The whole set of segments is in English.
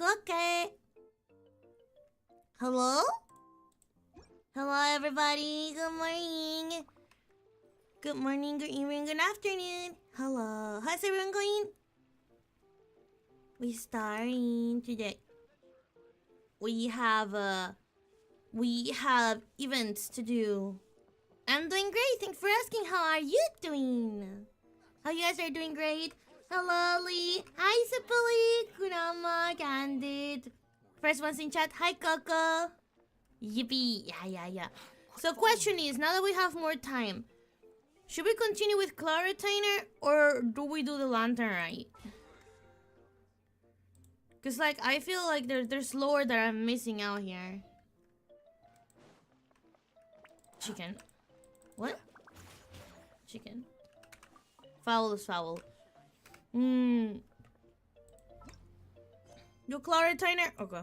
Okay. Hello? Hello, everybody. Good morning. Good morning, good evening, good afternoon. Hello. How's everyone going? We're starting today. We have events to do. I'm doing great. Thanks for asking. How are you doing? How you guys are doing great? Hello, Lee. Hi, Sipoli. Kurama, Candid. First one's in chat. Hi, Coco. Yippee. Yeah. So question is, now that we have more time, should we continue with Claritainer or do we do the lantern right? Cause like I feel like there's lore that I'm missing out here. Chicken. What? Chicken. Fowl is fowl. Do Claritainer? Okay.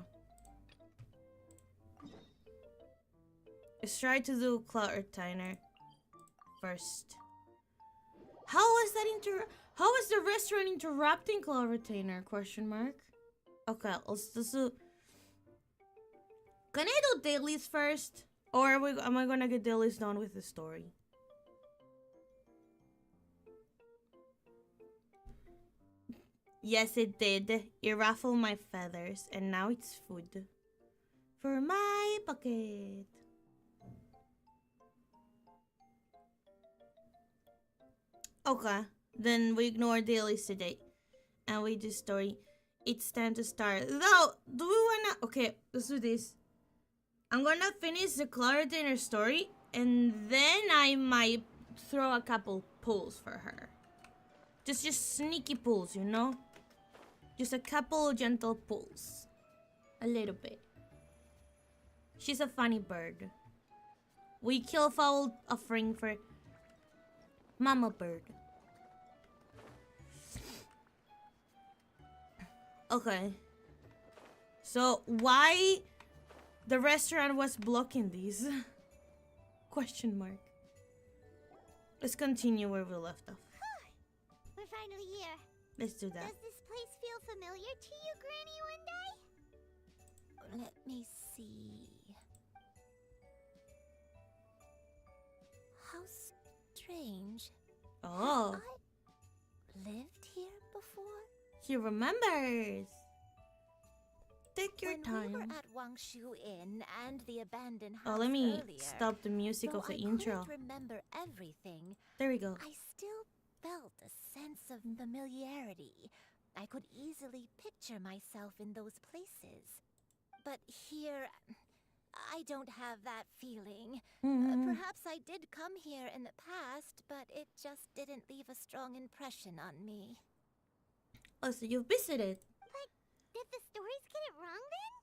Let's try to do Claritainer first. How is that How is the restaurant interrupting Claritainer? Question mark. Okay, let's do. Can I do dailies first? Or am I gonna get dailies done with the story? Yes, it did. It ruffled my feathers, and now it's food for my pocket. Okay, then we ignore dailies today, and we do story. It's time to start. Though, do we wanna? Okay, let's do this. I'm gonna finish the Claritainer story, and then I might throw a couple pulls for her. Just sneaky pulls, you know? Just a couple gentle pulls. A little bit. She's a funny bird. We kill fowl offering for Mama Bird. Okay. So why the restaurant was blocking these? Question mark. Let's continue where we left off. We're finally here. Let's do that. Does this place feel familiar to you, Granny Andi? Let me see. How strange. Oh. Have I lived here before? He remembers. Take your time. When we were at Wangshu Inn and the abandoned house Oh, let me earlier, stop the music of the intro. I couldn't remember everything. There we go. I still felt a sense of familiarity. I could easily picture myself in those places. But here, I don't have that feeling. Perhaps I did come here in the past, but it just didn't leave a strong impression on me. Oh, so you've visited. But did the stories get it wrong then?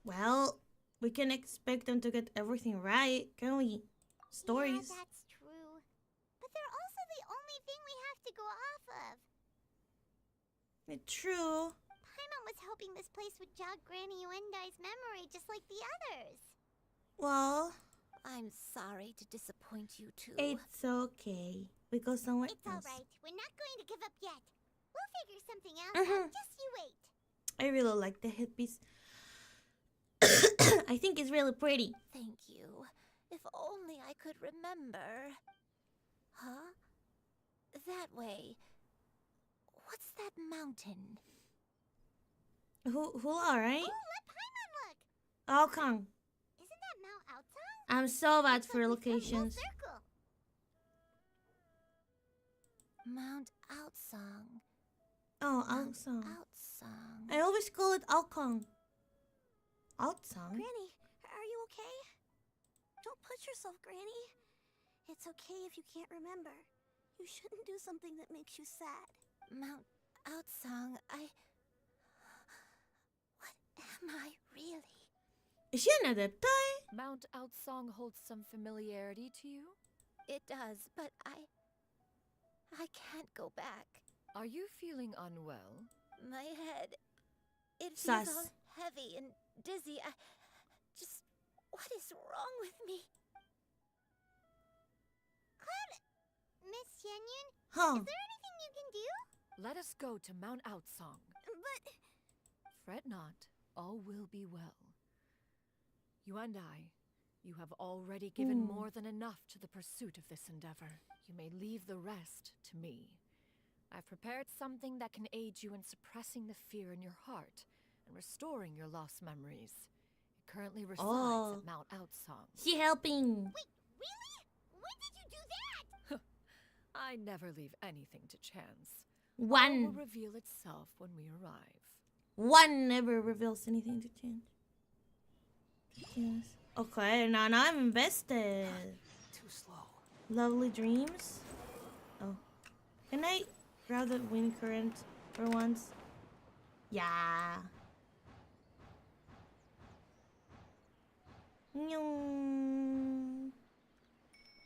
Well, we can expect them to get everything right, can we? Stories. Yeah, that's true. But they're also the only thing we have to go off of. It's true. Paimon was hoping this place would jog Granny Uendai's memory just like the others. Well, I'm sorry to disappoint you too. it's okay. We go somewhere It's else. alright. We're not going to give up yet. We'll figure something out. Just you wait. I really like the headpiece. I think it's really pretty. Thank you. If only I could remember. Huh? That way. What's that mountain? Hula, right? Oh, let Paimon look! Oh, Kong. Isn't that Mount Aotsang? I'm so bad Looks for like we've come full locations. circle. Mount Aotsang. Oh, Mount Aotsang. Aotsang. I always call it Aokong. Aotsang? Granny, are you okay? Don't push yourself, Granny. It's okay if you can't remember. You shouldn't do something that makes you sad. Mount Aotsang, What am I really? Is she an adeptai? Mount Aotsang holds some familiarity to you? It does, but I can't go back. Are you feeling unwell? My head, it Sus. feels all heavy and dizzy. What is wrong with me? Miss Yenyun, Huh. is there anything you can do? Let us go to Mount Aotsang. But Fret not, all will be well. You and I, you have already given more than enough to the pursuit of this endeavor. You may leave the rest to me. I've prepared something that can aid you in suppressing the fear in your heart and restoring your lost memories. It currently resides at Mount Outsong. She helping. Wait, really? When did you do that? I never leave anything to chance. All One. will reveal itself when we arrive. One never reveals anything to change. Yes. Okay, now I'm invested. Too slow. Lovely dreams. Oh. Can I grab the wind current for once? Yeah.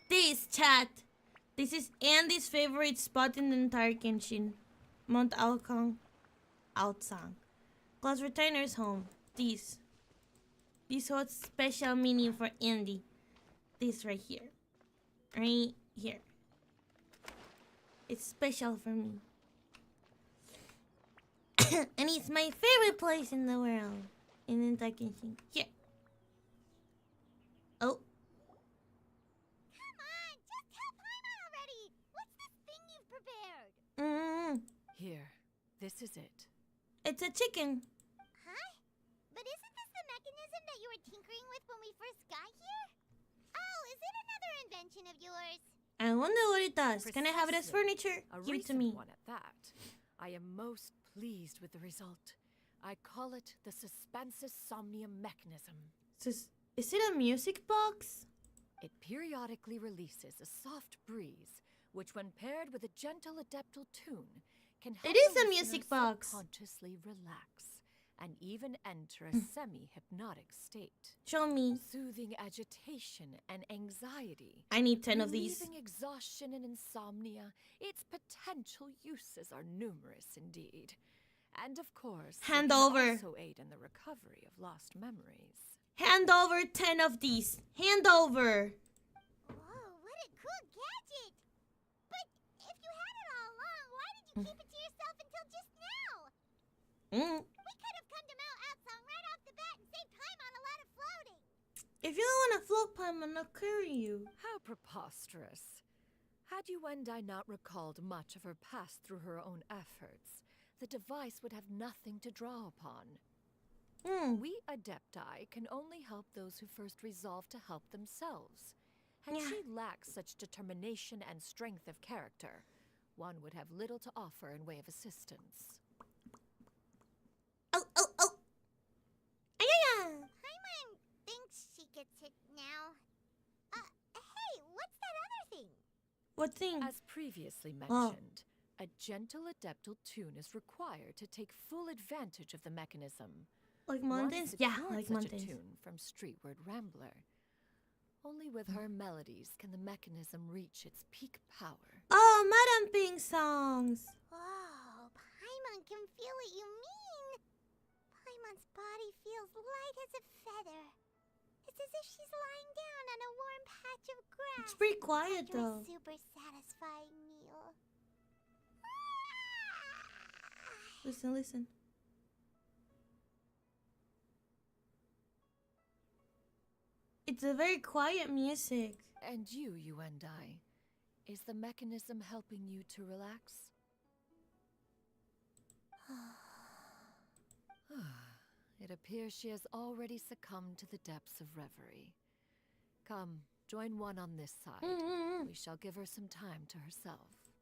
This chat. This is Andy's favorite spot in the entire Genshin. Mount Outsong. Class retainer's home. This holds special meaning for Andi. This right here. Right here. It's special for me. And it's my favorite place in the world. In the entire Genshin. Here. Oh. Come on, just tell Paimon already. What's this thing you've prepared? Here, this is it. It's a chicken. Huh? But isn't this the mechanism that you were tinkering with when we first got here? Oh, is it another invention of yours? I wonder what it does. Can I have it as Precisely. furniture? A Give it to recent me. one at that. I am most pleased with the result. I call it the Suspensus Somnium mechanism. Is it a music box? It periodically releases a soft breeze, which when paired with a gentle adeptal tune, can help It is the a listener music box. subconsciously relax and even enter a semi-hypnotic state. Show me. Soothing agitation and anxiety. I need 10 of these. Relieving exhaustion and insomnia, its potential uses are numerous indeed. And of course, it Hand can over. also aid in the recovery of lost memories. Hand over 10 of these. Hand over. Whoa, what a cool gadget! But if you had it all along, why did you keep it to yourself until just now? We could have come to Mount Outsong right off the bat and saved Paimon a lot of floating. If you don't want to float, Paimon, I'll carry you. How preposterous. Had you and I not recalled much of her past through her own efforts, the device would have nothing to draw upon. We Adepti can only help those who first resolve to help themselves. Had Yeah. she lacked such determination and strength of character, one would have little to offer in way of assistance. Oh, oh, oh. Ayaya. Paimon thinks she gets it now. Hey, what's that other thing? What thing? As previously mentioned, a gentle adeptal tune is required to take full advantage of the mechanism. Like One mountains? Yeah, secured like such mountains. a tune from Streetward Rambler. Only with her melodies can the mechanism reach its peak power. Oh, Madame Ping songs. Whoa, Paimon can feel what you mean. Paimon's body feels light as a feather. It's as if she's lying down on a warm patch of grass. It's pretty quiet after though. a super satisfying meal. Listen, listen. It's a very quiet music. And you and I, is the mechanism helping you to relax? It appears she has already succumbed to the depths of reverie. Come, join one on this side. We shall give her some time to herself.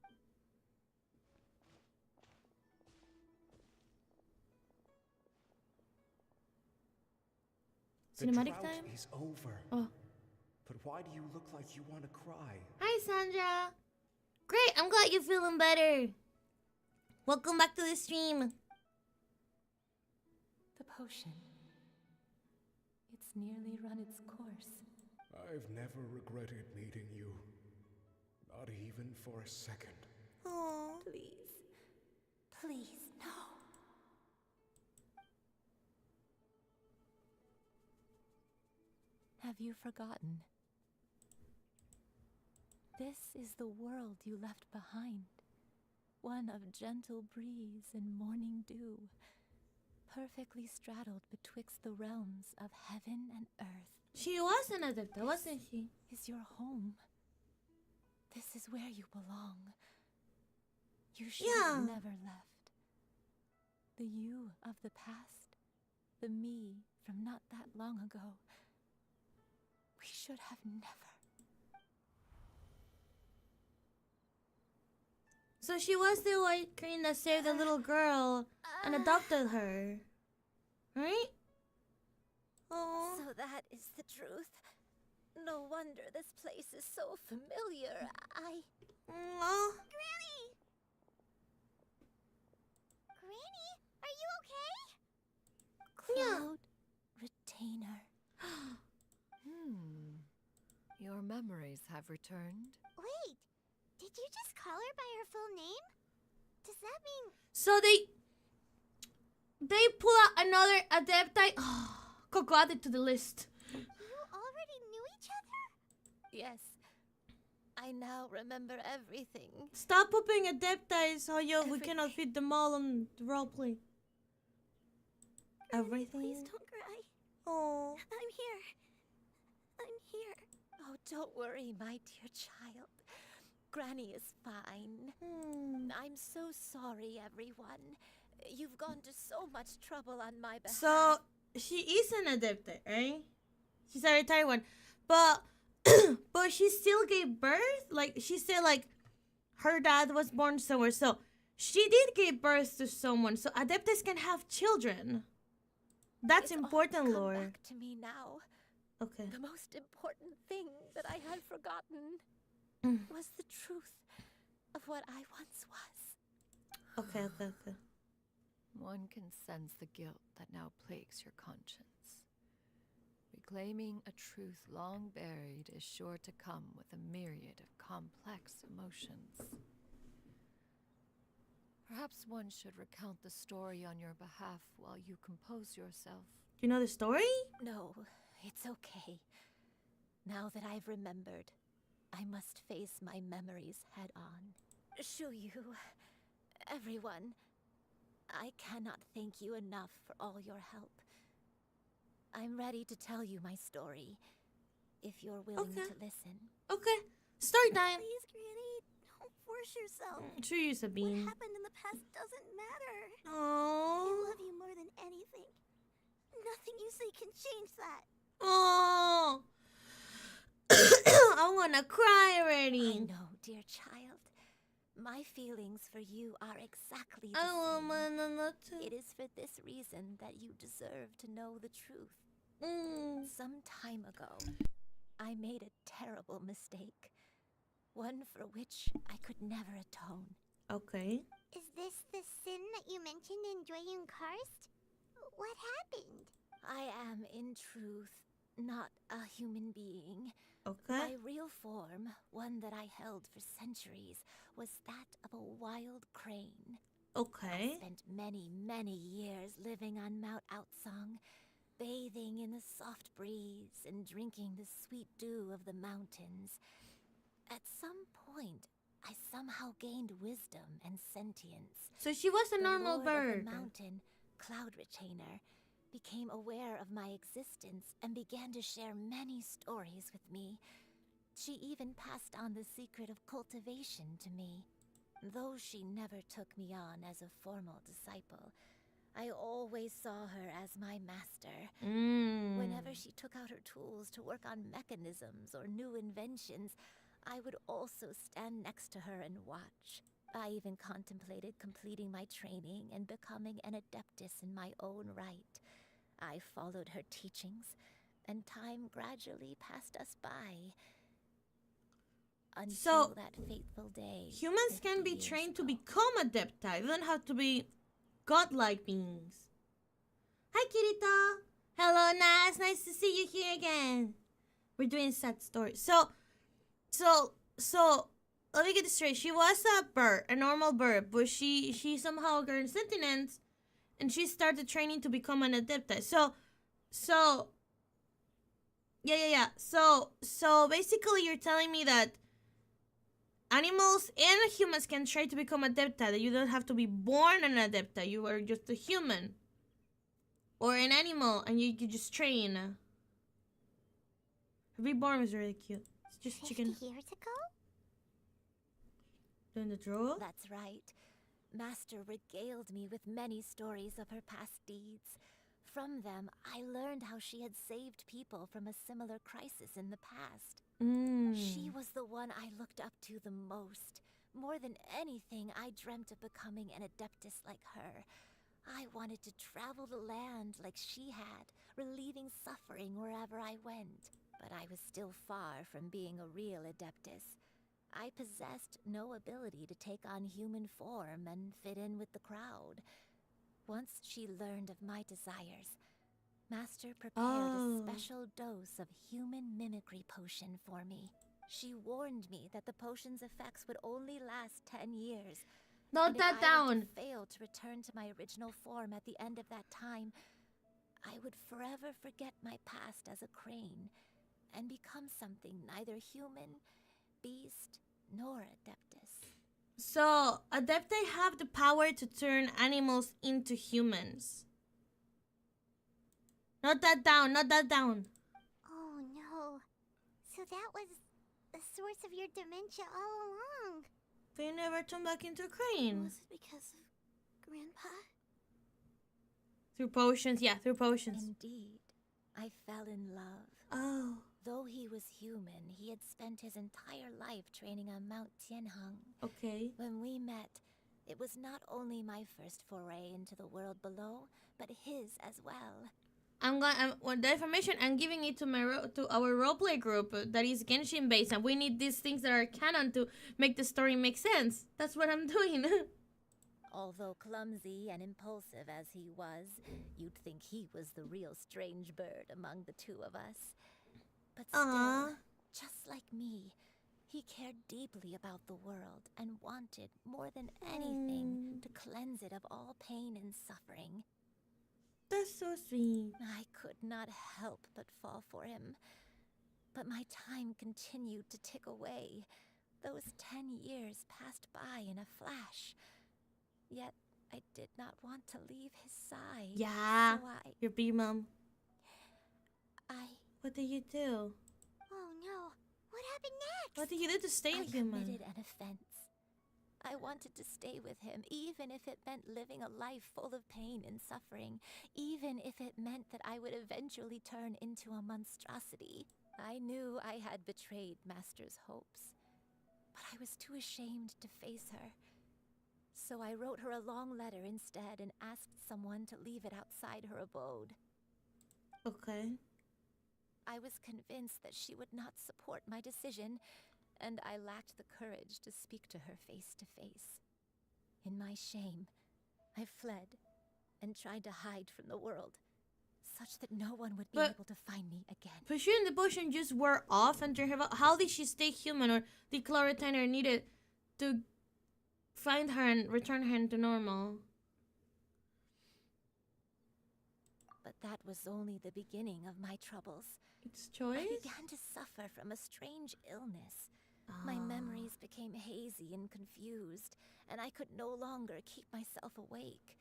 Cinematic the drought time? is over. Oh. But why do you look like you want to cry? Hi, Sandra. Great, I'm glad you're feeling better. Welcome back to the stream. The potion. It's nearly run its course. I've never regretted meeting you. Not even for a second. Oh, Please. Please, no. Have you forgotten? This is the world you left behind. One of gentle breeze and morning dew. perfectly straddled betwixt the realms of heaven and earth. She was an adepta, wasn't she? Is your home. This is where you belong. You should have never left. The you of the past, the me from not that long ago. We should have never. So she was the white queen that saved the little girl and adopted her. Right? Oh. So that is the truth. No wonder this place is so familiar. Oh. Granny! Granny, are you okay? Cloud Retainer. Your memories have returned. Wait, did you just call her by her full name? Does that mean... So they pull out another adepti. Oh, Coco added to the list. You already knew each other? Yes. I now remember everything. Stop pooping adepti, so we cannot fit them all on the roleplay. Everything? Please don't cry. Oh. I'm here. I'm here. Oh, don't worry, my dear child. Granny is fine. I'm so sorry, everyone. You've gone to so much trouble on my behalf. So she is an adepta, right? She's a retired one, but but she still gave birth. Like she said, like her dad was born somewhere, so she did give birth to someone. So adeptas can have children. That's It's important, all come lore. back to me now. Okay. The most important thing that I had forgotten was the truth of what I once was. Okay. One can sense the guilt that now plagues your conscience. Reclaiming a truth long buried is sure to come with a myriad of complex emotions. Perhaps one should recount the story on your behalf while you compose yourself. You know the story? No, it's okay. Now that I've remembered, I must face my memories head on. Shuyu, everyone, I cannot thank you enough for all your help. I'm ready to tell you my story, if you're willing to listen. Okay. Story time. Please, Granny, don't force yourself. True, you, What Sabine. happened in the past doesn't matter. I Oh. love you more than anything. Nothing you say can change that. Oh. I wanna cry I already. know, dear child. My feelings for you are exactly the I same. want not to. It is for this reason that you deserve to know the truth. Some time ago, I made a terrible mistake. One for which I could never atone. Okay. Is this the sin that you mentioned in Joyun Karst? What happened? I am, in truth, not a human being. Okay. My real form, one that I held for centuries, was that of a wild crane. Okay. I spent many years living on Mount Outsong, bathing in the soft breeze and drinking the sweet dew of the mountains. At some point, I somehow gained wisdom and sentience. So she was a The normal Lord bird. of the mountain, Cloud Retainer, became aware of my existence and began to share many stories with me. She even passed on the secret of cultivation to me. Though she never took me on as a formal disciple, I always saw her as my master. Whenever she took out her tools to work on mechanisms or new inventions, I would also stand next to her and watch. I even contemplated completing my training and becoming an adeptus in my own right. I followed her teachings, and time gradually passed us by. Until So, that fateful day. Humans can 50 be years trained to ago. become adepti. They don't have to be godlike beings. Hi, Kirito. Hello, Nas. Nice to see you here again. We're doing sad stories. So, let me get this straight. She was a bird, a normal bird, but she somehow gained sentience, and she started training to become an adepta. Yeah. So basically, you're telling me that animals and humans can try to become adepta. That you don't have to be born an adepta. You are just a human. or an animal, and you just train. Her reborn is really cute. It's just 50 chicken. years ago? Doing the draw. That's right. Master regaled me with many stories of her past deeds. From them, I learned how she had saved people from a similar crisis in the past. She was the one I looked up to the most. More than anything, I dreamt of becoming an adeptus like her. I wanted to travel the land like she had, relieving suffering wherever I went. But I was still far from being a real adeptus. I possessed no ability to take on human form and fit in with the crowd. Once she learned of my desires, Master prepared a special dose of human mimicry potion for me. She warned me that the potion's effects would only last 10 years. Note that down. If I failed to return to my original form at the end of that time, I would forever forget my past as a crane and become something neither human, beast, nor adeptus. So, Adepti have the power to turn animals into humans. Note that down, note that down. Oh no. So that was the source of your dementia all along. But you never turn back into a crane. Was it because of Grandpa? Through potions, yeah, through potions. Indeed, I fell in love. Oh. Though he was human, he had spent his entire life training on Mount Tianheng. Okay. When we met, it was not only my first foray into the world below, but his as well. The information I'm giving it to to our roleplay group that is Genshin based, and we need these things that are canon to make the story make sense. That's what I'm doing. Although clumsy and impulsive as he was, you'd think he was the real strange bird among the two of us. But still, just like me, he cared deeply about the world and wanted, more than anything, to cleanse it of all pain and suffering. That's so sweet. I could not help but fall for him. But my time continued to tick away. Those 10 years passed by in a flash. Yet, I did not want to leave his side. Yeah, So your big mom. I What did you do? Oh no. What happened next? What did you do to stay I human? committed an offense. I wanted to stay with him, even if it meant living a life full of pain and suffering, even if it meant that I would eventually turn into a monstrosity. I knew I had betrayed Master's hopes, but I was too ashamed to face her. So I wrote her a long letter instead and asked someone to leave it outside her abode. Okay. I was convinced that she would not support my decision, and I lacked the courage to speak to her face to face. In my shame, I fled and tried to hide from the world, such that no one would be able to find me again. But shouldn't the potion just wore off and turn her back? How did she stay human, or did Chloritainer needed to find her and return her into normal? But that was only the beginning of my troubles. It's choice? I began to suffer from a strange illness. My memories became hazy and confused, and I could no longer keep myself awake.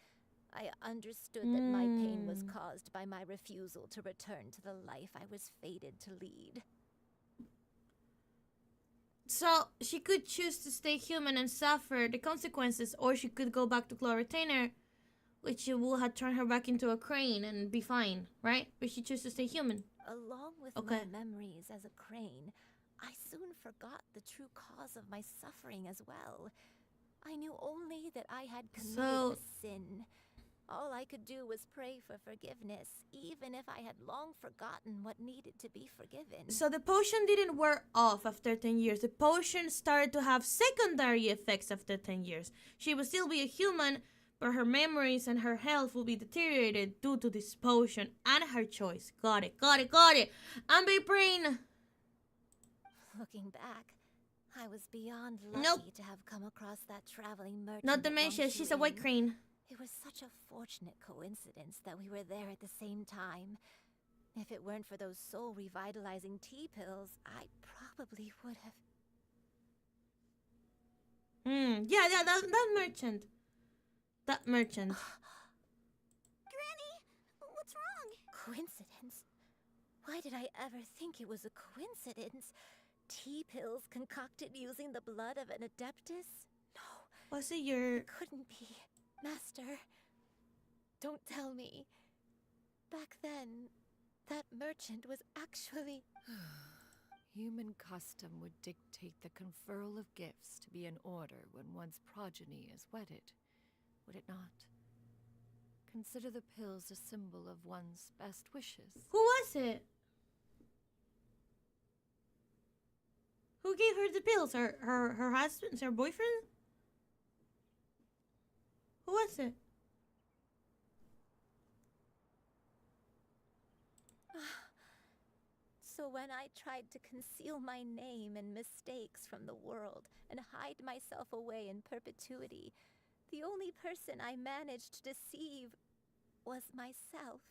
I understood that my pain was caused by my refusal to return to the life I was fated to lead. So, she could choose to stay human and suffer the consequences, or she could go back to Chloritainer, which will have turned her back into a crane and be fine, right? But she chose to stay human. Along with my memories as a crane, I soon forgot the true cause of my suffering as well. I knew only that I had committed a sin. All I could do was pray for forgiveness, even if I had long forgotten what needed to be forgiven. So the potion didn't wear off after 10 years. The potion started to have secondary effects after 10 years. She would still be a human, but her memories and her health will be deteriorated due to this potion and her choice. Got it, got it, got it. Ambi brain. Looking back, I was beyond lucky to have come across that traveling merchant. Not dementia, she's a white crane. It was such a fortunate coincidence that we were there at the same time. If it weren't for those soul revitalizing tea pills, I probably would have. Yeah, that merchant. That merchant. Granny, what's Coincidence? Why did I ever think it was a coincidence? Tea pills concocted using the blood of an adeptus? No. Was it your... It couldn't be. Master, don't tell me. Back then, that merchant was actually... Human custom would dictate the conferral of gifts to be in order when one's progeny is wedded, would it not? Consider the pills a symbol of one's best wishes. Who was it? Who gave her the pills? Her husband? Her boyfriend? Who was it? So when I tried to conceal my name and mistakes from the world and hide myself away in perpetuity, the only person I managed to deceive was myself.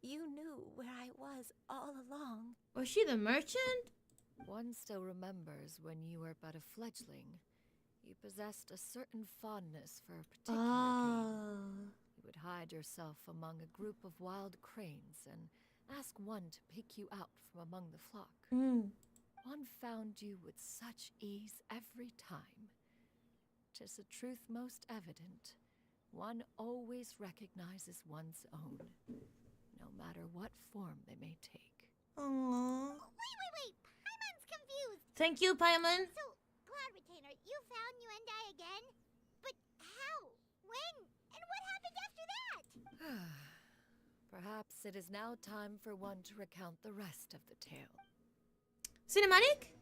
You knew where I was all along. Was she the merchant? One still remembers when you were but a fledgling. You possessed a certain fondness for a particular game. You would hide yourself among a group of wild cranes and ask one to pick you out from among the flock. One found you with such ease every time. 'Tis the truth most evident. One always recognizes one's own, no matter what form they may take. Aww. Wait. Paimon's confused. Thank you, Paimon. So, Cloud Retainer, you found Andi again? But how? When? And what happened after that? Perhaps it is now time for one to recount the rest of the tale. Cinematic?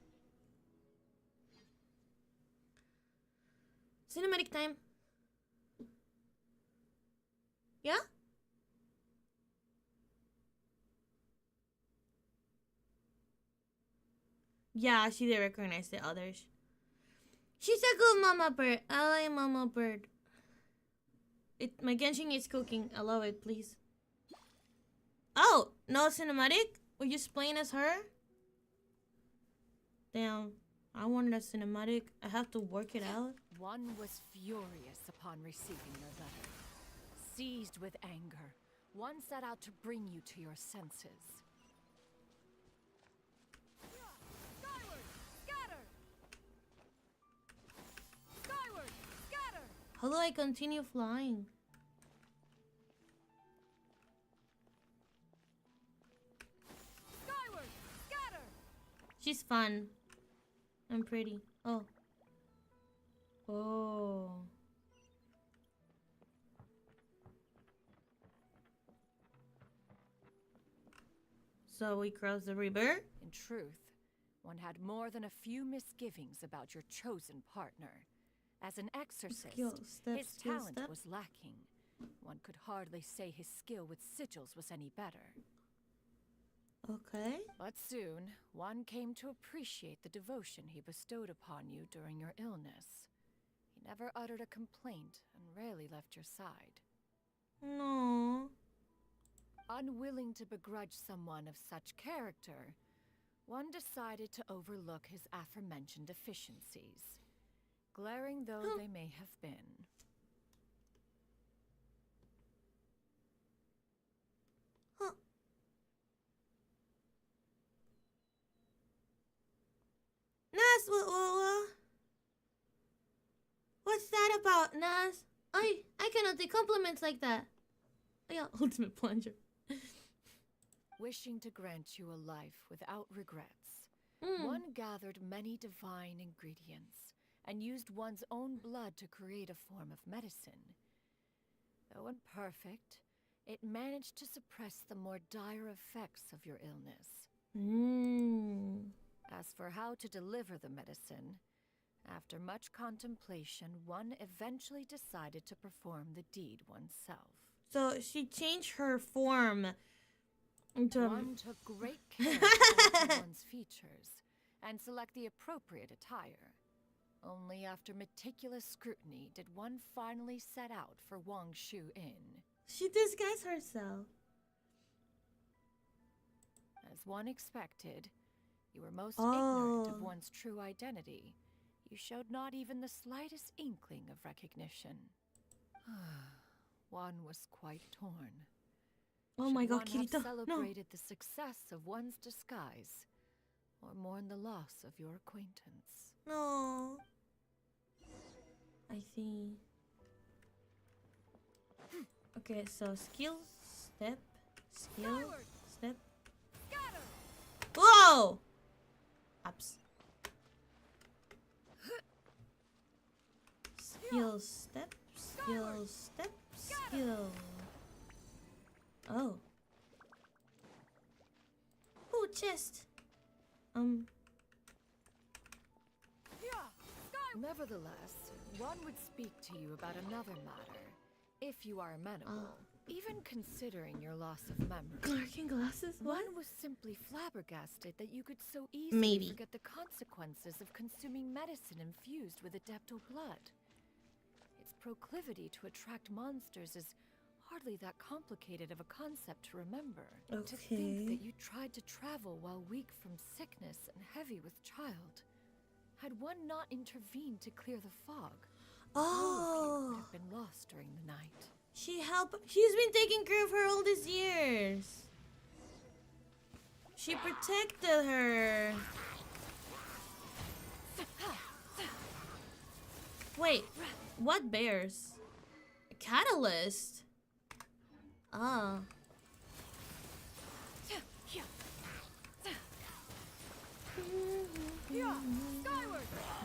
Cinematic time. Yeah? Yeah, she did recognize the others. She's a good mama bird. I like mama bird. My Genshin is cooking. I love it, please. Oh, no cinematic? Were you just playing as her? Damn, I wanted a cinematic. I have to work it out. One was furious upon receiving your letter. Seized with anger, one set out to bring you to your senses. Skyward! Scatter! Skyward! Scatter! How do I continue flying? Skyward! Scatter! She's fun. And pretty. Oh. Oh. So we cross the river? In truth, one had more than a few misgivings about your chosen partner. As an exorcist, his talent was lacking. One could hardly say his skill with sigils was any better. Okay. But soon, one came to appreciate the devotion he bestowed upon you during your illness. He never uttered a complaint and rarely left your side. No. Unwilling to begrudge someone of such character, one decided to overlook his aforementioned deficiencies, glaring though they may have been. Nas, what's that about, Nas? I cannot take compliments like that. Oh, yeah, ultimate plunger. Wishing to grant you a life without regrets, one gathered many divine ingredients and used one's own blood to create a form of medicine. Though imperfect, it managed to suppress the more dire effects of your illness. As for how to deliver the medicine, after much contemplation, one eventually decided to perform the deed oneself. So she changed her form into One took great care to alter one's features and select the appropriate attire. Only after meticulous scrutiny did one finally set out for Wangshu Inn. She disguised herself. As one expected, you were most ignorant of one's true identity. You showed not even the slightest inkling of recognition. One was quite torn. Oh my Should god, one Kirito. have No. celebrated the success of one's disguise, or mourn the loss of your acquaintance? No. I see. Okay, so skill, step, skill, step. Whoa! Ups. Skill, step, skill, step, skill. Oh. Ooh, chest. Nevertheless, one would speak to you about another matter, if you are amenable. Even considering your loss of memory, Clarking glasses? What? one was simply flabbergasted that you could so easily Maybe. forget the consequences of consuming medicine infused with adeptal blood. Its proclivity to attract monsters is hardly that complicated of a concept to remember. To think that you tried to travel while weak from sickness and heavy with child. Had one not intervened to clear the fog, all of you would have been lost during the night. She's been taking care of her all these years. She protected her. Wait, what bears? A catalyst? Ah.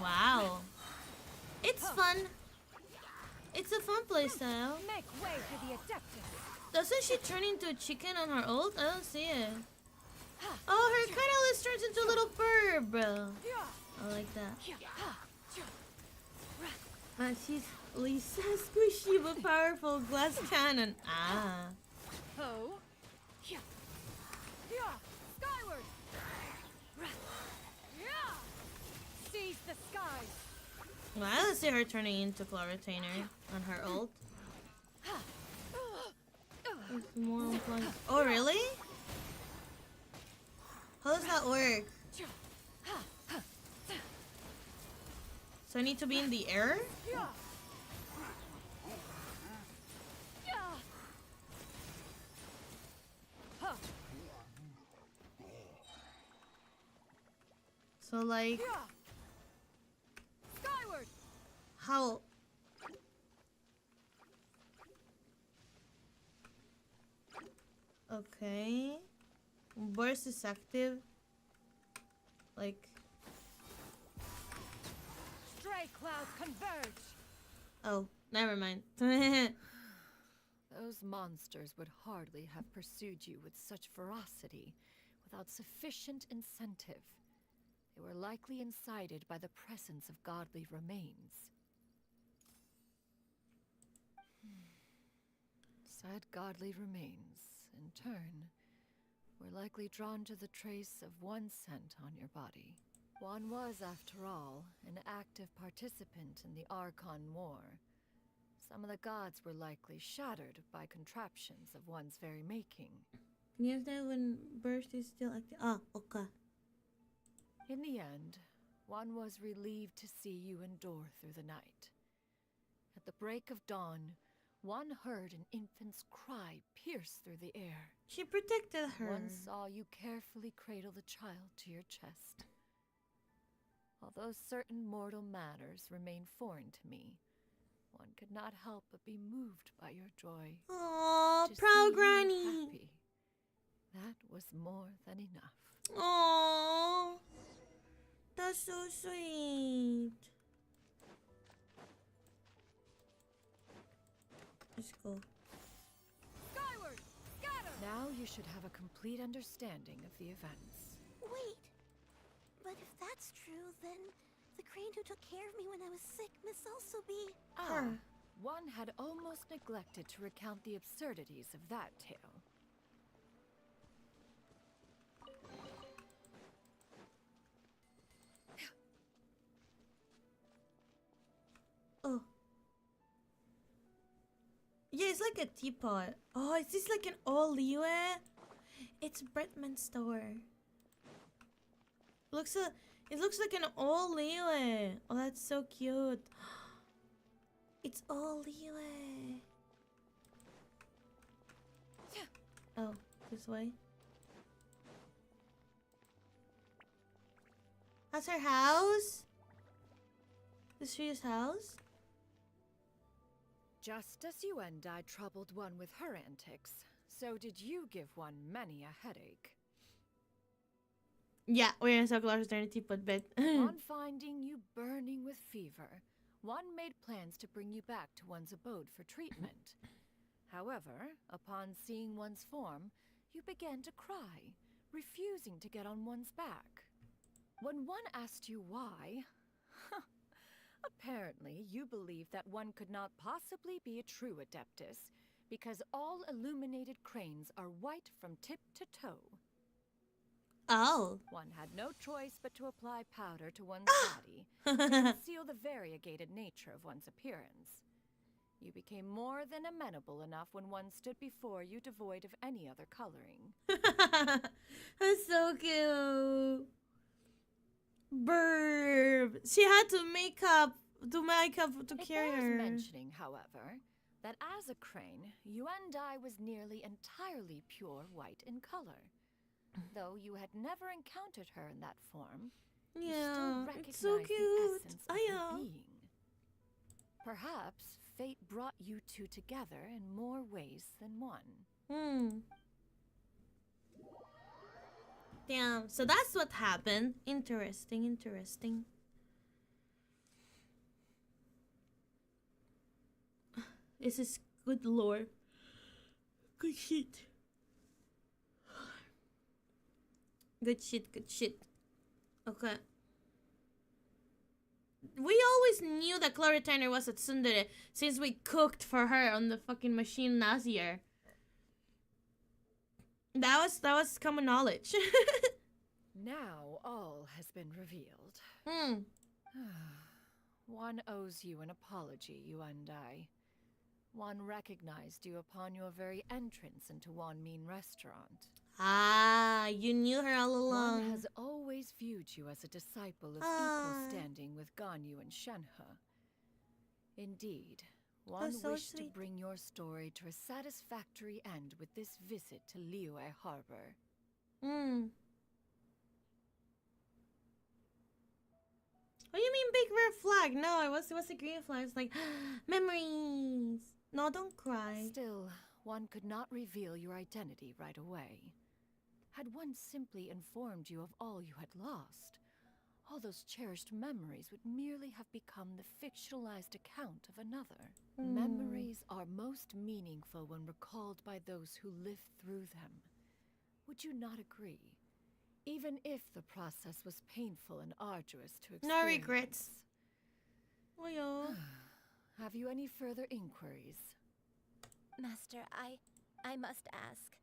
Wow. It's fun. It's a fun playstyle. Make way for the Adeptus. Doesn't she turn into a chicken on her ult? I don't see it. Oh, her catalyst turns into a little bird. I like that. Man, she's Lisa squishy but powerful glass cannon. Ah. Oh. Skyward. Seize the skies. Well, I don't see her turning into Claw Retainer on her ult. There's more on plunge. Oh, really? How does that work? So I need to be in the air? So like, Skyward. how? Okay. Burst is active. Like, Stray clouds converge. oh, never mind. Those monsters would hardly have pursued you with such ferocity without sufficient incentive. They were likely incited by the presence of godly remains. Said godly remains, in turn, were likely drawn to the trace of one scent on your body. One was, after all, an active participant in the Archon War. Some of the gods were likely shattered by contraptions of one's very making. Can you use that when burst is still active? Ah, okay. In the end, one was relieved to see you endure through the night. At the break of dawn, one heard an infant's cry pierce through the air. She protected her. One saw you carefully cradle the child to your chest. Although certain mortal matters remain foreign to me, one could not help but be moved by your joy. Aww, To proud see you granny. happy, that was more than enough. Aww, that's so sweet. Let's go. Skyward! Scatter! Now you should have a complete understanding of the events. Wait! But if that's true, then the crane who took care of me when I was sick must also be... Her. One had almost neglected to recount the absurdities of that tale. Oh. Yeah, it's like a teapot. Oh, is this like an all leeway? It's Bretman's store. It looks like an all leeway. Oh, that's so cute. It's all leeway. Oh. this way. That's her house? This is house? Just as you and I troubled one with her antics, so did you give one many a headache. Yeah, we're in Sokolar's eternity, but bet. On finding you burning with fever, one made plans to bring you back to one's abode for treatment. However, upon seeing one's form, you began to cry, refusing to get on one's back. When one asked you why, apparently you believed that one could not possibly be a true adeptus, because all illuminated cranes are white from tip to toe. Oh. One had no choice but to apply powder to one's body to conceal the variegated nature of one's appearance. You became more than amenable enough when one stood before you devoid of any other coloring. That's so cute. Burb. She had to make up to carry It bears her. mentioning, however, that as a crane, you and I was nearly entirely pure white in color. Though you had never encountered her in that form, you Yeah, still recognized it's so the cute. essence of her being. Perhaps fate brought you two together in more ways than one. Damn, so that's what happened. Interesting. This is good lore. Good shit. Good shit. Okay. We always knew that Chloe Tyner was a tsundere since we cooked for her on the fucking machine last year. That was common knowledge. Now all has been revealed. One owes you an apology, you and I. One recognized you upon your very entrance into one mean restaurant. Ah, you knew her all along. One has always viewed you as a disciple of equal standing with Ganyu and Shenhe. Indeed, one so wished sweet. to bring your story to a satisfactory end with this visit to Liyue Harbor. What do you mean big red flag? No, it was a green flag. It's like, memories. No, don't cry. Still, one could not reveal your identity right away. Had one simply informed you of all you had lost, all those cherished memories would merely have become the fictionalized account of another. Memories are most meaningful when recalled by those who lived through them. Would you not agree? Even if the process was painful and arduous to experience. No regrets. Oh, yeah. Have you any further inquiries? Master, I must ask.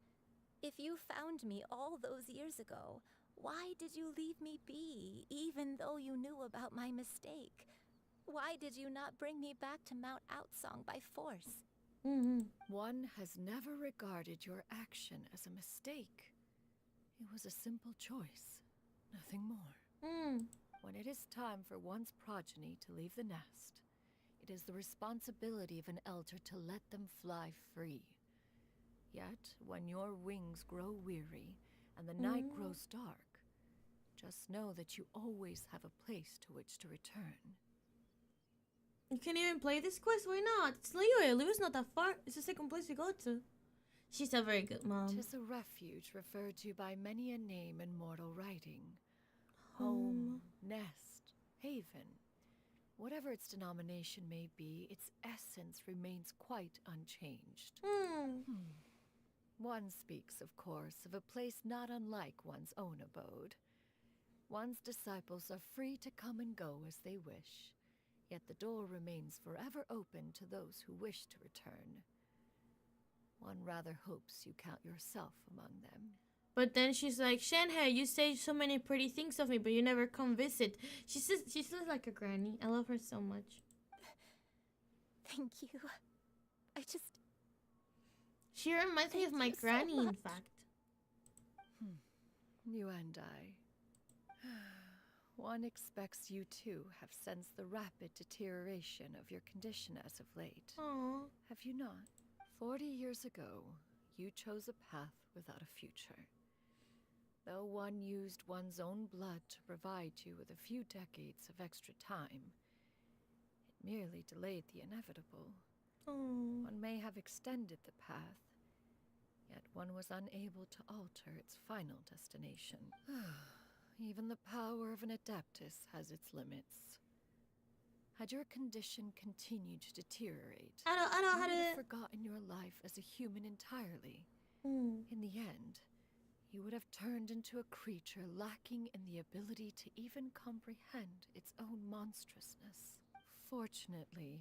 If you found me all those years ago, why did you leave me be, even though you knew about my mistake? Why did you not bring me back to Mount Outsong by force? One has never regarded your action as a mistake. It was a simple choice, nothing more. When it is time for one's progeny to leave the nest, it is the responsibility of an elder to let them fly free. Yet, when your wings grow weary and the night grows dark, just know that you always have a place to which to return. You can't even play this quest? Why not? It's Liyue. Liyue's not that far. It's the second place to go to. She's a very good mom. 'Tis a refuge referred to by many a name in mortal writing. Home, nest, haven. Whatever its denomination may be, its essence remains quite unchanged. One speaks, of course, of a place not unlike one's own abode. One's disciples are free to come and go as they wish, yet the door remains forever open to those who wish to return. One rather hopes you count yourself among them. But then she's like, Shenhe, you say so many pretty things of me, but you never come visit. She's like a granny. I love her so much. Thank you. She reminds me of my Thank you so granny, in much. fact. You and I. One expects you too have sensed the rapid deterioration of your condition as of late. Aww. Have you not? 40 years ago, you chose a path without a future. Though one used one's own blood to provide you with a few decades of extra time, it merely delayed the inevitable. Oh. One may have extended the path, yet one was unable to alter its final destination. Even the power of an Adeptus has its limits. Had your condition continued to deteriorate, I don't know how you would have to. forgotten your life as a human entirely. Mm. In the end, you would have turned into a creature lacking in the ability to even comprehend its own monstrousness. Fortunately,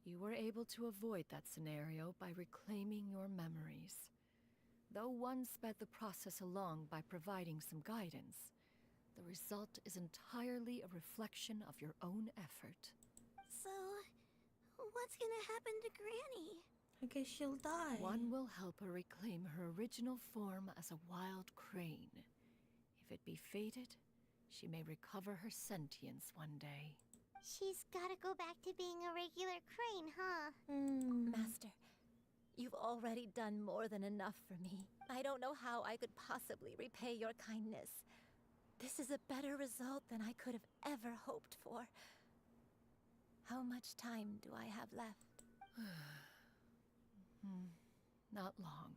you were able to avoid that scenario by reclaiming your memories. Though one sped the process along by providing some guidance, the result is entirely a reflection of your own effort. So, what's gonna happen to Granny? I guess she'll die. One will help her reclaim her original form as a wild crane. If it be fated, she may recover her sentience one day. She's gotta go back to being a regular crane, huh? Mm. Master, you've already done more than enough for me. I don't know how I could possibly repay your kindness. This is a better result than I could have ever hoped for. How much time do I have left? Not long.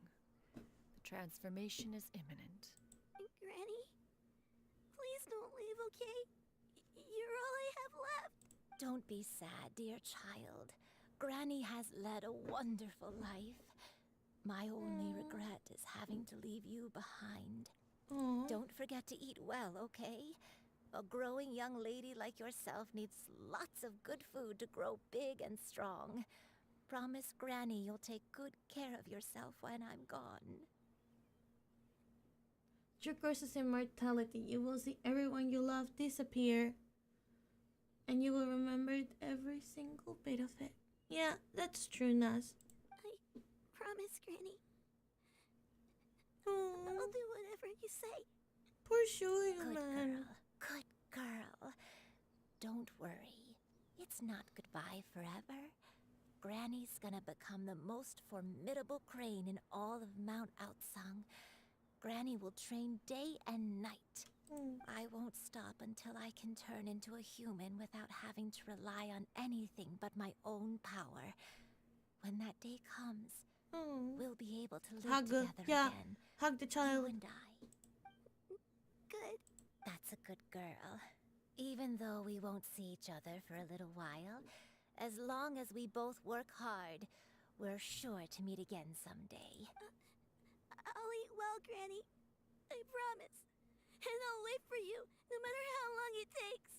The transformation is imminent. Granny? Please don't leave, okay? You're all I have left. Don't be sad, dear child. Granny has led a wonderful life. My only regret is having to leave you behind. Aw. Don't forget to eat well, okay? A growing young lady like yourself needs lots of good food to grow big and strong. Promise Granny you'll take good care of yourself when I'm gone. Your curse's immortality. You will see everyone you love disappear. And you will remember every single bit of it. Yeah, that's true, Nas. I promise, Granny. Oh, I'll do whatever you say. poor Shuyu, Good man. girl. Good girl. Don't worry. It's not goodbye forever. Granny's gonna become the most formidable crane in all of Mount Outsung. Granny will train day and night. I won't stop until I can turn into a human without having to rely on anything but my own power. When that day comes, Oh. we'll be able to live Hug, together yeah. again. Hug the You child. and I. Good. That's a good girl. Even though we won't see each other for a little while, as long as we both work hard, we're sure to meet again someday. I'll eat well, Granny. I promise. And I'll wait for you, no matter how long it takes.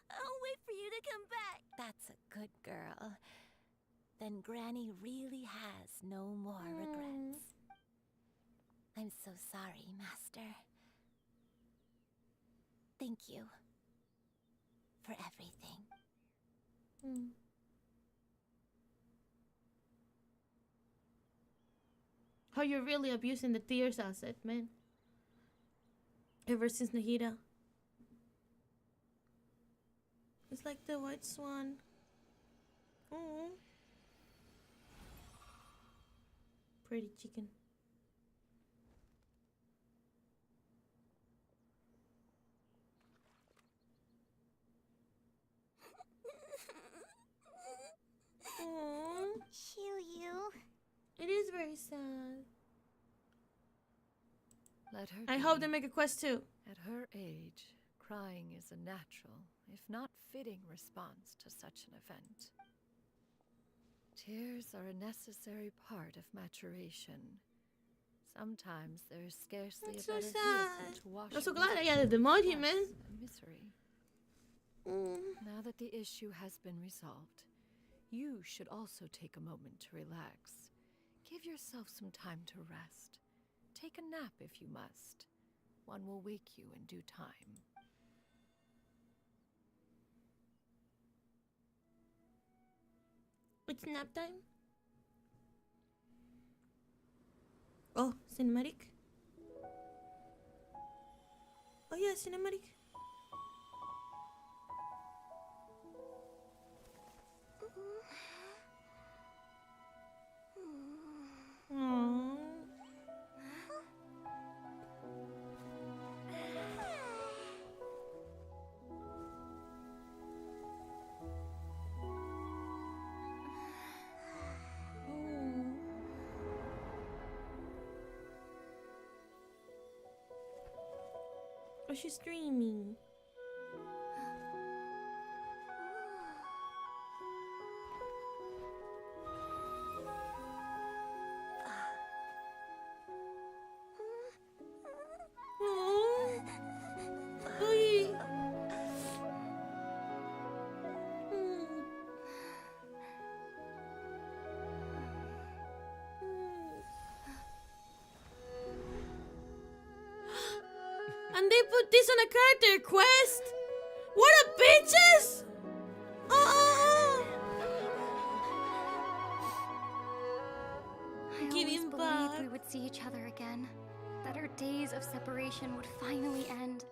I'll wait for you to come back. That's a good girl. Then Granny really has no more regrets. I'm so sorry, Master. Thank you for everything. How you're really abusing the tears asset, man. Ever since Nahida. It's like the white swan. Oh. Pretty chicken. Aww. Shuyu. It is very sad. Let her I be. hope they make a quest too. At her age, crying is a natural, if not fitting, response to such an event. Tears are a necessary part of maturation. Sometimes there is scarcely That's a so better sad. vehicle to wash I'm so away glad I added the emoji, stress man. and misery. Mm. Now that the issue has been resolved, you should also take a moment to relax. Give yourself some time to rest. Take a nap if you must. One will wake you in due time. It's nap time. Oh, cinematic. Oh yeah, cinematic. Aww. Or she's streaming. And they put this on a character quest? What a bitches! I always Giving believed back. we would see each other again. That our days of separation would finally end.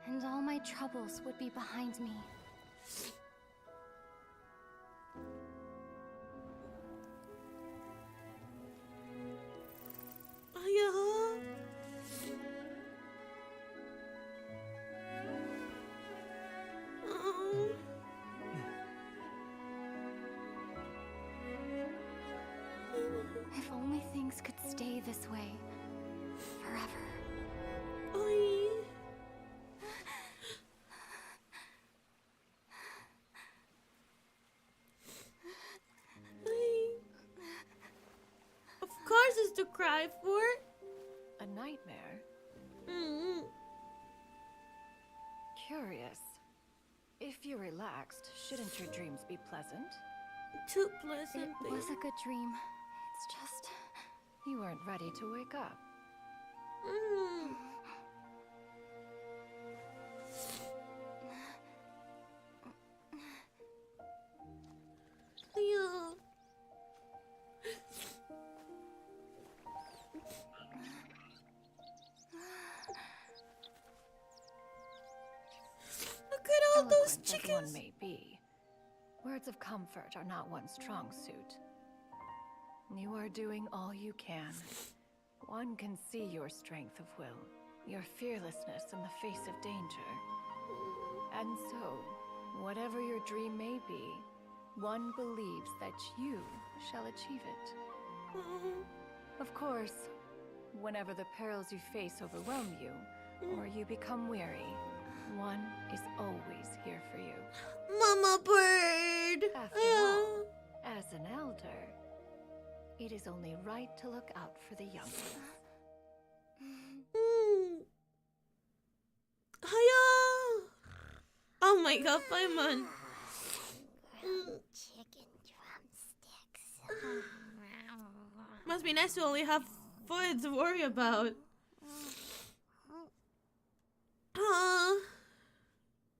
And all my troubles would be behind me. If only things could stay this way. Forever. Of course it's to cry for. A nightmare? Curious. If you're relaxed, shouldn't your dreams be pleasant? Too pleasant. It was a good dream. It's just... You weren't ready to wake up. Yeah. Look at all those Eloquent as chickens. one may be, words of comfort are not one's strong suit. You are doing all you can. One can see your strength of will, your fearlessness in the face of danger. And so, whatever your dream may be, one believes that you shall achieve it. Of course, whenever the perils you face overwhelm you, or you become weary, one is always here for you. Mama bird. After all, as an elder, it is only right to look out for the young ones. Hiya. Oh my god, Paimon. Chicken drumsticks. Must be nice to only have food to worry about.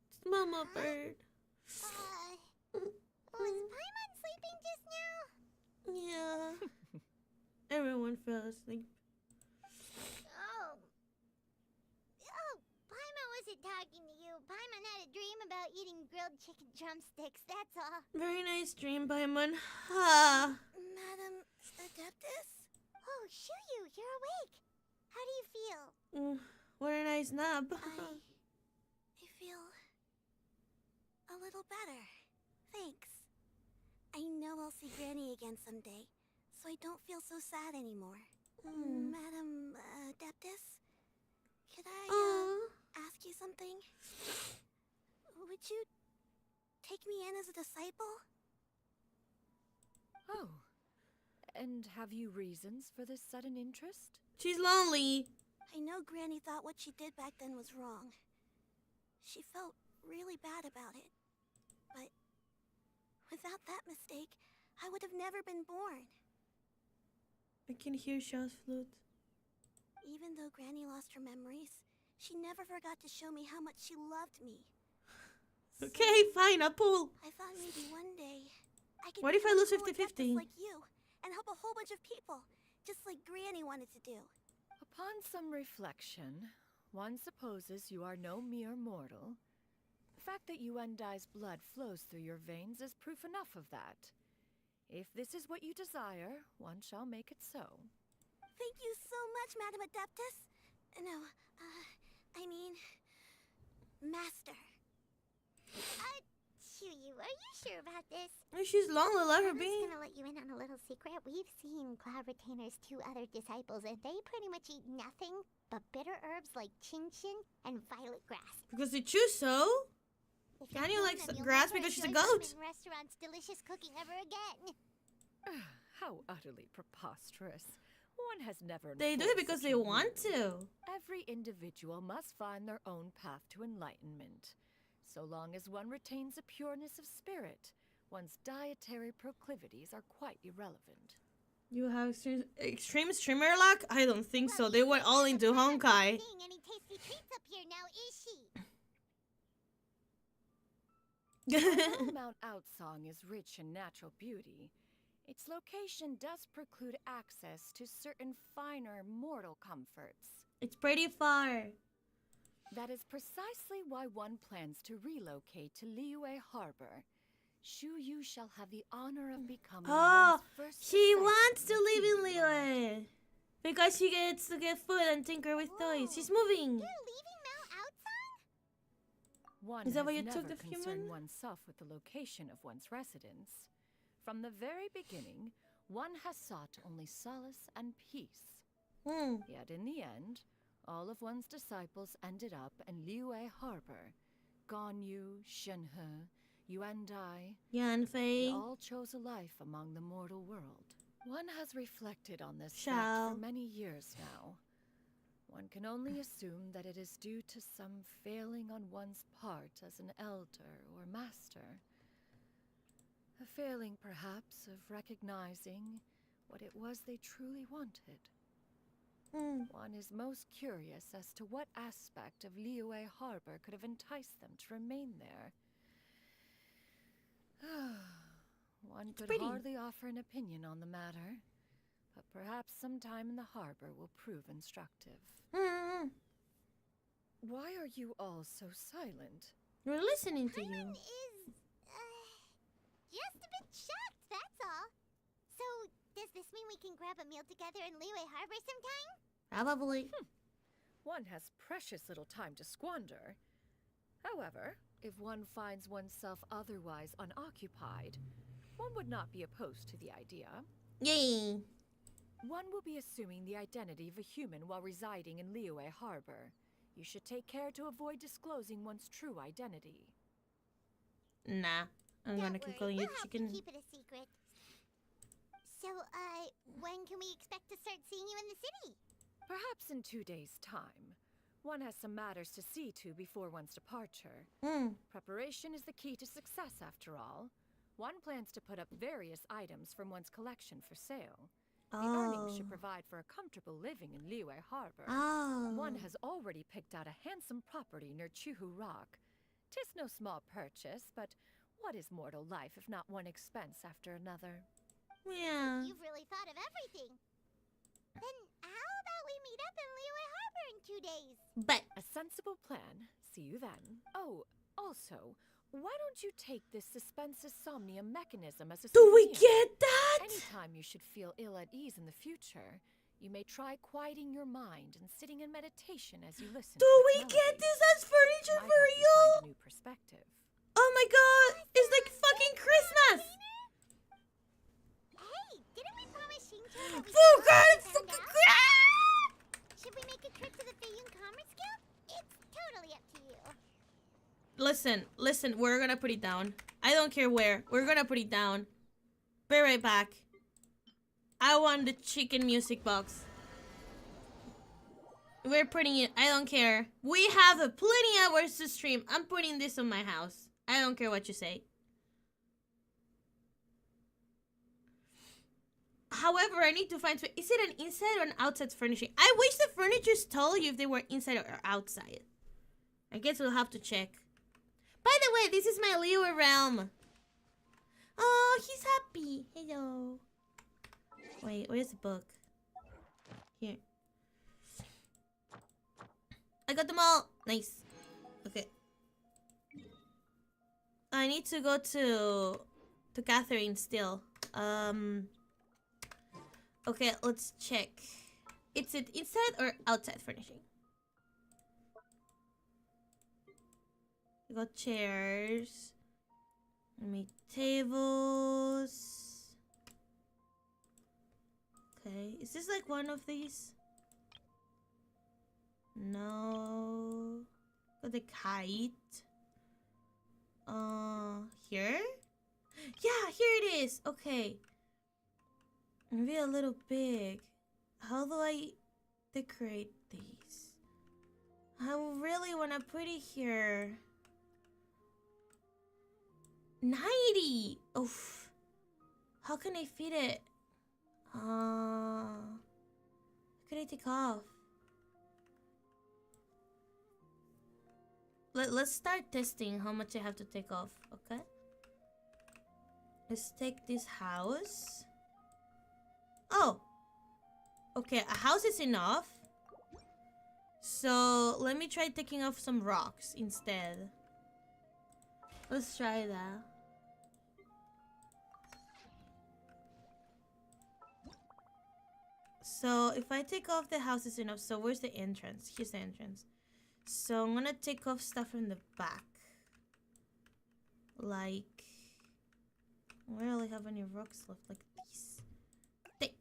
It's Mama bird. Was Paimon sleeping just now? Yeah. Everyone fell asleep. Oh, Paimon wasn't talking to you. Paimon had a dream about eating grilled chicken drumsticks, that's all. Very nice dream, Paimon. Ah. Madam Adeptus? Oh, Shuyu, you're awake. How do you feel? What a nice nap. I feel a little better. Thanks. I know I'll see Granny again someday, so I don't feel so sad anymore. Madam Adeptus, could I ask you something? Would you take me in as a disciple? Oh, and have you reasons for this sudden interest? She's lonely. I know Granny thought what she did back then was wrong. She felt really bad about it. But without that mistake, I would have never been born. I can hear Shaw's flute. Even though Granny lost her memories, she never forgot to show me how much she loved me. Okay, fine, I'll pull. I thought maybe one day I could What if I become lose a cool adeptus 50-50? like you and help a whole bunch of people, just like Granny wanted to do. Upon some reflection, one supposes you are no mere mortal. The fact that Andi's blood flows through your veins is proof enough of that. If this is what you desire, one shall make it so. Thank you so much, Madam Adeptus. No, I mean, Master. Shoo, are you sure about this? She's lonely, let her I'm be. just gonna let you in on a little secret. We've seen Cloud Retainer's 2 other disciples, and they pretty much eat nothing but bitter herbs like chin-chin and violet grass. Because they choose so? If Daniel you likes them, you'll grass never because she's a enjoy goat. Ramen Restaurant's delicious cooking ever again. How utterly preposterous. One has never They do it enforced because such they a want rule. to. Every individual must find their own path to enlightenment. So long as one retains a pureness of spirit, one's dietary proclivities are quite irrelevant. You have extreme streamer luck? I don't think so. They went all into Honkai. Seeing any tasty treats up here now, is she? Although Mount Outsong is rich in natural beauty, its location does preclude access to certain finer mortal comforts. It's pretty far. That is precisely why one plans to relocate to Liyue Harbor. Shu Yu shall have the honor of becoming Oh, one's first she disciple wants to in live in Liyue. Liyue. Because she gets to get food and tinker with toys. She's moving. You're leaving Mount Outsong? One Is that has why you never took the concerned human? oneself with the location of one's residence. From the very beginning, one has sought only solace and peace. Yet in the end, all of one's disciples ended up in Liyue Harbor. Ganyu, Shenhe, Yuandai, Yanfei. they all chose a life among the mortal world. One has reflected on this Shao. fact for many years now. One can only assume that it is due to some failing on one's part as an elder or master. A failing, perhaps, of recognizing what it was they truly wanted. One is most curious as to what aspect of Liyue Harbor could have enticed them to remain there. One could pretty. hardly offer an opinion on the matter, but perhaps some time in the harbor will prove instructive. Why are you all so silent? We're listening to you. Paimon is, just a bit shocked, that's all. So, does this mean we can grab a meal together in Liyue Harbor sometime? Probably. One has precious little time to squander. However, if one finds oneself otherwise unoccupied, one would not be opposed to the idea. Yay. One will be assuming the identity of a human while residing in Liyue Harbor. You should take care to avoid disclosing one's true identity. Nah. I'm gonna keep calling you we'll have to chicken. keep it a secret. So, when can we expect to start seeing you in the city? Perhaps in 2 days' time. One has some matters to see to before one's departure. Preparation is the key to success, after all. One plans to put up various items from one's collection for sale. The earnings should provide for a comfortable living in Liyue Harbor. One has already picked out a handsome property near Chuhu Rock. 'Tis no small purchase, but what is mortal life if not one expense after another? Yeah. You've really thought of everything. Then how about we meet up in Liyue Harbor in 2 days? But A sensible plan. See you then. Oh, also, why don't you take this suspense insomnia mechanism as a do we souvenir? get that? Anytime you should feel ill at ease in the future, you may try quieting your mind and sitting in meditation as you listen. Do to its we get melodies. this as furniture Might for help you you? find a new perspective. Oh my god! It's like fucking Christmas! Hey, didn't we promise Shinto that we Oh could god! find Fucking out? Should we make a trip to the Feiyun Commerce Guild? It's totally up to you. Listen, we're gonna put it down. I don't care where. We're gonna put it down. Be right back. I want the chicken music box. We're putting it. I don't care. We have plenty hours to stream. I'm putting this on my house. I don't care what you say. However, I need to find... Is it an inside or an outside furnishing? I wish the furnitures told you if they were inside or outside. I guess we'll have to check. By the way, this is my Liyue realm. Oh, he's happy. Hello. Wait, where's the book? Here. I got them all. Nice. Okay. I need to go to Catherine still. Okay, let's check. Is it inside or outside furnishing? We got chairs. Make tables. Okay, is this like one of these? No. Got the kite. Here? Yeah, here it is. Okay. Maybe a little big. How do I decorate these? I really want to put it here. 90! Oof. How can I fit it? How can I take off? Let's start testing how much I have to take off, okay? Let's take this house. Oh! Okay, a house is enough. So, let me try taking off some rocks instead. Let's try that. So, if I take off the house is enough, so where's the entrance? Here's the entrance. So, I'm gonna take off stuff from the back. Like... I don't really have any rocks left, like these. Take.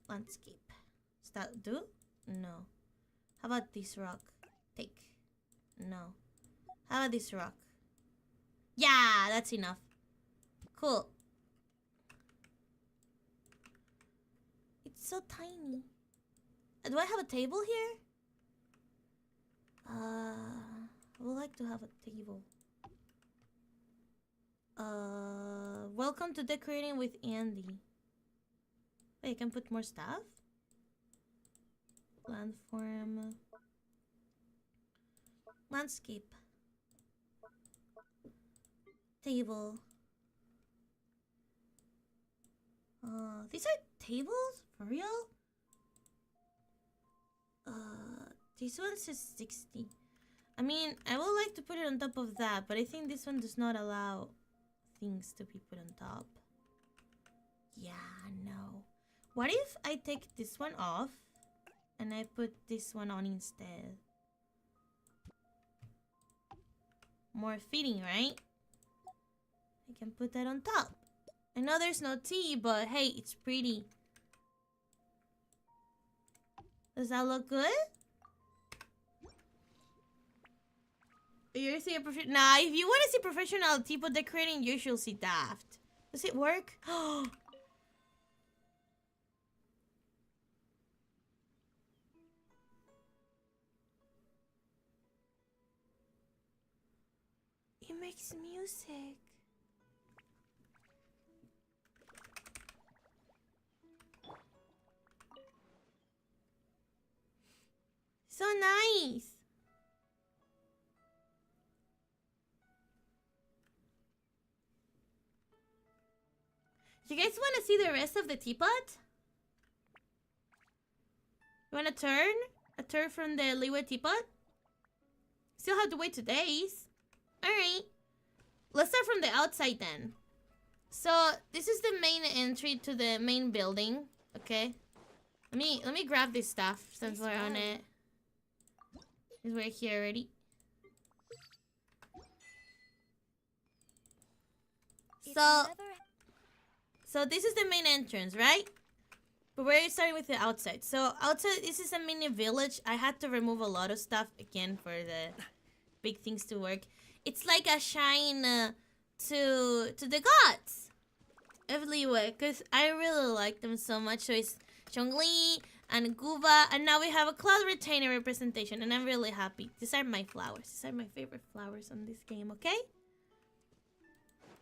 Landscape. Does that do? No. How about this rock? Take. No. How about this rock? Yeah, that's enough. Cool. It's so tiny. Do I have a table here? I would like to have a table. Welcome to decorating with Andi. Wait, I can put more stuff? Landform. Landscape. Table. These are tables? For real? This one says 60. I mean, I would like to put it on top of that, but I think this one does not allow things to be put on top. Yeah, no. What if I take this one off and I put this one on instead? More fitting, right? I can put that on top. I know there's no tea, but hey, it's pretty. Does that look good? You see a professional? Nah, if you want to see professional tipo decorating, you should see Daft. Does it work? It makes music. So nice. You guys want to see the rest of the teapot? You want to turn? A turn from the Liwe teapot? Still have to wait 2 days. Alright. Let's start from the outside then. So, this is the main entry to the main building. Okay. Let me grab this stuff since we're on it. Because we're here already. So this is the main entrance, right? But we're starting with the outside. So outside, this is a mini village. I had to remove a lot of stuff again for the big things to work. It's like a shrine to the gods of Liwe, because I really like them so much. So it's Zhongli and Guba, and now we have a cloud retainer representation, and I'm really happy. These are my flowers. These are my favorite flowers on this game, okay?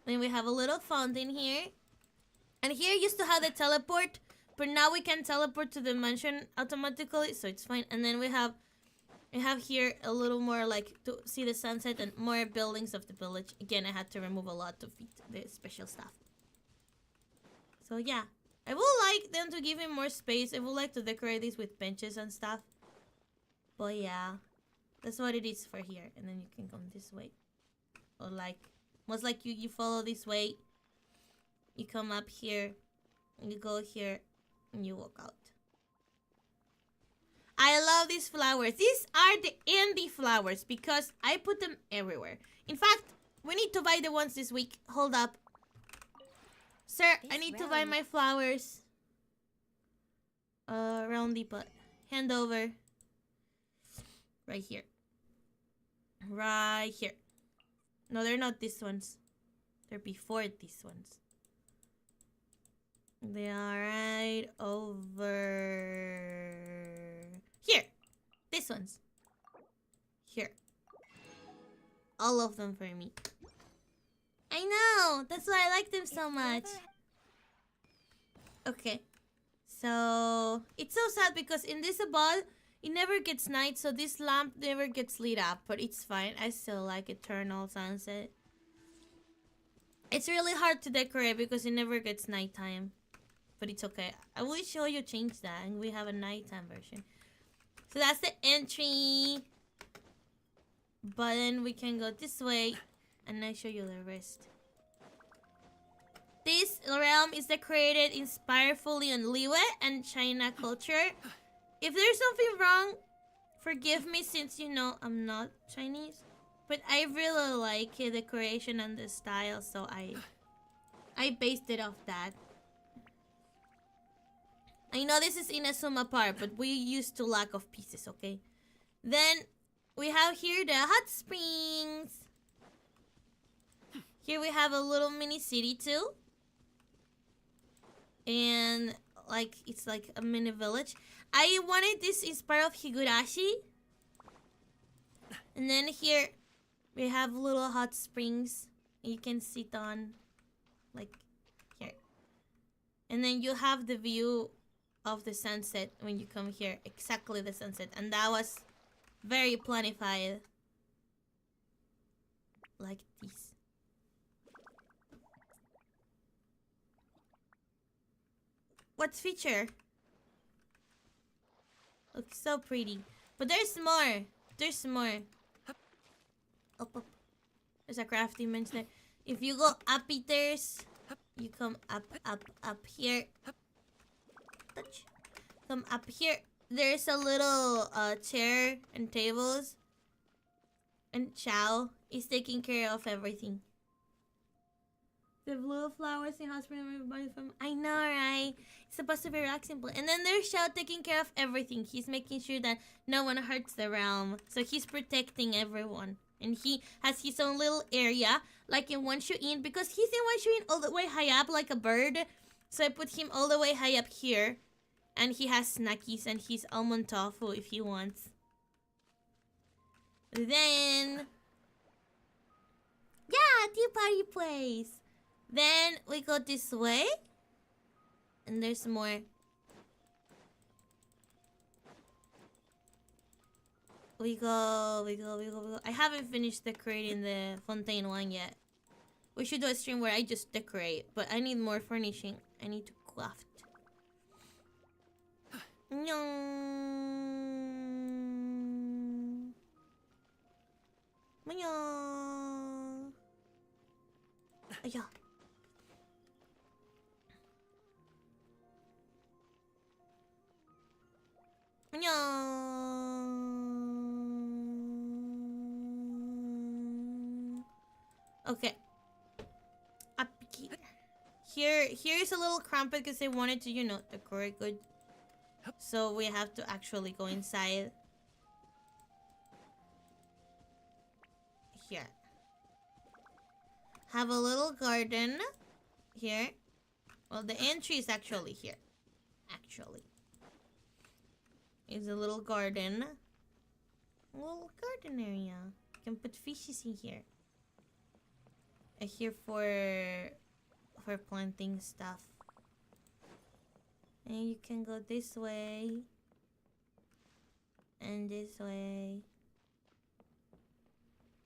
Then we have a little fountain here. And here used to have the teleport, but now we can teleport to the mansion automatically, so it's fine. And then we have here a little more like to see the sunset and more buildings of the village. Again, I had to remove a lot to fit the special stuff. So yeah, I would like them to give him more space. I would like to decorate this with benches and stuff. But yeah, that's what it is for here. And then you can come this way. Or like, most like you follow this way. You come up here, you go here, and you walk out. I love these flowers. These are the Andi flowers because I put them everywhere. In fact, We need to buy the ones this week. Hold up. Sir, I need to buy my flowers. Roundy put. Hand over. Right here. Right here. No, they're not these ones. They're before these ones. They are right over here. These ones. Here. All of them for me. I know! That's why I like them so much. Okay. So, it's so sad because in this ball, it never gets night, so this lamp never gets lit up. But it's fine. I still like Eternal Sunset. It's really hard to decorate because it never gets nighttime. But it's okay. I will show you change that and we have a nighttime version. So that's the entry. But then we can go this way and I show you the rest. This realm is decorated inspired fully on Liyue and China culture. If there's something wrong, forgive me since you know I'm not Chinese. But I really like the decoration and the style, so I based it off that. I know this is Inazuma Park, but we used to lack of pieces, okay? Then we have here the hot springs. Here we have a little mini city too. And like it's like a mini village. I wanted this inspired of Higurashi. And then here we have little hot springs you can sit on, like here. And then you have the view of the sunset when you come here, exactly the sunset. And that was very planified. Like this. What feature? Looks so pretty. But there's more. There's more. Up, up. There's a crafting bench there. If you go up meters, you come up here. Touch. Come up here. There's a little chair and tables. And Chow is taking care of everything. The blue flowers in hospital, everybody from. I know, right? It's supposed to be relaxing. And then there's Shao taking care of everything. He's making sure that no one hurts the realm. So he's protecting everyone. And he has his own little area, like in One Shoe In, because he's in One Shoe In all the way high up, like a bird. So I put him all the way high up here. And he has snackies and he's almond tofu if he wants. Then. Yeah, tea party place. Then we go this way. And there's more. We go. I haven't finished decorating the fontaine one yet. We should do a stream where I just decorate. But I need more furnishing. I need to craft. No. Aya. Okay. Up here. Here's a little cramped because they wanted to, decorate good. So we have to actually go inside. Here. Have a little garden. Here. Well, the entry is actually here. Actually. It's a little garden. A little garden area. You can put fishes in here. Here for planting stuff. And you can go this way. And this way.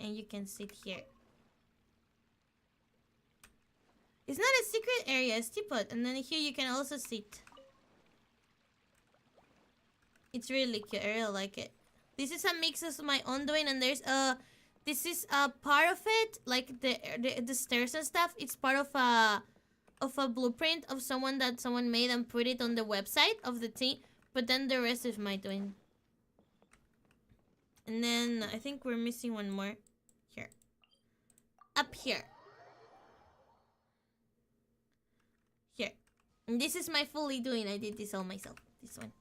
And you can sit here. It's not a secret area, it's teapot. And then here you can also sit. It's really cute, I really like it. This is a mix of my own doing, and there's this is a part of it, like the stairs and stuff. It's part of a blueprint of someone that someone made and put it on the website of the team. But then the rest is my doing. And then I think we're missing one more. Here. up here. Here. And this is my fully doing. I did this all myself. This one.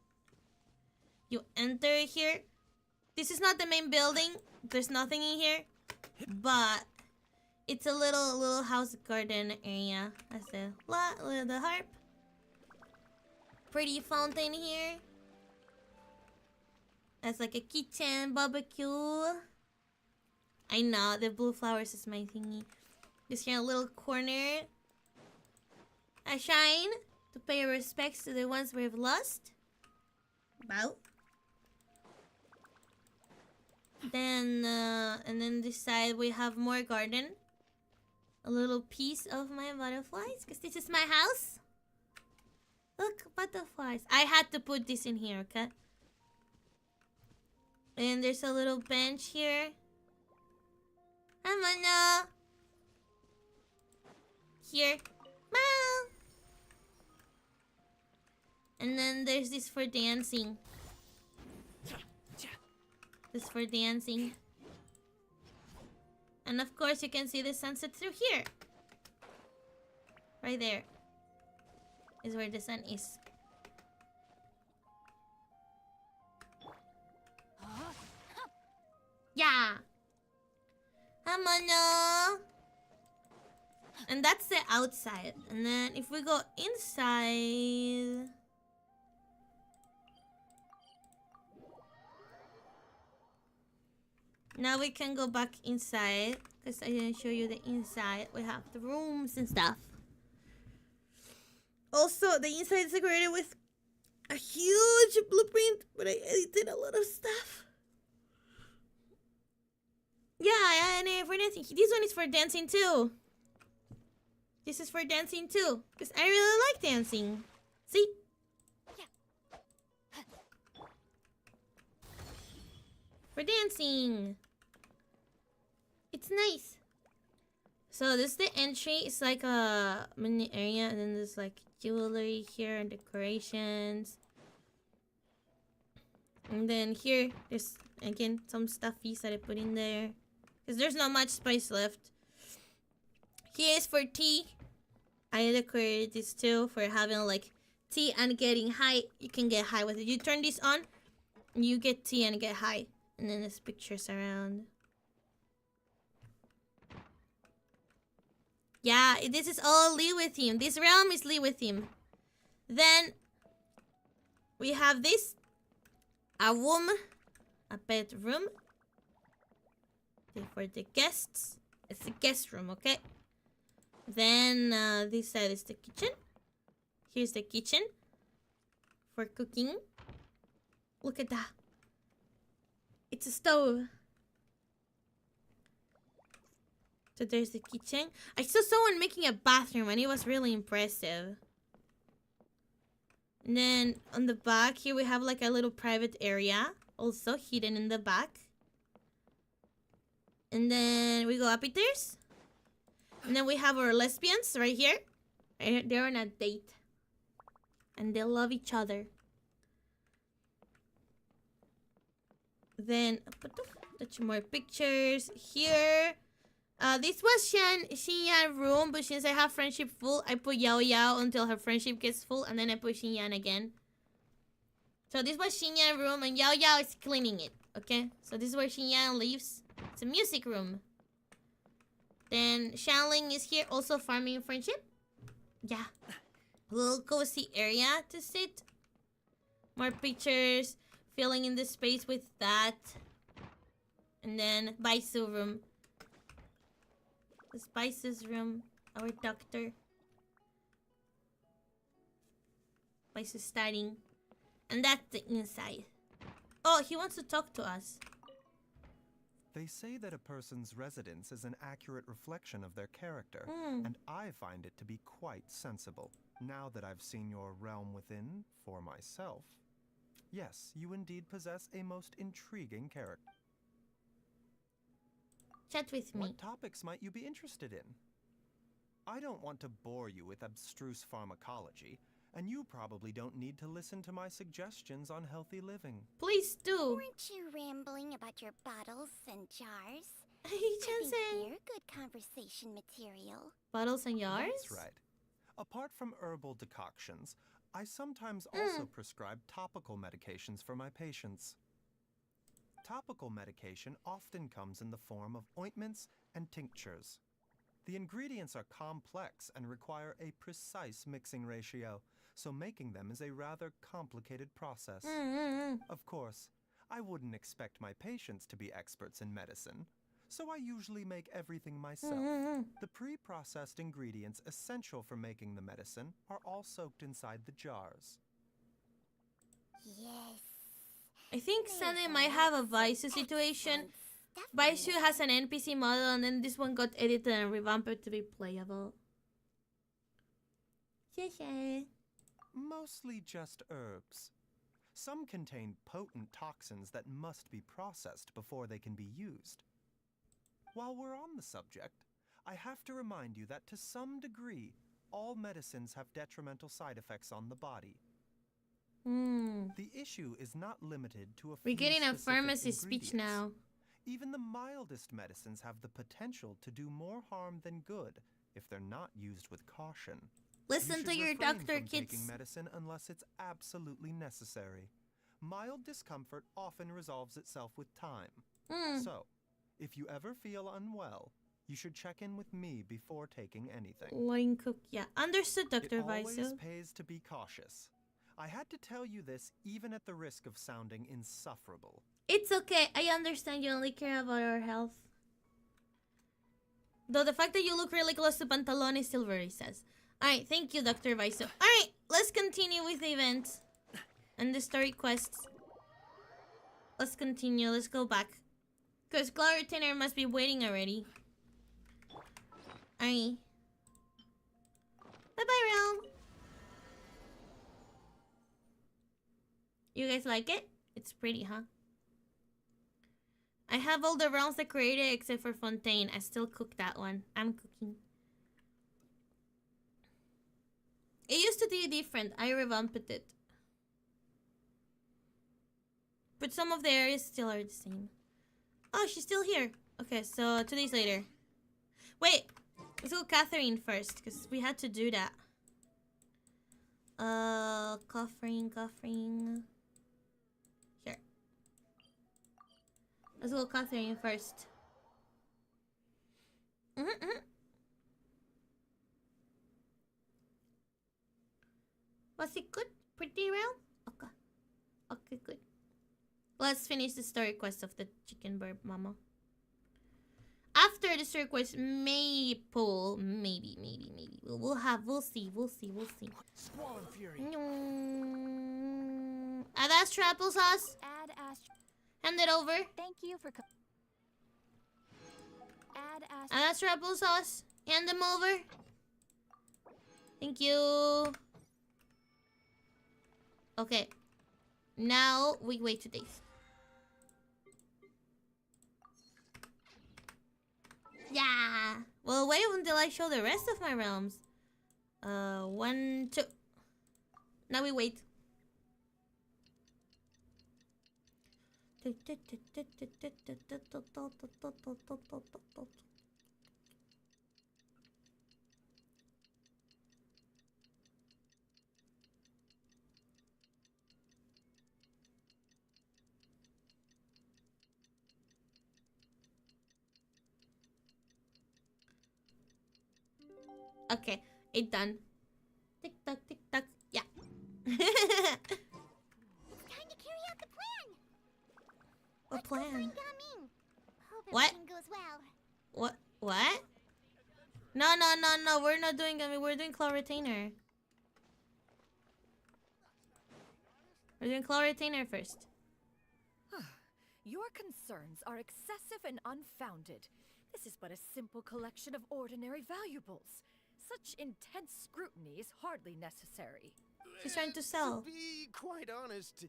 You enter here. This is not the main building. There's nothing in here. But it's a little house garden area. That's the harp. Pretty fountain here. That's like a kitchen, barbecue. I know, the blue flowers is my thingy. Just here a little corner. A shrine to pay respects to the ones we've lost. Bow. Then, and then this side we have more garden. A little piece of my butterflies, because this is my house. Look, butterflies. I had to put this in here, okay? And there's a little bench here. Amana. Here. Meow. And then there's this for dancing. This for dancing. And of course you can see the sunset through here. Right there is where the sun is. Yeah. Amana. And that's the outside. And then if we go inside, now we can go back inside, because I didn't show you the inside. We have the rooms and stuff. Also, the inside is decorated with a huge blueprint, but I edited a lot of stuff. Yeah, and for dancing. This one is for dancing too. This is for dancing too, because I really like dancing. See? For dancing. It's nice. So this is the entry. It's like a mini area, and then there's like jewelry here and decorations. And then here, there's again some stuffies that I put in there, because there's not much space left. Here is for tea. I decorated this too for having like tea and getting high. You can get high with it. You turn this on, you get tea and get high. And then there's pictures around. Yeah, this is all Lee with him. This realm is Lee with him. Then we have this. A room. A bedroom. For the guests. It's the guest room, okay? Then this side is the kitchen. Here's the kitchen. For cooking. Look at that. It's a stove. So there's the kitchen. I saw someone making a bathroom and it was really impressive. And then on the back here we have like a little private area. Also hidden in the back. And then we go upstairs. And then we have our lesbians right here. They're on a date. And they love each other. Then touch more pictures here. This was Xinyan room, but since I have friendship full, I put Yao Yao until her friendship gets full, and then I put Xinyan again. So this was Xinyan room, and Yao Yao is cleaning it. Okay, so this is where Xinyan lives. It's a music room. Then Shanling is here, also farming friendship. Yeah, a little cozy area to sit. More pictures. Filling in the space with that. And then Baisu room. This Baisu's room. Our doctor. Baisu's studying. And that's the inside. Oh, he wants to talk to us. They say that a person's residence is an accurate reflection of their character, and I find it to be quite sensible, now that I've seen your realm within for myself. Yes, you indeed possess a most intriguing character. Chat with me. What topics might you be interested in? I don't want to bore you with abstruse pharmacology, and you probably don't need to listen to my suggestions on healthy living. Please do. Weren't you rambling about your bottles and jars? Hey, I think Chanseng. they're good conversation material. Bottles and yards? That's right. Apart from herbal decoctions, I sometimes also prescribe topical medications for my patients. Topical medication often comes in the form of ointments and tinctures. The ingredients are complex and require a precise mixing ratio, so making them is a rather complicated process. Of course, I wouldn't expect my patients to be experts in medicine, so I usually make everything myself. The pre-processed ingredients essential for making the medicine are all soaked inside the jars. Yes. I think Sunday might have a Vaisu situation. Vaisu has an NPC model and then this one got edited and revamped to be playable. Mostly just herbs. Some contain potent toxins that must be processed before they can be used. While we're on the subject, I have to remind you that to some degree, all medicines have detrimental side effects on the body. The issue is not limited to a few We're getting a specific pharmacy speech ingredients. now. Even the mildest medicines have the potential to do more harm than good if they're not used with caution. Listen You to should your refrain doctor, from kids. taking medicine unless it's absolutely necessary. Mild discomfort often resolves itself with time. So, if you ever feel unwell, you should check in with me before taking anything. Line cook, yeah. Understood, Dr. It always Vaisu. pays to be cautious. I had to tell you this even at the risk of sounding insufferable. It's okay. I understand you only care about our health. Though the fact that you look really close to Pantalon is still very sus. Alright, thank you, Dr. Vaisu. Alright, let's continue with the event. And the story quests. Let's continue. Let's go back. Because Cloud Retainer must be waiting already. Alright. Bye-bye, Realm. You guys like it? It's pretty, huh? I have all the realms decorated except for Fontaine. I still cook that one. I'm cooking. It used to be different. I revamped it. But some of the areas still are the same. Oh, she's still here. Okay, so 2 days later. Wait, let's go Catherine first, because we had to do that. Catherine. Here. Let's go Catherine first. Was it good? Pretty well? Okay. Okay, good. Let's finish the story quest of the chicken bird mama. After the story quest, maybe. We'll see. Squall and fury. Add Astra applesauce. Add Astra. Hand it over. Thank you for Add Astra. Add Astra applesauce. Hand them over. Thank you. Okay. Now we wait 2 days. Yeah. Well, wait until I show the rest of my realms. 1, 2. Now we wait. Okay, it's done. Tick tock, yeah. It's time to carry out the plan. What plan? Gaming. Hope What? everything goes well. What? No, we're not doing Gummy, we're doing Claw Retainer. We're doing Claw Retainer first. Your concerns are excessive and unfounded. This is but a simple collection of ordinary valuables. Such intense scrutiny is hardly necessary. She's trying to sell. To be quite honest,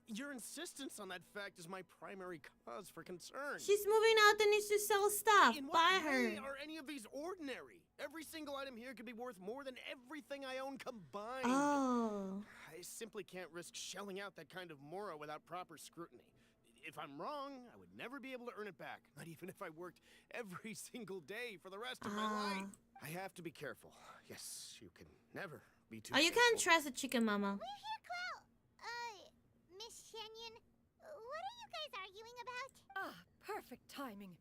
your insistence on that fact is my primary cause for concern. She's moving out and needs to sell stuff. In Buy what her. way are any of these ordinary? Every single item here could be worth more than everything I own combined. Oh. I simply can't risk shelling out that kind of mora without proper scrutiny. if I'm wrong, I would never be able to earn it back. Not even if I worked every single day for the rest of my life. I have to be careful. Yes, you can never be too you can't trust a chicken mama. We're here, Clow. Miss Shenyan, what are you guys arguing about? Ah, perfect timing.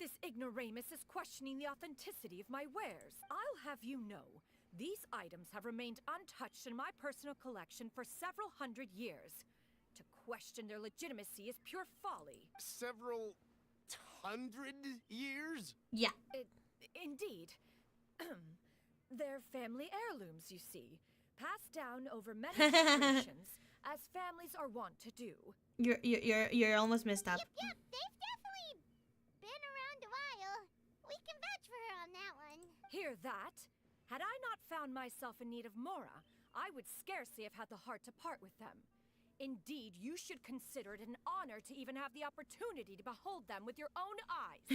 This ignoramus is questioning the authenticity of my wares. I'll have you know, these items have remained untouched in my personal collection for several hundred years. To question their legitimacy is pure folly. Several hundred years? Yeah. Indeed. They're family heirlooms, you see, passed down over many generations, as families are wont to do. You're almost messed up. Yep, they've definitely been around a while. We can vouch for her on that one. Hear that? Had I not found myself in need of Mora, I would scarcely have had the heart to part with them. Indeed, you should consider it an honor to even have the opportunity to behold them with your own eyes.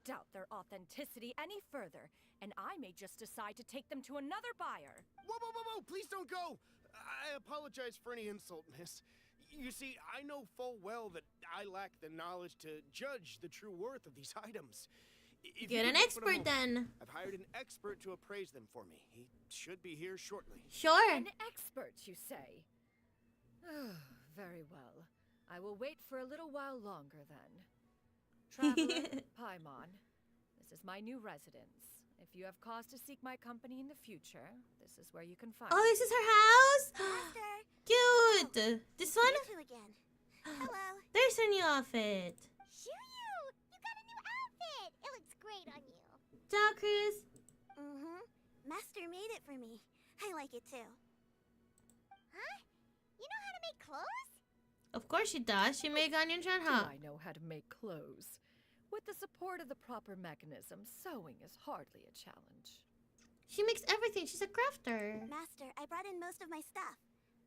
Doubt their authenticity any further, and I may just decide to take them to another buyer. Whoa, please don't go! I apologize for any insult, miss. You see, I know full well that I lack the knowledge to judge the true worth of these items. If Get you an could wait for a expert moment, then. I've hired an expert to appraise them for me. He should be here shortly. Sure. An expert, you say? Very well. I will wait for a little while longer then. Traveler, Paimon, this is my new residence. If you have cause to seek my company in the future, this is where you can find Oh, me. this is her house? Master. Cute. This one? You two again. Hello. There's her new outfit. Shiryu! You got a new outfit! It looks great on you. Ciao, Chris. Mm-hmm. Master made it for me. I like it too. Huh? You know how to make clothes? Of course she does. She made Ganyan Do Chanha. I know how to make clothes? With the support of the proper mechanism, sewing is hardly a challenge. She makes everything. She's a crafter. Master, I brought in most of my stuff.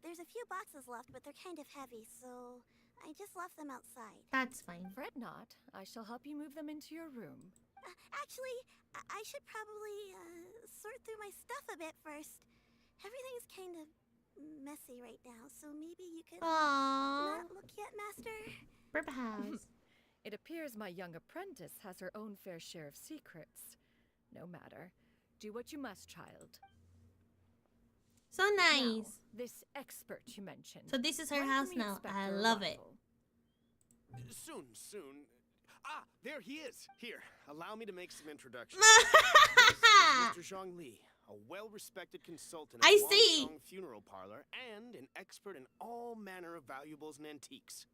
There's a few boxes left, but they're kind of heavy, so I just left them outside. That's fine. Fret not. I shall help you move them into your room. Actually, I should probably sort through my stuff a bit first. Everything's kind of messy right now, so maybe you could Aww. not look yet, Master. Perhaps. It appears my young apprentice has her own fair share of secrets. No matter. Do what you must, child. So nice. Now, this expert you mentioned. So this is her when house can we now. expect I her love it. arrival? Soon. Ah, there he is. Here, allow me to make some introductions. This is Mr. Zhongli, a well-respected consultant at I the see. Wangsong Funeral Parlor and an expert in all manner of valuables and antiques.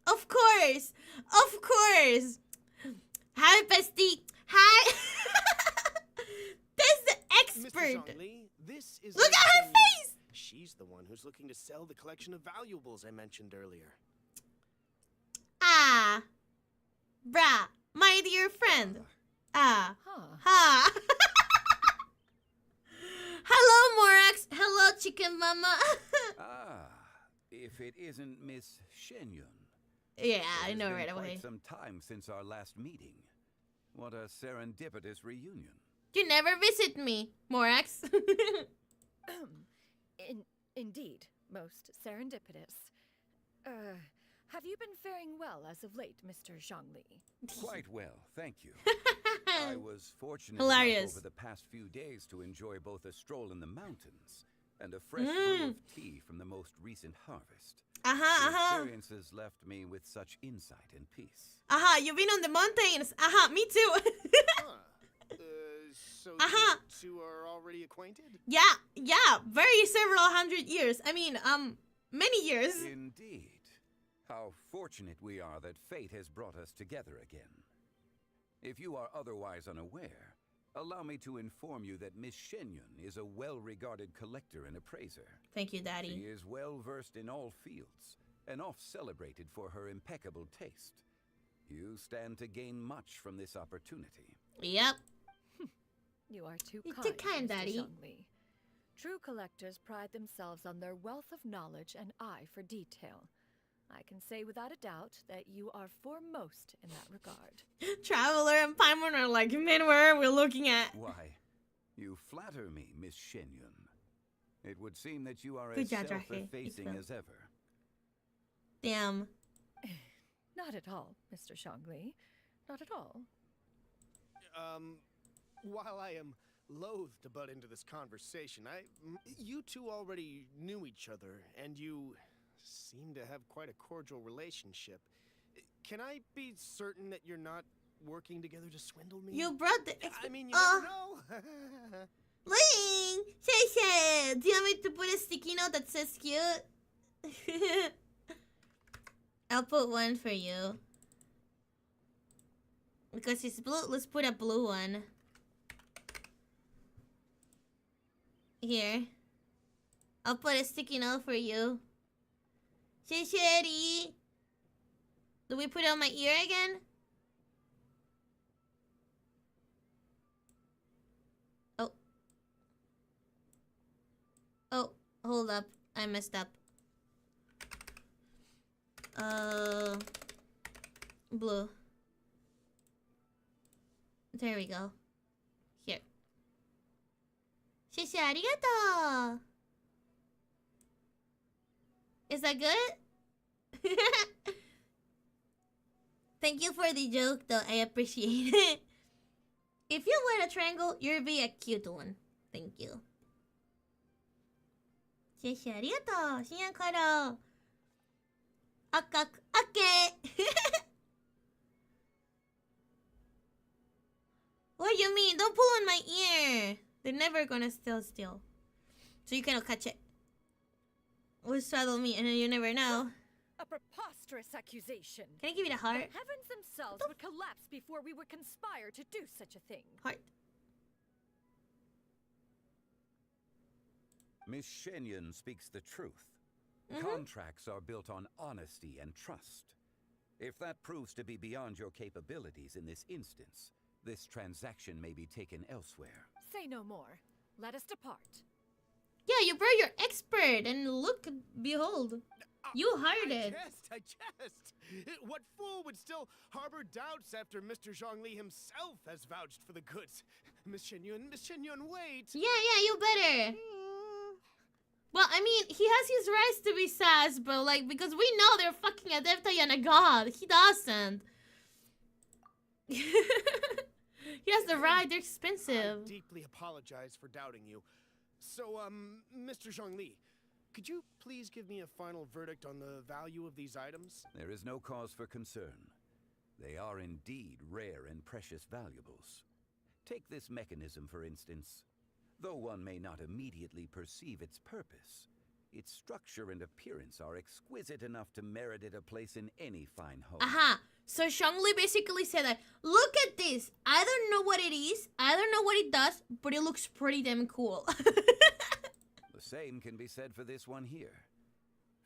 Of course. Of course. Hi, bestie. Hi. That's the Mr. expert. Zhongli, this is Look Miss at her Shen Yu. face. She's the one who's looking to sell the collection of valuables I mentioned earlier. Ah. Bruh. My dear friend. Ah. Huh. Ha. Hello, Morax. Hello, chicken mama. Ah, if it isn't Miss Shenyun. Yeah, It I has know been right quite away. some time since our last meeting. What a serendipitous reunion. You never visit me, Morax. Indeed, most serendipitous. Have you been faring well as of late, Mr. Zhongli? Quite well, thank you. I was fortunate Hilarious. enough over the past few days to enjoy both a stroll in the mountains and a fresh brew of tea from the most recent harvest. The experiences left me with such insight and peace. You've been on the mountains. Me too. Huh. So Uh-huh. you two are already acquainted? Yeah, very several hundred years. I mean, many years. Indeed. How fortunate we are that fate has brought us together again. If you are otherwise unaware, allow me to inform you that Miss Shenyun is a well-regarded collector and appraiser. Thank you, Daddy. She is well-versed in all fields, and oft-celebrated for her impeccable taste. You stand to gain much from this opportunity. Yep. You are too You're kind, too kind, Mr. Daddy. Zhongli. True collectors pride themselves on their wealth of knowledge and eye for detail. I can say without a doubt that you are foremost in that regard. Traveler and Paimon are like, man, where are we looking at? Why, you flatter me, Miss Shenyun. It would seem that you are Good as job, Drache. self-effacing It's as ever. Damn. Not at all, Mr. Shangli. Not at all. While I am loath to butt into this conversation, you two already knew each other, and you seem to have quite a cordial relationship. Can I be certain that you're not working together to swindle me? You brought the... I mean, you never know. Ling! Shay! Do you want me to put a sticky note that says cute? I'll put one for you. Because it's blue, let's put a blue one. Here. I'll put a sticky note for you. Shay. Do we put it on my ear again? Oh, hold up. I messed up. Blue. There we go. Here. Shishi, arigato! Is that good? Thank you for the joke, though. I appreciate it. If you wear a triangle, you'll be a cute one. Thank you. Shishi, arigato! Shinya karo! Okay. What do you mean? Don't pull on my ear. They're never gonna steal. So you cannot catch it. Or straddle me, and then you never know. A preposterous accusation. Can I give you the heart? The heavens themselves would collapse before we would conspire to do such a thing. Heart. Miss Shenyan speaks the truth. Contracts are built on honesty and trust. If that proves to be beyond your capabilities in this instance, this transaction may be taken elsewhere. Say no more. Let us depart. Yeah, you brought your expert, and look, behold. You hired it. I guessed. What fool would still harbor doubts after Mr. Zhongli himself has vouched for the goods? Miss Shenyan, wait. Yeah, you better. Well, I mean, he has his rights to be sass, but like, because we know they're fucking Adepta and a god. He doesn't. He has the right, they're expensive. I deeply apologize for doubting you. So, Mr. Zhongli, could you please give me a final verdict on the value of these items? There is no cause for concern. They are indeed rare and precious valuables. Take this mechanism, for instance. Though one may not immediately perceive its purpose, its structure and appearance are exquisite enough to merit it a place in any fine home. Aha! So Zhongli basically said that, look at this! I don't know what it is, I don't know what it does, but it looks pretty damn cool. The same can be said for this one here.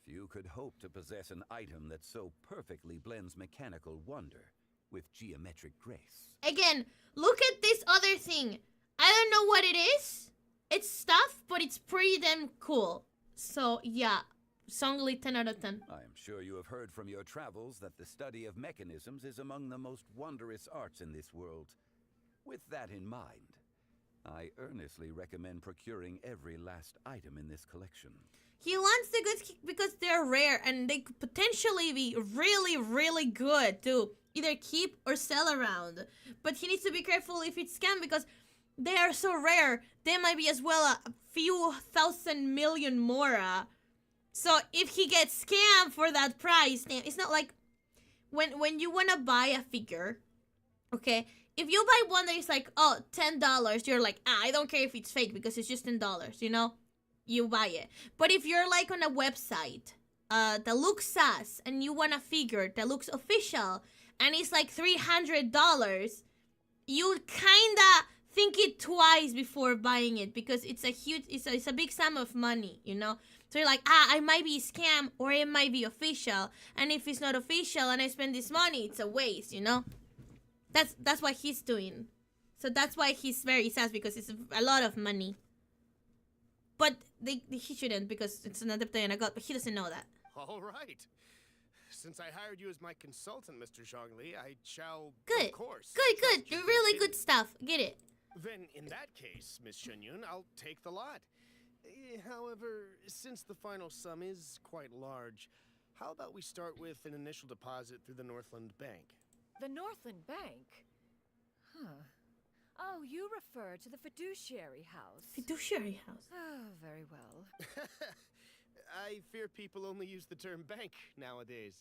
Few could hope to possess an item that so perfectly blends mechanical wonder with geometric grace. Again, look at this other thing. I don't know what it is. It's stuff, but it's pretty damn cool. So, yeah. Zhongli 10 out of 10. I am sure you have heard from your travels that the study of mechanisms is among the most wondrous arts in this world. With that in mind, I earnestly recommend procuring every last item in this collection. He wants the goods because they're rare and they could potentially be really, really good to either keep or sell around. But he needs to be careful if it's scam because they are so rare. They might be as well a few thousand million more. So if he gets scammed for that price, it's not like when you want to buy a figure, okay? If you buy one that is like, oh, $10, you're like, I don't care if it's fake because it's just $10, you know? You buy it. But if you're like on a website that looks sus and you want a figure that looks official and it's like $300, you kinda think it twice before buying it because it's a big sum of money, you know? So you're like, I might be a scam or it might be official. And if it's not official and I spend this money, it's a waste, you know? That's what he's doing. So that's why he's very sad because it's a lot of money. But he shouldn't because it's an Adepta and a god, but he doesn't know that. All right. Since I hired you as my consultant, Mr. Zhongli, I shall, Good. of course. Good. You're really good stuff. Get it. Then, in that case, Miss Shenyun, I'll take the lot. However, since the final sum is quite large, how about we start with an initial deposit through the Northland Bank? The Northland Bank? Huh. Oh, you refer to the fiduciary house. Fiduciary house. Oh, very well. I fear people only use the term bank nowadays.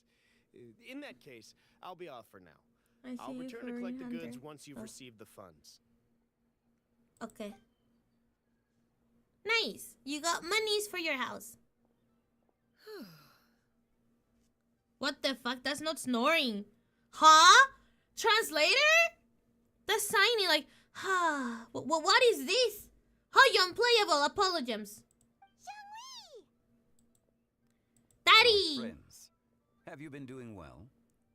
In that case, I'll be off for now. I'll return to collect the goods once you've received the funds. Okay. Nice. You got monies for your house. What the fuck? That's not snoring. Huh? Translator? That's signing like, what is this? How you unplayable? Apologies. Daddy! Friends, have you been doing well?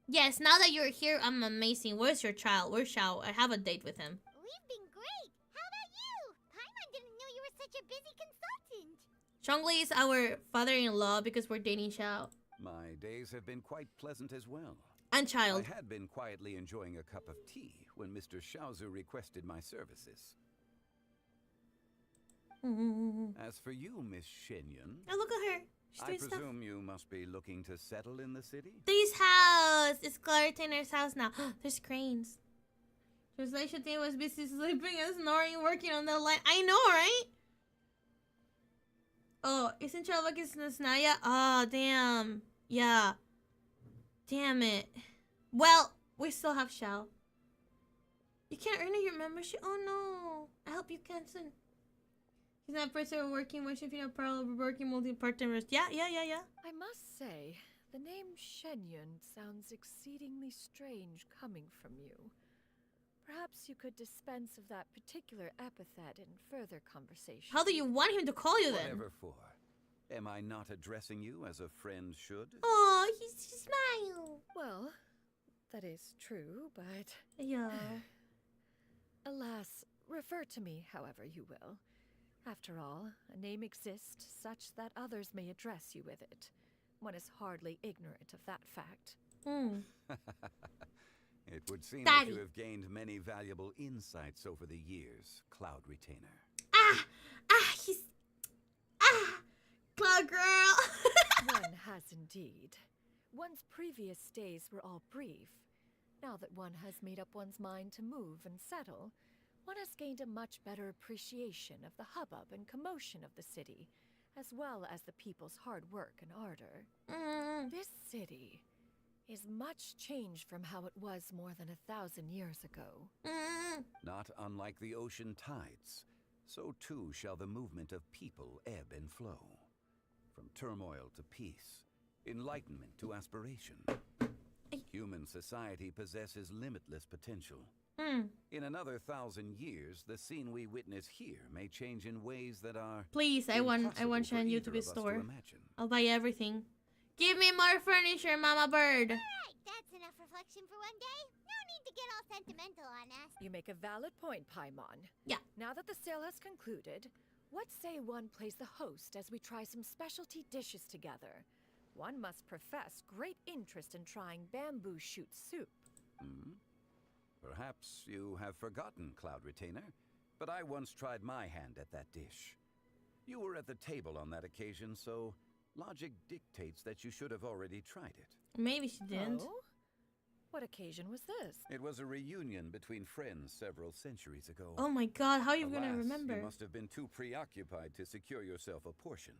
Yes, now that you're here, I'm amazing. Where's your child? Where's Xiao? I have a date with him. We've been great. How about you? Paimon didn't know you were such a busy consultant. Zhongli is our father-in-law because we're dating Xiao. My days have been quite pleasant as well. And child. I had been quietly enjoying a cup of tea when Mr. Xiaozu requested my services. As for you, Miss Shenyun... Oh, look at her. She's I doing stuff. presume you must be looking to settle in the city? This house is Claritinner's house now. There's cranes. Translation team was busy sleeping and snoring, working on the line. I know, right? Oh, isn't Chalvakis Nasnaya? Oh, damn. Yeah. Damn it. Well, we still have Xiao. You can't earn your membership? Oh, no. I hope you cancel. He's not person working, wishing for parallel working multi-partners. Yeah. I must say, the name Shenyun sounds exceedingly strange coming from you. Perhaps you could dispense of that particular epithet in further conversation. How do you want him to call you then? Whatever for. Am I not addressing you as a friend should? Oh, he smiled. Well, that is true, but... Yeah. Alas, refer to me however you will. After all, a name exists such that others may address you with it. One is hardly ignorant of that fact. It would seem Daddy. that you have gained many valuable insights over the years, Cloud Retainer. Cloud girl. One has indeed. One's previous days were all brief. Now that one has made up one's mind to move and settle, one has gained a much better appreciation of the hubbub and commotion of the city, as well as the people's hard work and ardor. This city is much changed from how it was more than 1,000 years ago. Not unlike the ocean tides, so too shall the movement of people ebb and flow. From turmoil to peace, enlightenment to aspiration. Human society possesses limitless potential. In another 1,000 years, the scene we witness here may change in ways that are... Please, I want Shanyu to be store. I'll buy everything. Give me more furniture, Mama Bird. Alright, that's enough reflection for one day. No need to get all sentimental on us. You make a valid point, Paimon. Yeah. Now that the sale has concluded, what say one plays the host as we try some specialty dishes together? One must profess great interest in trying bamboo shoot soup. Perhaps you have forgotten, Cloud Retainer, but I once tried my hand at that dish. You were at the table on that occasion, so logic dictates that you should have already tried it. Maybe she didn't. Oh? What occasion was this? It was a reunion between friends several centuries ago. Oh my god, how are you Alas, gonna remember? You must have been too preoccupied to secure yourself a portion.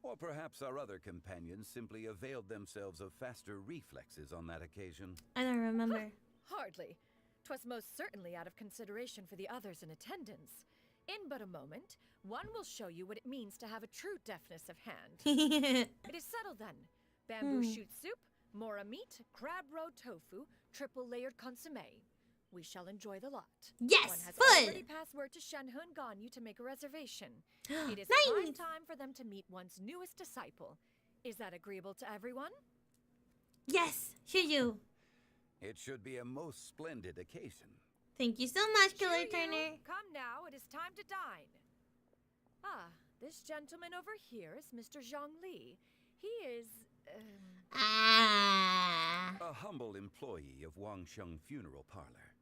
Or perhaps our other companions simply availed themselves of faster reflexes on that occasion. I don't remember. Hardly. 'Twas most certainly out of consideration for the others in attendance. In but a moment, one will show you what it means to have a true deftness of hand. It is settled then. Bamboo shoot soup, mora meat, crab roe tofu, triple layered consomme. We shall enjoy the lot. Yes, One has fun! already passed word to Shenhe and Ganyu to make a reservation. It is Nice! prime time for them to meet one's newest disciple. Is that agreeable to everyone? Yes, hear you. It should be a most splendid occasion. Thank you so much, Killer Cheerio. Turner. Come now, it is time to dine. Ah, this gentleman over here is Mr. Zhang Li. He is, A humble employee of Wangsheng Funeral Parlor.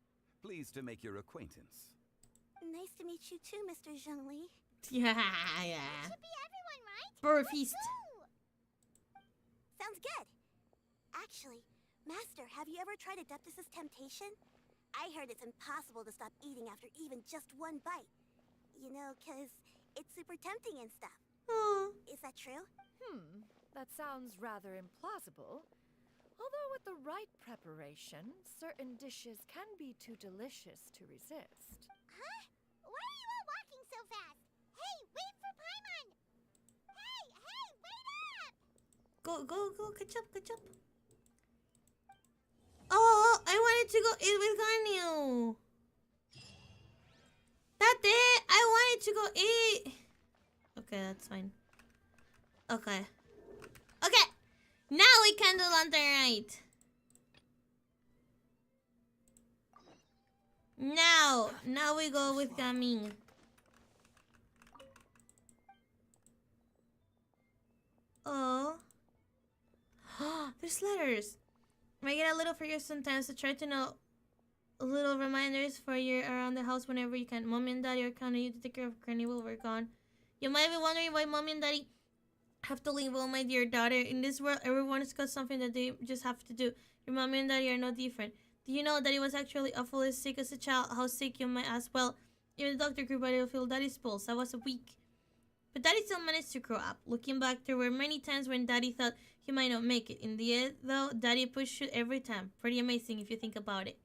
Pleased to make your acquaintance. Nice to meet you too, Mr. Zhongli. Yeah. Should be everyone, right? For a feast. Sounds good. Actually, Master, have you ever tried Adeptus' temptation? I heard it's impossible to stop eating after even just one bite. You know, 'cause it's super tempting and stuff. Is that true? That sounds rather implausible. Although with the right preparation, certain dishes can be too delicious to resist. Huh? Why are you all walking so fast? Hey, wait for Paimon! Hey, wait up! Go, catch up. Oh, I wanted to go eat with Ganyu. That's it. I wanted to go eat. Okay, that's fine. Okay. Now we can do Lantern Rite. Now we go with Gaming. Oh. There's letters. Make it a little for you sometimes to try to know little reminders for you around the house whenever you can. Mommy and Daddy are counting you to take care of Granny while we're gone. You might be wondering why Mommy and Daddy have to leave. Well, my dear daughter, in this world, everyone has got something that they just have to do. Your Mommy and Daddy are no different. Do you know Daddy was actually awfully sick as a child? How sick, you might ask? Well, even the doctor could barely feel Daddy's pulse. I was weak. But Daddy still managed to grow up. Looking back, there were many times when Daddy thought he might not make it. In the end, though, Daddy pushed through every time. Pretty amazing if you think about it.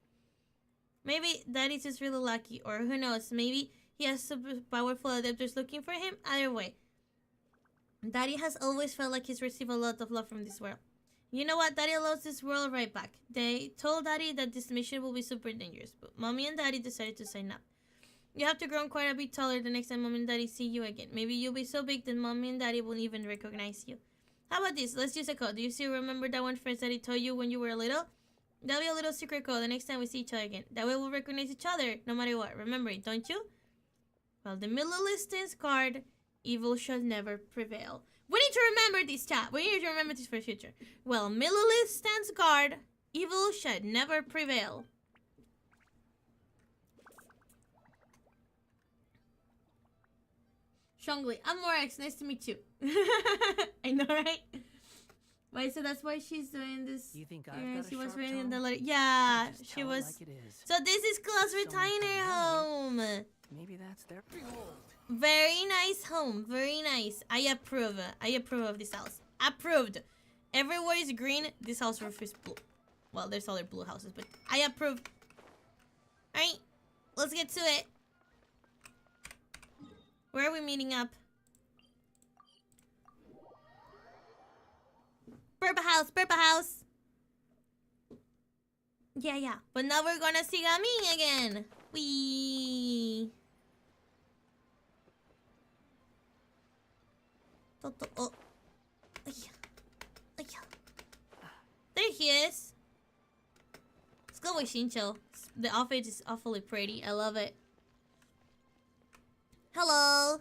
Maybe Daddy's just really lucky, or who knows, maybe he has super powerful adapters looking for him. Either way, Daddy has always felt like he's received a lot of love from this world. You know what? Daddy loves this world right back. They told Daddy that this mission will be super dangerous, but Mommy and Daddy decided to sign up. You have to grow quite a bit taller the next time Mommy and Daddy see you again. Maybe you'll be so big that Mommy and Daddy won't even recognize you. How about this? Let's use a code. Do you still remember that one phrase that he told you when you were little? That'll be a little secret code the next time we see each other again. That way we'll recognize each other no matter what. Remember it, don't you? Well, the MeloNyx card, evil shall never prevail. We need to remember this, chat. We need to remember this for the future. Well, MeloNyx card, evil shall never prevail. Shongli, I'm Morax. Nice to meet you. I know, right? Wait, so that's why she's doing this. You think I've got she a was sharp reading tongue? the letter. Yeah, Just she tell it was. like it is. So this is Claus Retainer home. Maybe that's their. Very nice home. Very nice. I approve. I approve of this house. Approved. Everywhere is green. This house roof is blue. Well, there's other blue houses, but I approve. Alright, let's get to it. Where are we meeting up? Purple house. Yeah. But now we're gonna see Gaming again. Wee. Oh. There he is. Let's go with Shincho. The outfit is awfully pretty. I love it. Hello.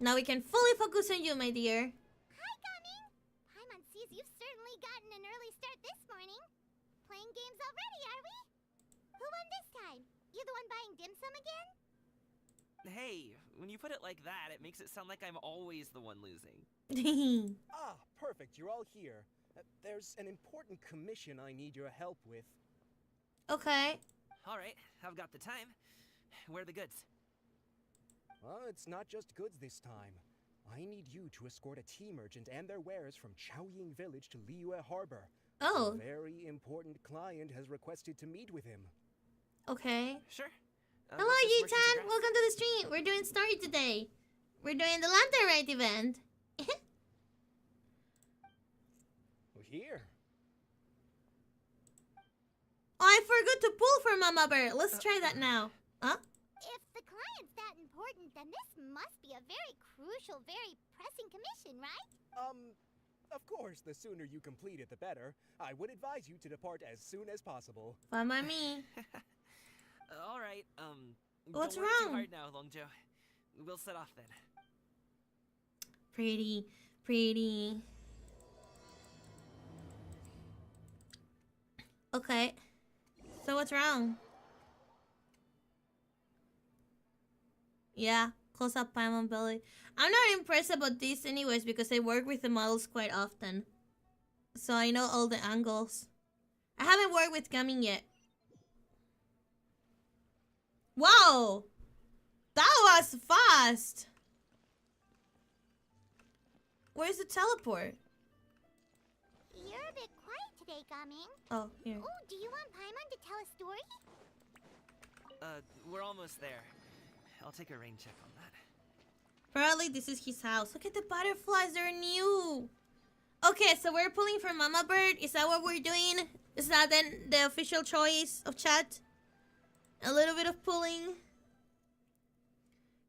Now we can fully focus on you, my dear. Hi, Gaming! Paimon sees you've certainly gotten an early start this morning. Playing games already, are we? Who won this time? You the one buying dim sum again? Hey, when you put it like that, it makes it sound like I'm always the one losing. Ah, perfect. You're all here. There's an important commission I need your help with. Okay. All right, I've got the time. Where are the goods? Well, it's not just goods this time. I need you to escort a tea merchant and their wares from Chaoying Village to Liyue Harbor. Oh. A very important client has requested to meet with him. Okay. Sure. Hello, Yi-chan. Welcome to the stream. We're doing story today. We're doing the Lantern Rite event. Here. Oh, I forgot to pull for Mama Bear. Let's try that now. Huh? If the client's that important, then this must be a very crucial, very pressing commission, right? Of course, the sooner you complete it, the better. I would advise you to depart as soon as possible. Fine by me. All right, What's don't work wrong? too hard now, Longjo. We'll set off then. Pretty. Okay. So what's wrong? Yeah, close up Paimon belly. I'm not impressed about this anyways because I work with the models quite often. so I know all the angles. I haven't worked with Gaming yet. Wow! That was fast! Where's the teleport? You're a bit quiet today, Gaming. Oh, here. Oh, do you want Paimon to tell a story? We're almost there. I'll take a rain check on that. Probably this is his house. Look at the butterflies, they're new. Okay, so we're pulling for Mama Bird. Is that what we're doing? Is that then the official choice of chat? A little bit of pulling.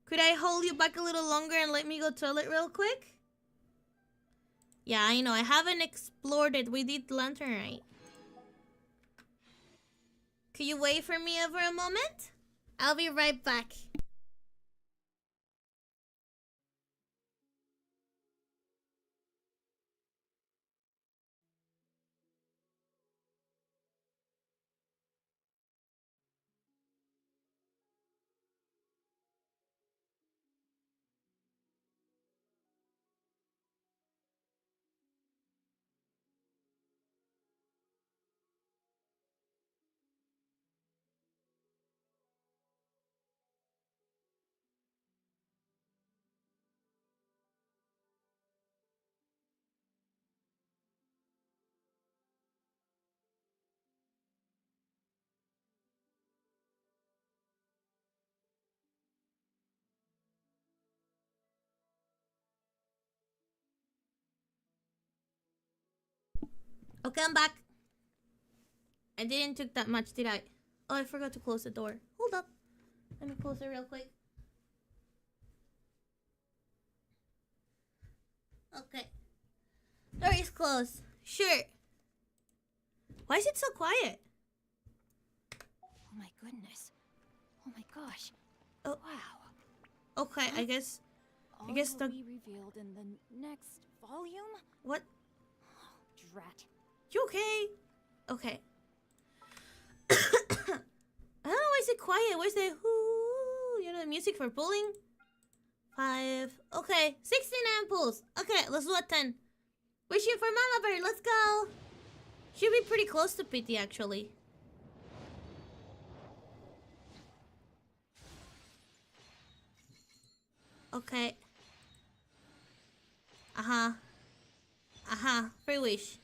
Could I hold you back a little longer and let me go toilet real quick? Yeah, I know. I haven't explored it. We did Lanternite. Could you wait for me for a moment? I'll be right back. Okay, I'm back. I didn't took that much, did I? Oh, I forgot to close the door. Hold up. Let me close it real quick. Okay. Door is closed. Sure. Why is it so quiet? Oh my goodness. Oh my gosh. Oh. Wow. Okay, I guess All the will be revealed in the next volume? What? Oh, drat. You okay? Okay. I don't know why is it quiet. Where's the whoo? You know the music for pulling? 5. Okay, 69 pulls. Okay, let's do a 10. Wishing for Mama Bird. Let's go. Should be pretty close to Pity actually. Okay. Free wish.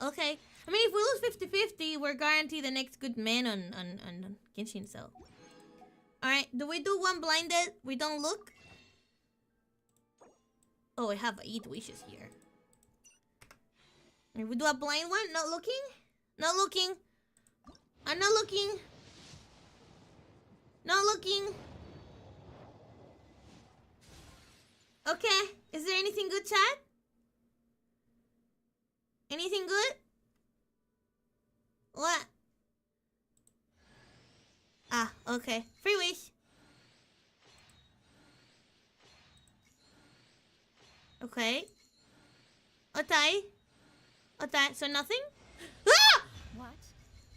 Okay. I mean, if we lose 50-50, we're guaranteed the next good man on Genshin, so. Alright, do we do one blinded? We don't look? Oh, I have 8 wishes here. If we do a blind one? Not looking? Not looking. I'm not looking. Not looking. Okay. Is there anything good, chat? Anything good? What? Ah, okay. Free wish. Okay. Otai. Otai. So nothing? Ah! What?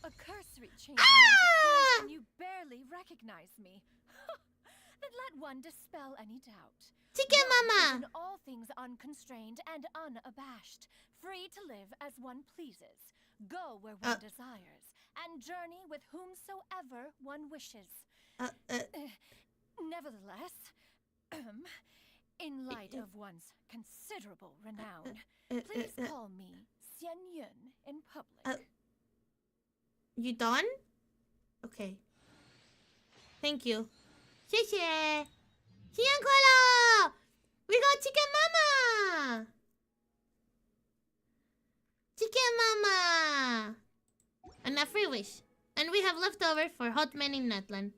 A cursory change Ah! and you barely recognize me. Then let one dispel any doubt. Chicken One mama! is in all things unconstrained and unabashed, free to live as one pleases, go where one desires, and journey with whomsoever one wishes. Nevertheless, in light of one's considerable renown, please call me Xian Yun in public. You done? Okay. Thank you. 谢谢. 新年快乐! We got Chicken Mama! Chicken Mama! And a free wish. And we have leftover for hot men in Natlan.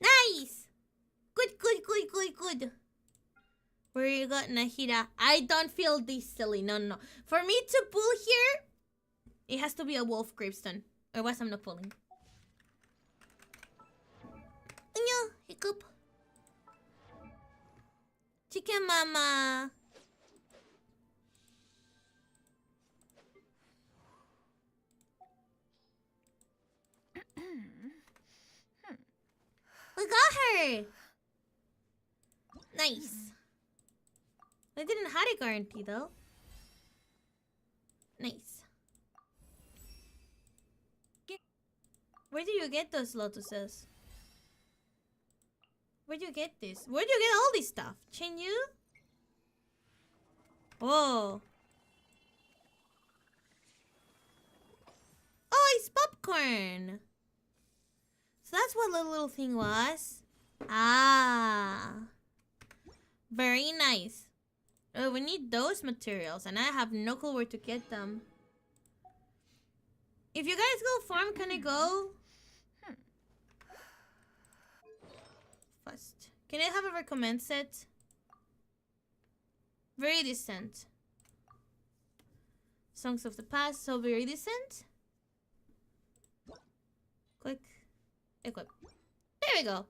Nice! Good, good, good, good, good. Where you got Nahida? I don't feel this silly. No, no, no. For me to pull here, it has to be a wolf gravestone. Otherwise, I'm not pulling. No, hiccup. Chicken Mama. her! Nice. I didn't have a guarantee though. Nice. Where do you get those lotuses? Where do you get this? Where do you get all this stuff? Chinyu? Oh. Oh, it's popcorn. So that's what the little thing was. Ah. Very nice. Oh, we need those materials, and I have no clue where to get them. If you guys go farm, can I go? First. Can I have a recommend set? Very decent. Songs of the past, so very decent. Click. Equip. There we go.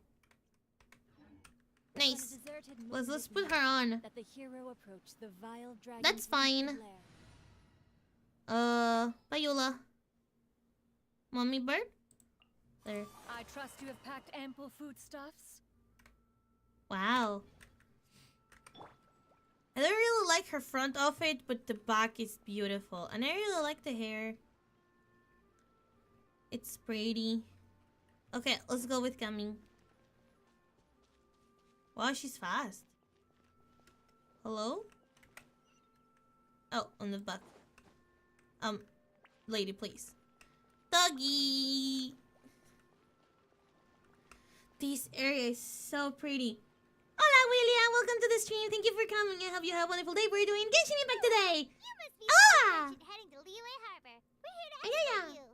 Nice. Let's put her on. That's fine. Viola. Mommy bird? There. I trust you have packed ample foodstuffs. Wow. I don't really like her front outfit, but the back is beautiful. And I really like the hair. It's pretty. Okay, let's go with Kami. Wow, she's fast. Hello? Oh, on the back. Lady, please. Doggy! This area is so pretty. Hola, William! Welcome to the stream. Thank you for coming. I hope you have a wonderful day. We're doing Genshin Impact today! You must be heading to Liyue Harbor. We're here to escort you.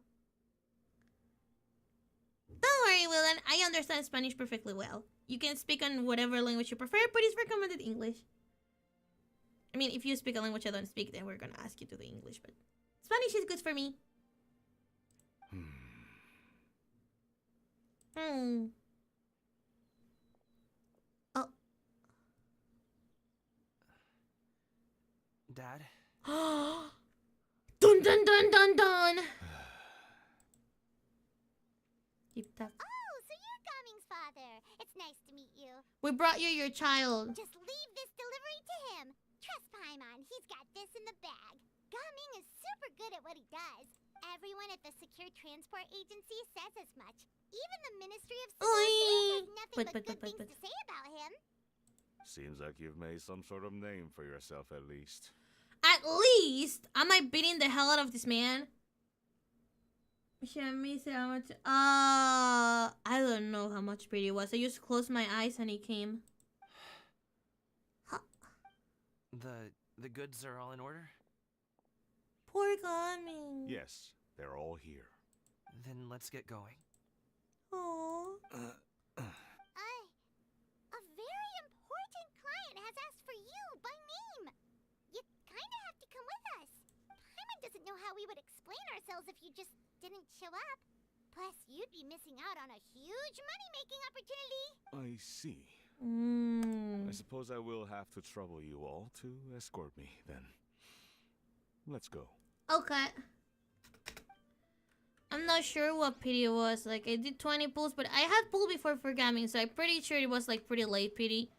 Don't worry, Willen. I understand Spanish perfectly well. You can speak on whatever language you prefer, but it's recommended English. I mean, if you speak a language I don't speak, then we're gonna ask you to do English, but Spanish is good for me. Oh. Dad? Dun dun dun dun dun! Keep that. Oh, so you're Gaming's father. It's nice to meet you. We brought you your child. Just leave this delivery to him. Trust Paimon, he's got this in the bag. Gaming is super good at what he does. Everyone at the Secure Transport Agency says as much. Even the Ministry of Civil Affairs has nothing but good things to say about him. Seems like you've made some sort of name for yourself at least. At least? Am I beating the hell out of this man? I don't know how much pretty it was. I just closed my eyes and he came. The goods are all in order? Poor Gaming. Yes, they're all here. Then let's get going. Aww. A very important client has asked for you by name. You kinda have to come with us. Paimon doesn't know how we would explain ourselves if you just didn't show up. Plus, you'd be missing out on a huge money-making opportunity. I see. I suppose I will have to trouble you all to escort me, then. Let's go. Okay. I'm not sure what pity it was. Like, I did 20 pulls, but I had pulled before for Gaming, so I'm pretty sure it was, like, pretty late pity.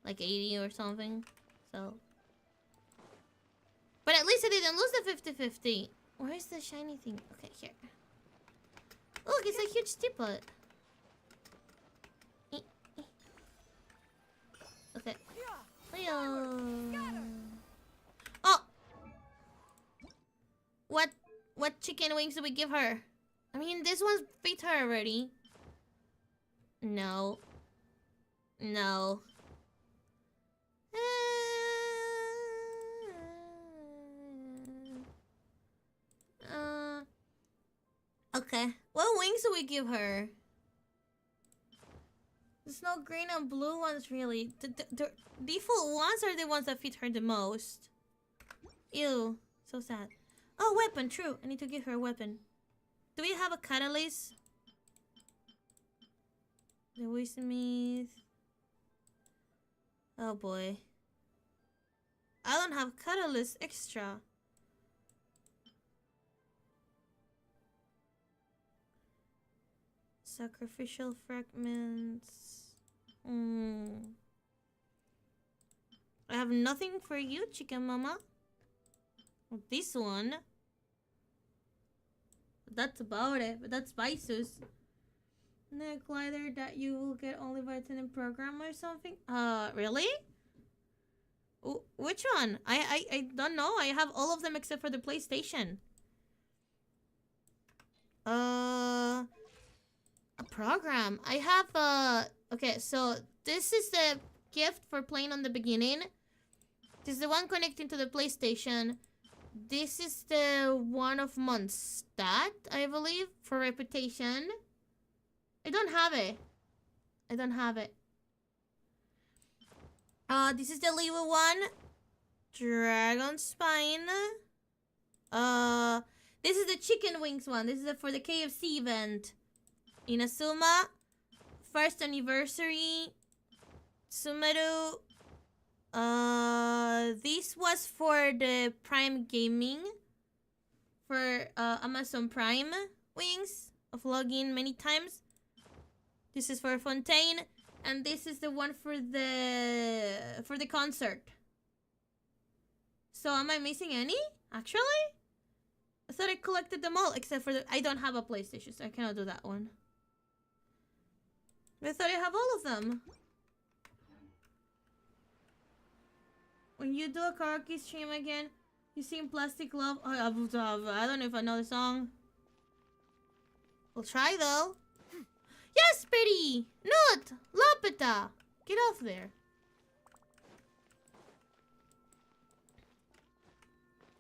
Like 80 or something. So. But at least I didn't lose the 50-50. Where is the shiny thing? Okay, here. Look, it's a huge teapot. Okay. Oh! What chicken wings do we give her? I mean, this one's fit her already. No. No. Okay. What wings do we give her? There's no green and blue ones, really. The default ones are the ones that fit her the most. Ew. So sad. Oh, weapon. True. I need to give her a weapon. Do we have a catalyst? The Wismith. Oh, boy. I don't have catalyst extra. Sacrificial fragments. I have nothing for you, chicken mama. This one. That's about it, but that's Spices. The glider that you will get only by attending program or something. Really? Which one? I don't know. I have all of them except for the PlayStation. A program. I have okay, so this is the gift for playing on the beginning. This is the one connecting to the PlayStation. This is the one of Mondstadt, I believe, for reputation. I don't have it. I don't have it. This is the Liwa one. Dragon Spine. This is the Chicken Wings one. This is for the KFC event. Inazuma. First anniversary. Sumeru. This was for the Prime Gaming. For Amazon Prime wings. Of login many times. This is for Fontaine. And this is the one for the concert. So am I missing any? Actually? I thought I collected them all except for I don't have a PlayStation, so I cannot do that one. But I thought I have all of them. When you do a karaoke stream again, you sing Plastic Love. Oh, I don't know if I know the song. We'll try though. Yes, Betty! Nut! Lapita! Get off there.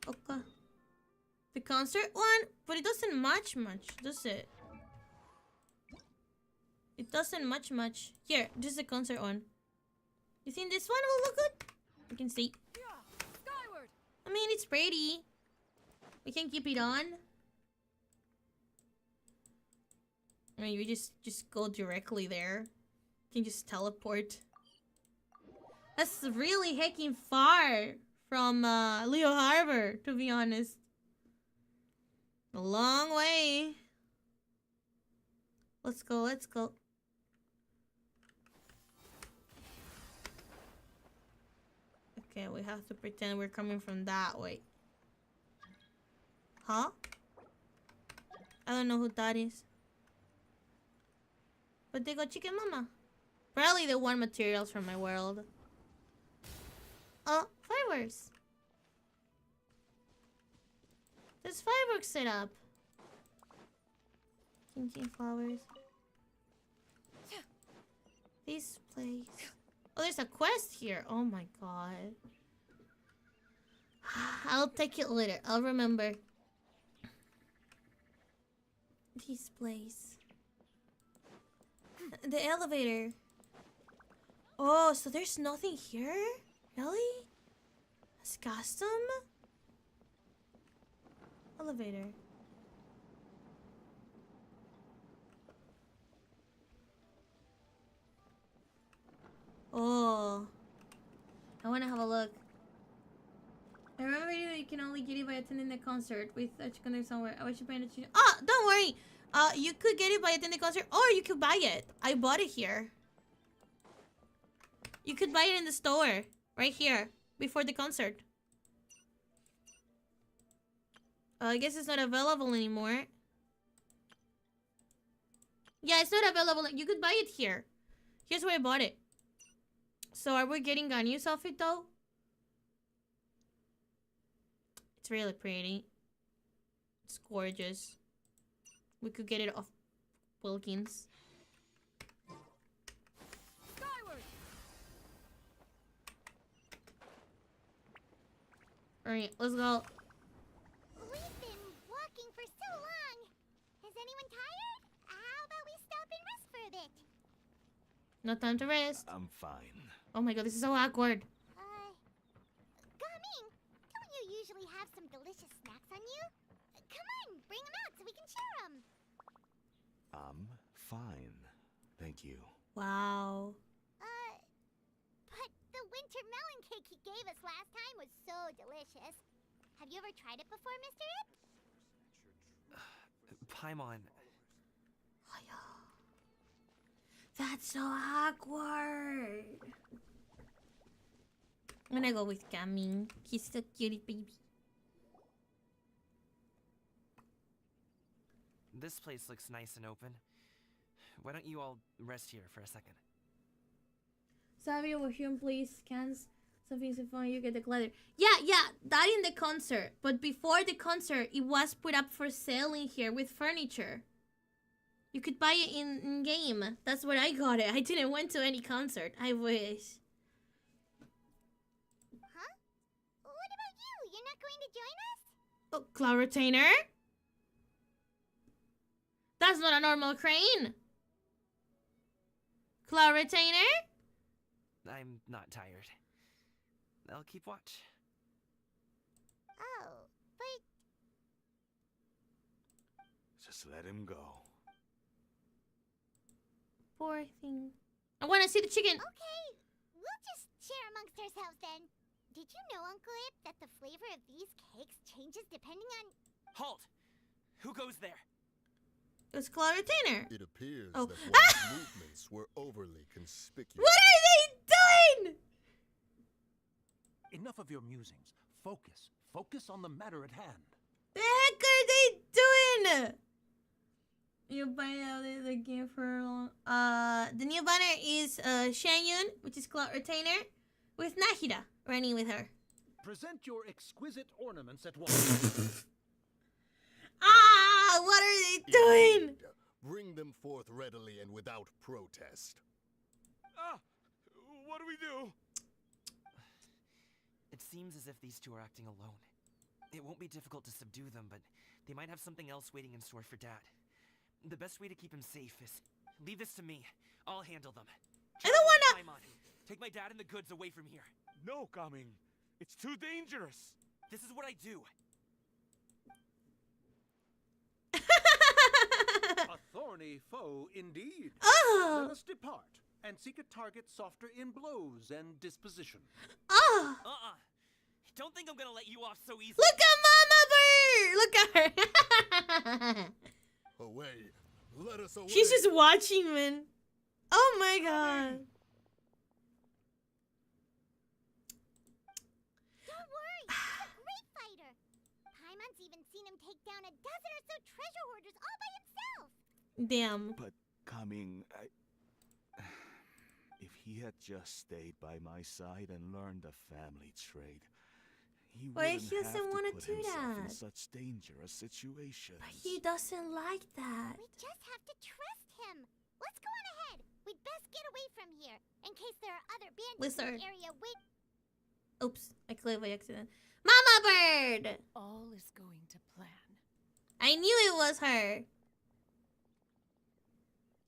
Okay. The concert one? But it doesn't match much, does it? It doesn't match much. Here, this is the concert one. You think this one will look good? We can see. Skyward. I mean, it's pretty. We can keep it on. I mean, you just go directly there. You can just teleport. That's really heckin' far from Leo Harbor, to be honest. A long way. Let's go, let's go. Okay, we have to pretend we're coming from that way. Huh? I don't know who that is. But they got Chicken Mama. Probably the one materials from my world. Oh, fireworks. There's fireworks set up. King flowers. This place. Oh, there's a quest here. Oh my god. I'll take it later. I'll remember. This place. The elevator. Oh, so there's nothing here? Really? It's custom? Elevator. Oh. I want to have a look. I remember that you can only get it by attending the concert with a chicken there somewhere. I wish you paid attention. Oh, don't worry. You could get it by attending the concert, or you could buy it. I bought it here. You could buy it in the store, right here, before the concert. I guess it's not available anymore. Yeah, it's not available. You could buy it here. Here's where I bought it. So are we getting a news outfit though? It's really pretty. It's gorgeous. We could get it off Wilkins. Skyward. Alright, let's go. We've been walking for so long. Is anyone tired? How about we stop and rest for a bit? No time to rest. I'm fine. Oh my god, this is so awkward. Gaming, don't you usually have some delicious snacks on you? Come on, bring them out so we can share them. I'm fine. Thank you. Wow. But the winter melon cake he gave us last time was so delicious. Have you ever tried it before, Mr. Ip? Paimon. That's so awkward. I'm gonna go with Gaming. He's so cutie baby. This place looks nice and open. Why don't you all rest here for a second? Savio, Wahyun plays scans something so fun, you get the glider. Yeah, that in the concert. But before the concert, it was put up for sale in here with furniture. You could buy it in game. That's where I got it. I didn't went to any concert. I wish. Huh? What about you? You're not going to join us? Oh, Cloud Retainer? That's not a normal crane. Cloud Retainer? I'm not tired. I'll keep watch. Oh, but... Just let him go. Poor thing. I want to see the chicken. Okay, we'll just share amongst ourselves then. Did you know, Uncle Ip, that the flavor of these cakes changes depending on... Halt! Who goes there? It's Cloud Retainer. It appears Oh. that one's movements were overly conspicuous. What are they doing? Enough of your musings. Focus. Focus on the matter at hand. The heck are they doing? You buy out the game for long. The new banner is Shanyun, which is Cloud Retainer, with Nahida running with her. Present your exquisite ornaments at once. Ah, what are they doing? Bring them forth readily and without protest. What do we do? It seems as if these two are acting alone. It won't be difficult to subdue them, but they might have something else waiting in store for Dad. The best way to keep him safe is leave this to me. I'll handle them. I don't wanna. Time on. Take my dad and the goods away from here. No, Gaming. It's too dangerous. This is what I do. A thorny foe indeed. Oh. Let us depart and seek a target softer in blows and disposition. Oh. Don't think I'm gonna let you off so easily. Look at Mama Bird. Look at her. Away. Let us away. She's just watching, man. Oh my god. Don't worry, he's a great fighter. Paimon's even seen him take down a dozen or so treasure hoarders all by himself. Damn. But Gaming, if he had just stayed by my side and learned the family trade, he Why wouldn't he doesn't have wanna to put do himself in that? such dangerous situations. But he doesn't like that. We just have to trust him. Let's go on ahead. We'd best get away from here, in case there are other bandits Lizard. in the area wait. Oops, I clicked by accident. Mama Bird! All is going to plan. I knew it was her.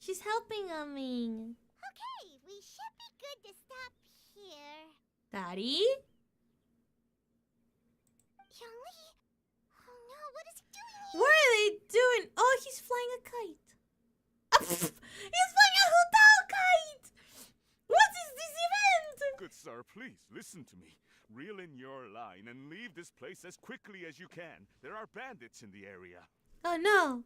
She's helping me. Okay, we should be good to stop here. Daddy? Youngly? Oh no, what is he doing here? What are they doing? Oh, he's flying a kite. He's flying a hotel kite! What is this event? Good sir, please listen to me. Reel in your line and leave this place as quickly as you can. There are bandits in the area. Oh no.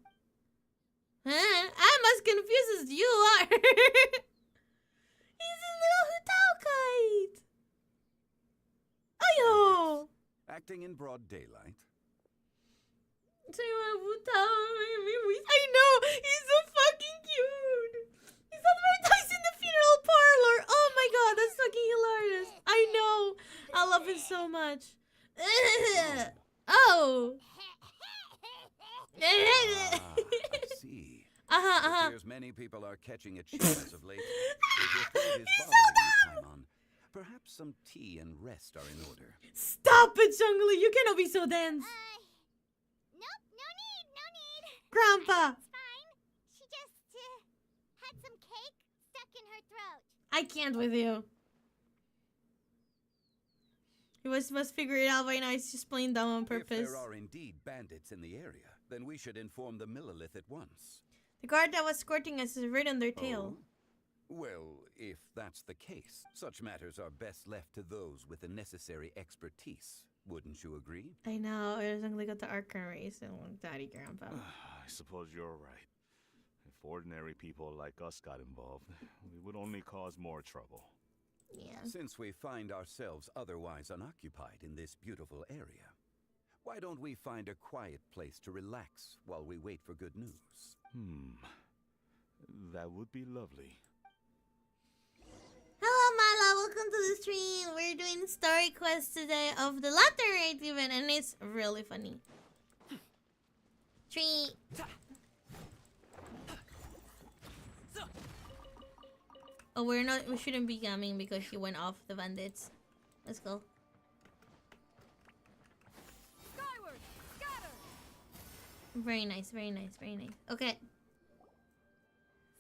I'm as confused as you are. He's a little hotel kite. Ayo. Acting in broad daylight. I know. He's so fucking cute. He's advertised in the funeral parlor. Oh my god, that's fucking hilarious. I know. I love it so much. Oh. I see. It appears many people are catching its shadows of late. If your throat is bothering you, Paimon, perhaps some tea and rest are in order. Stop it, Zhongli. You cannot be so dense. Nope, no need. Grandpa. It's fine. She just had some cake stuck in her throat. I can't with you. He must figure it out by now. He's just playing dumb on purpose. If there are indeed bandits in the area, then we should inform the Millilith at once. The guard that was escorting us is right on their tail. Oh? Well, if that's the case, such matters are best left to those with the necessary expertise. Wouldn't you agree? I know. It was only got the Archon race and Daddy Grandpa. I suppose you're right. If ordinary people like us got involved, we would only cause more trouble. Yeah. Since we find ourselves otherwise unoccupied in this beautiful area, why don't we find a quiet place to relax while we wait for good news? That would be lovely. Hello, Mala. Welcome to the stream. We're doing story quest today of the Rite event, and it's really funny. Tree. Oh, we shouldn't be coming because she went off the bandits. Let's go. Skyward, scatter. Very nice, very nice, very nice. Okay.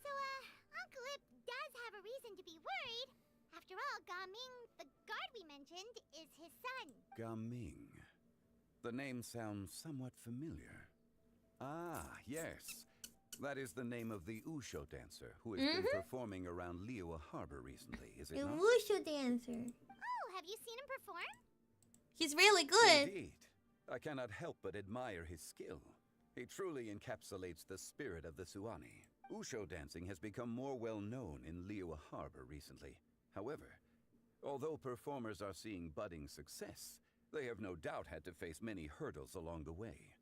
So, Uncle Ip does have a reason to be worried. After all, Gaming, the guard we mentioned, is his son. Gaming. The name sounds somewhat familiar. Ah, yes. That is the name of the Wushu dancer who has been performing around Liyue Harbor recently, is it The not? Wushu dancer. Oh, have you seen him perform? He's really good. Indeed. I cannot help but admire his skill. He truly encapsulates the spirit of the Suani. Wushu dancing has become more well known in Liyue Harbor recently. However, although performers are seeing budding success, they have no doubt had to face many hurdles along the way.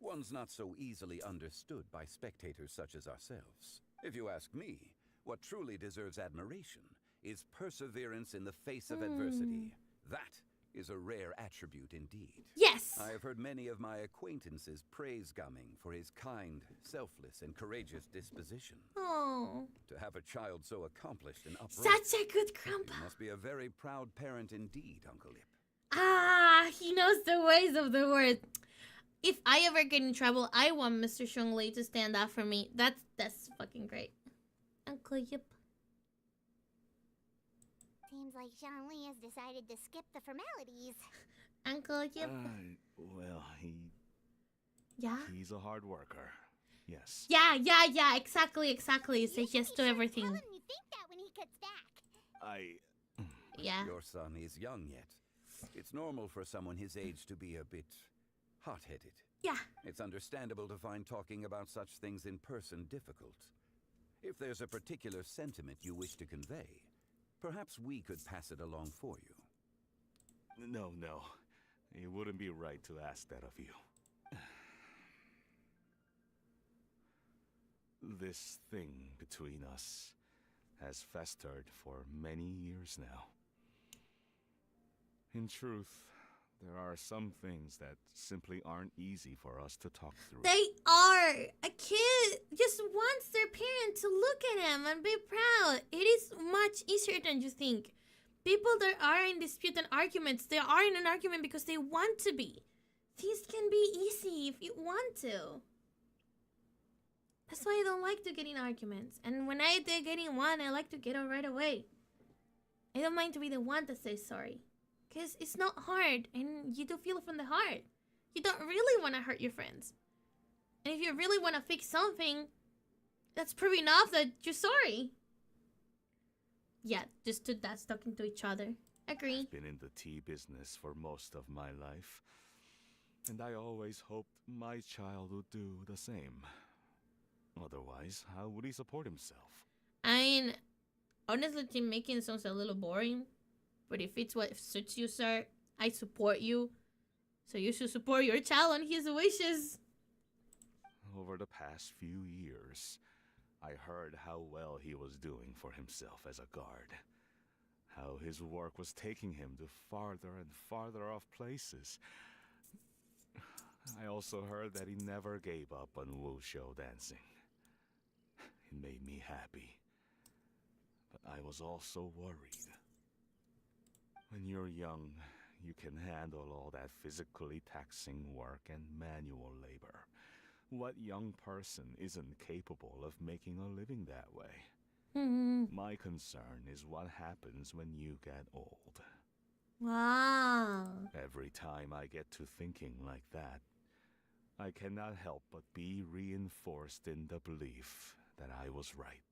One's not so easily understood by spectators such as ourselves. If you ask me, what truly deserves admiration is perseverance in the face of adversity. That is a rare attribute indeed. Yes! I have heard many of my acquaintances praise Gaming for his kind, selfless, and courageous disposition. Oh. To have a child so accomplished and upright. Such a good grandpa. You must be a very proud parent indeed, Uncle Ip. Ah, he knows the ways of the world. If I ever get in trouble, I want Mr. Zhongli to stand up for me. That's fucking great. Uncle Yip. Seems like Zhongli has decided to skip the formalities. Uncle Yip. Well, Yeah? he's a hard worker. Yes. Yeah, exactly. Say yes to everything. Tell him you think that when he gets back. Yeah. Your son is young yet. It's normal for someone his age to be a bit hot-headed. Yeah. It's understandable to find talking about such things in person difficult. If there's a particular sentiment you wish to convey, perhaps we could pass it along for you. No. It wouldn't be right to ask that of you. This thing between us has festered for many years now. In truth, there are some things that simply aren't easy for us to talk through. They are. A kid just wants their parent to look at him and be proud. It is much easier than you think. People that are in dispute and arguments, they are in an argument because they want to be. Things can be easy if you want to. That's why I don't like to get in arguments. And when I do get in one, I like to get out right away. I don't mind to be the one that says sorry. Because it's not hard, and you do feel it from the heart. You don't really want to hurt your friends. And if you really want to fix something, that's proof enough that you're sorry. Yeah, just to that's talking to each other. Agree. I've been in the tea business for most of my life, and I always hoped my child would do the same. Otherwise, how would he support himself? I mean, honestly, team making sounds a little boring. But if it's what suits you, sir, I support you. So you should support your child on his wishes. Over the past few years, I heard how well he was doing for himself as a guard. How his work was taking him to farther and farther off places. I also heard that he never gave up on Wushu dancing. It made me happy. But I was also worried. When you're young, you can handle all that physically taxing work and manual labor. What young person isn't capable of making a living that way? My concern is what happens when you get old. Wow. Every time I get to thinking like that, I cannot help but be reinforced in the belief that I was right.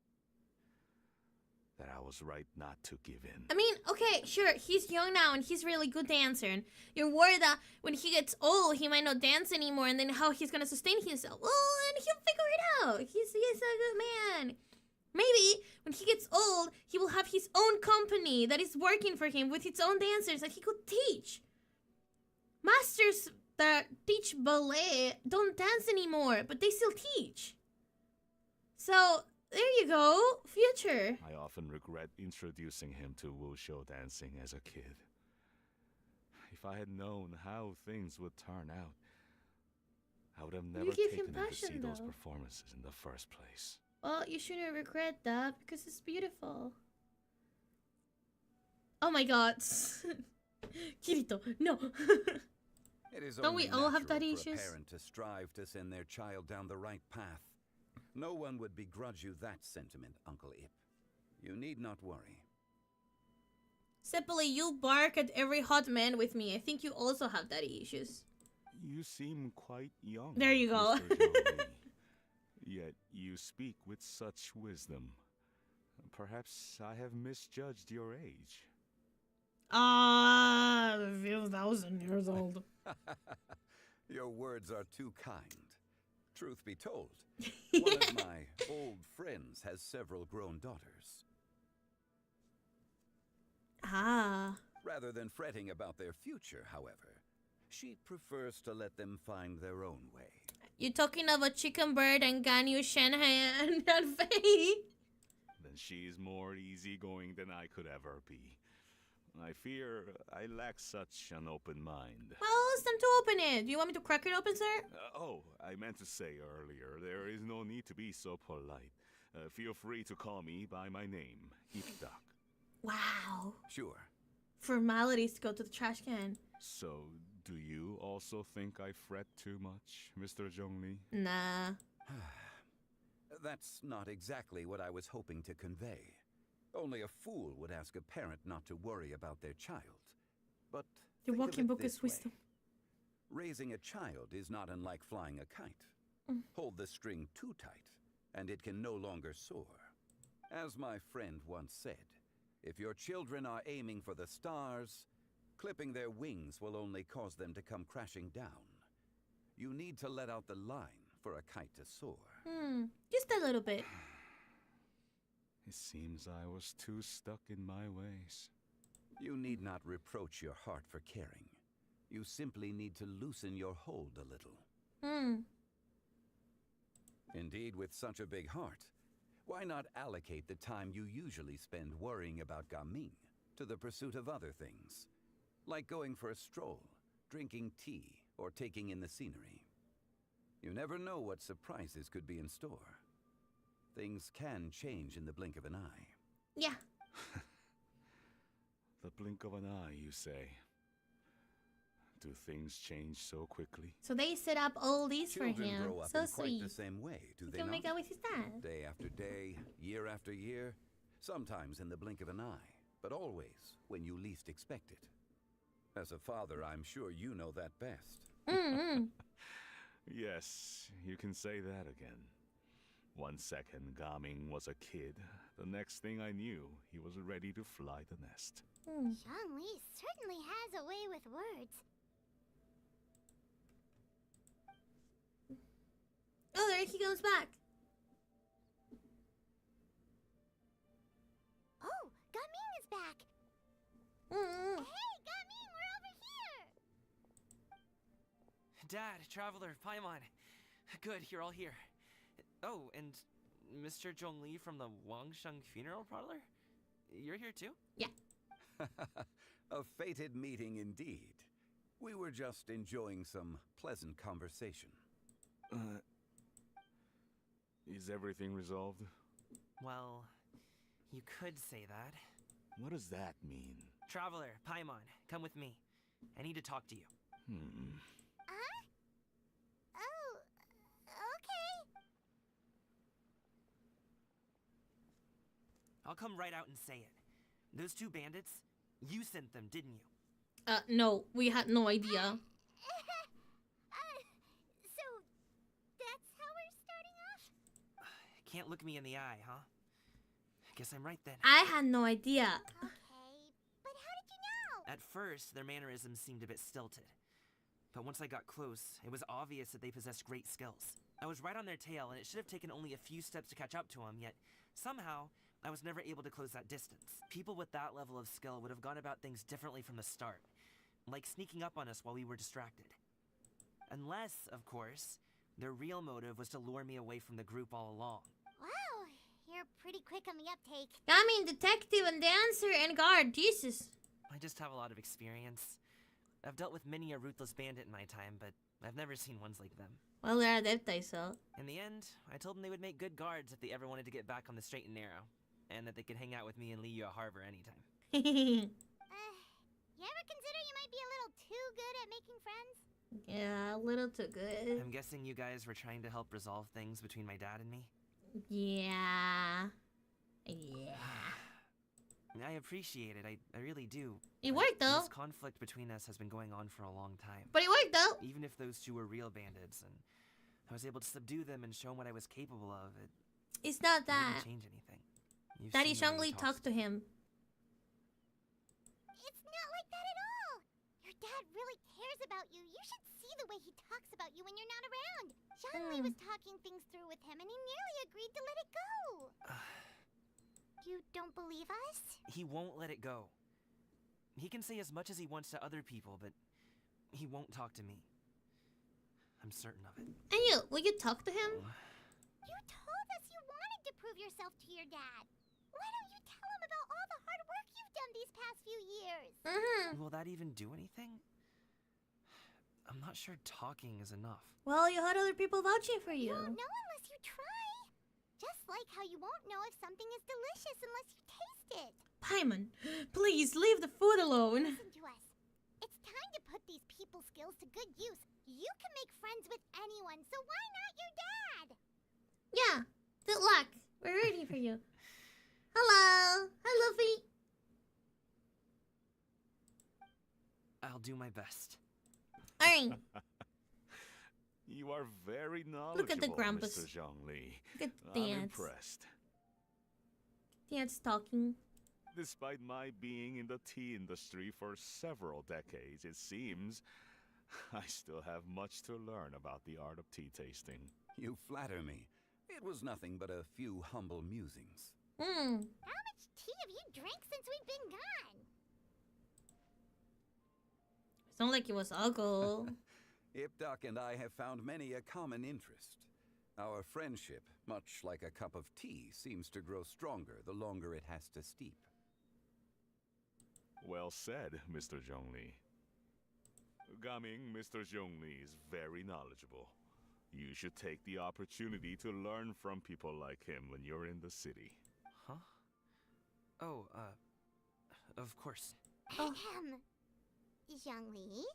that I was right not to give in. I mean, okay, sure, he's young now and he's a really good dancer. And you're worried that when he gets old, he might not dance anymore and then how he's gonna sustain himself. Well, and he'll figure it out. He's a good man. Maybe when he gets old, he will have his own company that is working for him with its own dancers that he could teach. Masters that teach ballet don't dance anymore, but they still teach. So, there you go, future. I often regret introducing him to wushu dancing as a kid. If I had known how things would turn out, I would have never taken him to see those performances in the first place. Well, you shouldn't regret that because it's beautiful. Oh my god. Kirito, no. It is Don't we all have that for issues? a parent to strive to send their child down the right path. No one would begrudge you that sentiment, Uncle Ip. You need not worry. Separately, you bark at every hot man with me. I think you also have daddy issues. You seem quite young. There you go. Mr. Jolie. Yet you speak with such wisdom. Perhaps I have misjudged your age. Ah, a few thousand years old. Your words are too kind. Truth be told, one of my old friends has several grown daughters. Ah. Rather than fretting about their future, however, she prefers to let them find their own way. You're talking about Chicken Bird and Ganyu Shenhe and Faye. Then she is more easygoing than I could ever be. I fear I lack such an open mind. Well, it's time to open it. Do you want me to crack it open, sir? I meant to say earlier, there is no need to be so polite. Feel free to call me by my name, Ipdak. Wow. Sure. Formalities to go to the trash can. So, do you also think I fret too much, Mr. Zhongli? Nah. That's not exactly what I was hoping to convey. Only a fool would ask a parent not to worry about their child. But your walking book is wisdom. Raising a child is not unlike flying a kite. Hold the string too tight, and it can no longer soar. As my friend once said, if your children are aiming for the stars, clipping their wings will only cause them to come crashing down. You need to let out the line for a kite to soar. Just a little bit. It seems I was too stuck in my ways. You need not reproach your heart for caring. You simply need to loosen your hold a little. Indeed, with such a big heart, why not allocate the time you usually spend worrying about Gaming to the pursuit of other things? Like going for a stroll, drinking tea, or taking in the scenery. You never know what surprises could be in store. Things can change in the blink of an eye. Yeah. The blink of an eye, you say? Do things change so quickly? So they set up all these Children for him. grow up So in quite sweet. the same way, do He they can not? make out with his dad. Day after day, year after year, sometimes in the blink of an eye, but always when you least expect it. As a father, I'm sure you know that best. Yes, you can say that again. 1 second, Gaming was a kid. The next thing I knew, he was ready to fly the nest. Zhongli certainly has a way with words. Oh, there he goes back. Oh, Gaming is back. Hey, Gaming, we're over here. Dad, Traveler, Paimon. Good, you're all here. Oh, and Mr. Zhongli from the Wangsheng Funeral Parlor? You're here too? Yeah. A fated meeting indeed. We were just enjoying some pleasant conversation. Is everything resolved? Well, you could say that. What does that mean? Traveler, Paimon, come with me. I need to talk to you. Oh, okay. I'll come right out and say it. Those two bandits, you sent them, didn't you? No, we had no idea. So, that's how we're starting off? Can't look me in the eye, huh? Guess I'm right then. I had no idea. Okay, but how did you know? At first, their mannerisms seemed a bit stilted. But once I got close, it was obvious that they possessed great skills. I was right on their tail, and it should have taken only a few steps to catch up to them, yet somehow, I was never able to close that distance. People with that level of skill would have gone about things differently from the start, like sneaking up on us while we were distracted. Unless, of course, their real motive was to lure me away from the group all along. Wow, you're pretty quick on the uptake. I mean, detective and dancer and guard, Jesus. I just have a lot of experience. I've dealt with many a ruthless bandit in my time, but I've never seen ones like them. Well, they're adeptai, so. In the end, I told them they would make good guards if they ever wanted to get back on the straight and narrow, and that they could hang out with me in Liyue Harbor anytime. You ever consider you might be a little too good at making friends? Yeah, a little too good. I'm guessing you guys were trying to help resolve things between my dad and me? Yeah. Yeah. I appreciate it, I really do. It worked, though. This conflict between us has been going on for a long time. But it worked, though. Even if those two were real bandits, and I was able to subdue them and show them what I was capable of, it's not that. Didn't change anything. Daddy Zhongli talked to him. It's not like that at all. Your dad really cares about you. You should see the way he talks about you when you're not around. Zhongli was talking things through with him, and he nearly agreed to let it go. You don't believe us? He won't let it go. He can say as much as he wants to other people, but he won't talk to me. I'm certain of it. And will you talk to him? You told us you wanted to prove yourself to your dad. Why don't you tell him about all the hard work you've done these past few years? Will that even do anything? I'm not sure talking is enough. Well, you had other people vouching for you. You won't know unless you try. Just like how you won't know if something is delicious unless you taste it. Paimon, please leave the food alone. Listen to us. It's time to put these people skills to good use. You can make friends with anyone, so why not your dad? Yeah, good luck. We're ready for you. Hello. Hi, Luffy. I'll do my best. Alright. You are very knowledgeable, Look at the Grampus. Mr. Zhongli. Look at I'm Dance. impressed. Dance talking. Despite my being in the tea industry for several decades, it seems I still have much to learn about the art of tea tasting. You flatter me. It was nothing but a few humble musings. How much tea have you drank since we've been gone? It's not like it was alcohol. Ipdak and I have found many a common interest. Our friendship, much like a cup of tea, seems to grow stronger the longer it has to steep. Well said, Mr. Zhongli. Gaming, Mr. Zhongli is very knowledgeable. You should take the opportunity to learn from people like him when you're in the city. Huh? Oh, of course. Zhongli?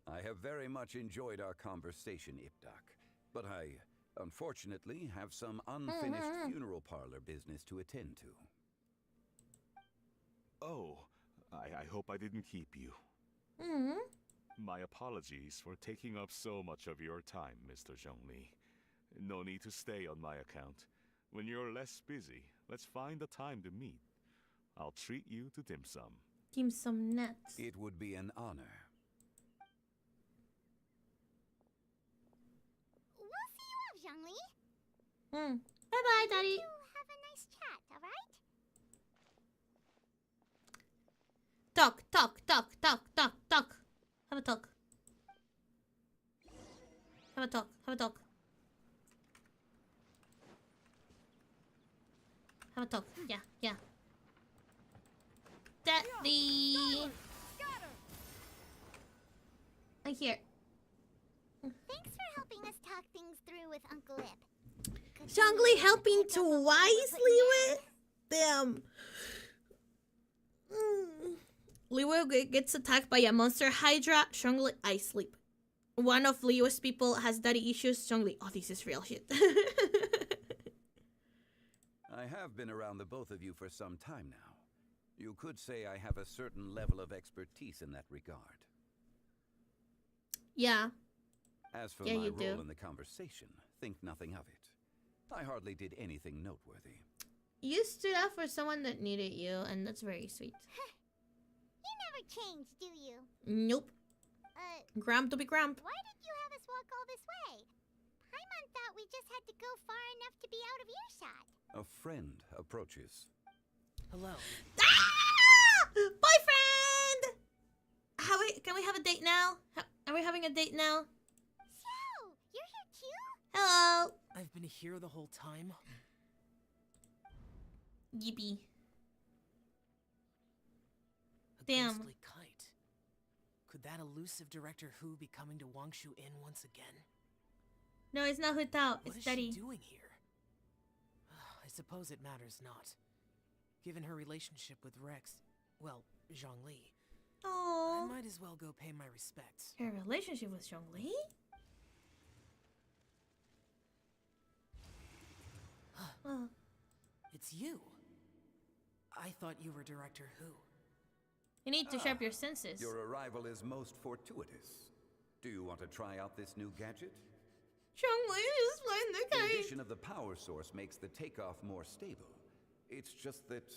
I have very much enjoyed our conversation, Ipdak, but I, unfortunately, have some unfinished funeral parlor business to attend to. Oh, I hope I didn't keep you. My apologies for taking up so much of your time, Mr. Zhongli. No need to stay on my account. When you're less busy, let's find a time to meet. I'll treat you to dim sum. Dim sum nuts. It would be an honor. We'll see you off, Zhongli. Bye-bye, Daddy. You have a nice chat, alright? Talk, talk, talk, talk, talk, talk. Have a talk. Have a talk, have a talk. Have a talk, yeah. Daddy! I'm here. Thanks for helping us talk things through with Uncle Ip. Zhongli helping to wisely with them. Liyue gets attacked by a monster Hydra. Zhongli, I sleep. One of Liyue's people has daddy issues. Zhongli, oh, this is real shit. I have been around the both of you for some time now. You could say I have a certain level of expertise in that regard. Yeah. As for Yeah, my you role do. in the conversation, think nothing of it. I hardly did anything noteworthy. You stood up for someone that needed you, and that's very sweet. You never change, do you? Nope. Grump to be grump. Why did you have us walk all this way? Paimon thought we just had to go far enough to be out of earshot. A friend approaches. Hello. Ah! Boyfriend! Can we have a date now? Are we having a date now? So, you're here too? Hello. I've been here the whole time. Yippee. A Damn. ghostly kite. Could that elusive Director Who be coming to Wangshu Inn once again? No, it's not Hu Tao. What It's is Daddy. she doing here? I suppose it matters not. Given her relationship with Rex, well, Zhongli, I Oh. might as well go pay my respects. Her relationship with Zhongli? It's you. I thought you were Director Who. You need to sharpen your senses. Your arrival is most fortuitous. Do you want to try out this new gadget? Zhongli is playing the The game. addition of the power source makes the takeoff more stable. It's just that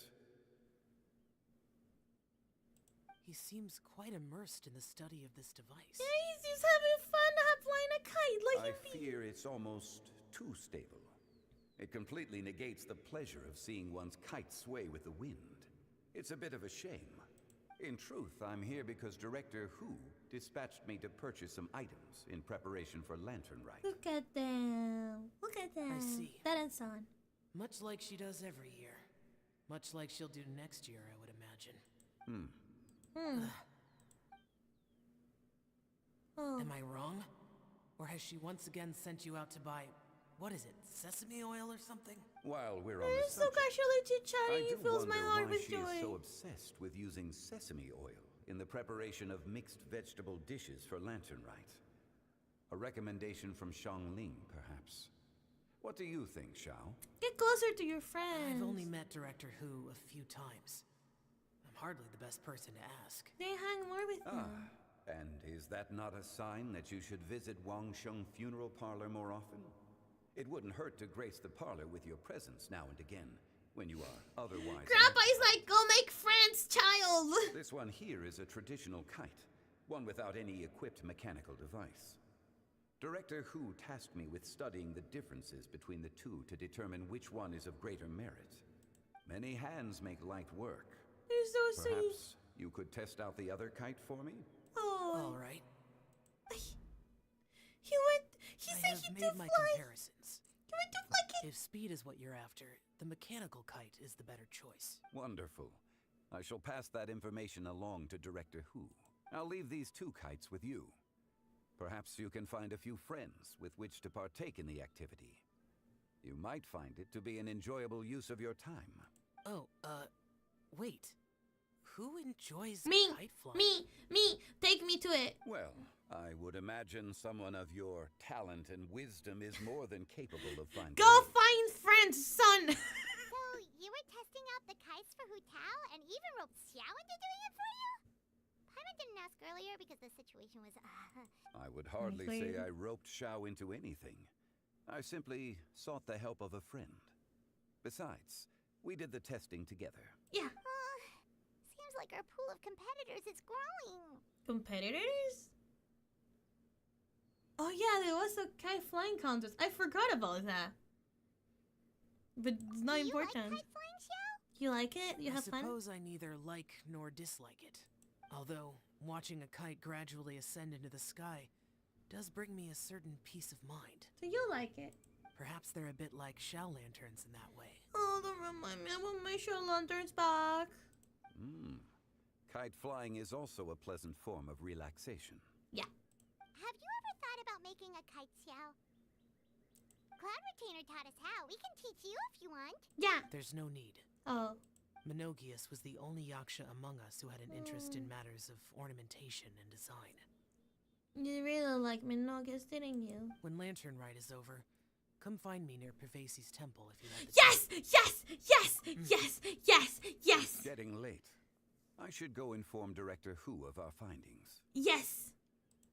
He seems quite immersed in the study of this device. Yeah, he's just having fun flying a kite like I fear it's almost too stable. It completely negates the pleasure of seeing one's kite sway with the wind. It's a bit of a shame. In truth, I'm here because Director Who dispatched me to purchase some items in preparation for Lantern Rite. Look at them. Look at them. I see. That and son. Much like she does every year. Much like she'll do next year, I would imagine. Oh. Am I wrong? Or has she once again sent you out to buy, what is it, sesame oil or something? While we're on They're the so subject, casually I chit-chatting. do It fills my wonder heart why with she is joy. so obsessed with using sesame oil in the preparation of mixed vegetable dishes for Lantern Rite. A recommendation from Xiangling, perhaps. What do you think, Xiao? Get closer to your friends. I've only met Director Who a few times. I'm hardly the best person to ask. They hang more with them. And is that not a sign that you should visit Wangsheng Funeral Parlor more often? It wouldn't hurt to grace the parlor with your presence now and again, when you are otherwise... Grandpa is like, go make friends, child! This one here is a traditional kite, one without any equipped mechanical device. Director Who tasked me with studying the differences between the two to determine which one is of greater merit. Many hands make light work. You're so sweet. Perhaps you could test out the other kite for me? Oh. All right. He I said have he made did my fly. comparisons. He went to fly. If speed is what you're after, the mechanical kite is the better choice. Wonderful. I shall pass that information along to Director Who. I'll leave these two kites with you. Perhaps you can find a few friends with which to partake in the activity. You might find it to be an enjoyable use of your time. Oh, wait. Who enjoys Me, kite flying? me, take me to it. Well, I would imagine someone of your talent and wisdom is more than capable of finding... Go find friends, son! So, you were testing out the kites for Hu Tao and even roped Xiao into doing it for you? Paimon didn't ask earlier because the situation was, I would hardly say I roped Xiao into anything. I simply sought the help of a friend. Besides, we did the testing together. Yeah. Seems like our pool of competitors is growing. Competitors? Oh yeah, there was a kite flying contest. I forgot about that. But it's not important. You like kite flying, Xiao? You like it? You have I fun? suppose I neither like nor dislike it. Although, watching a kite gradually ascend into the sky does bring me a certain peace of mind. So you like it? Perhaps they're a bit like shell lanterns in that way. Oh, don't remind me. I want my show lanterns back. Kite flying is also a pleasant form of relaxation. Yeah. Have you ever thought about making a kite, Xiao? Cloud Retainer taught us how. We can teach you if you want. Yeah. There's no need. Oh. Menogius was the only yaksha among us who had an interest in matters of ornamentation and design. You really like Menogius, didn't you? When Lantern Rite is over, come find me near Pervasi's temple if you like. Yes! Yes! Yes! Yes! Yes! Yes! Getting late. I should go inform Director Who of our findings. Yes!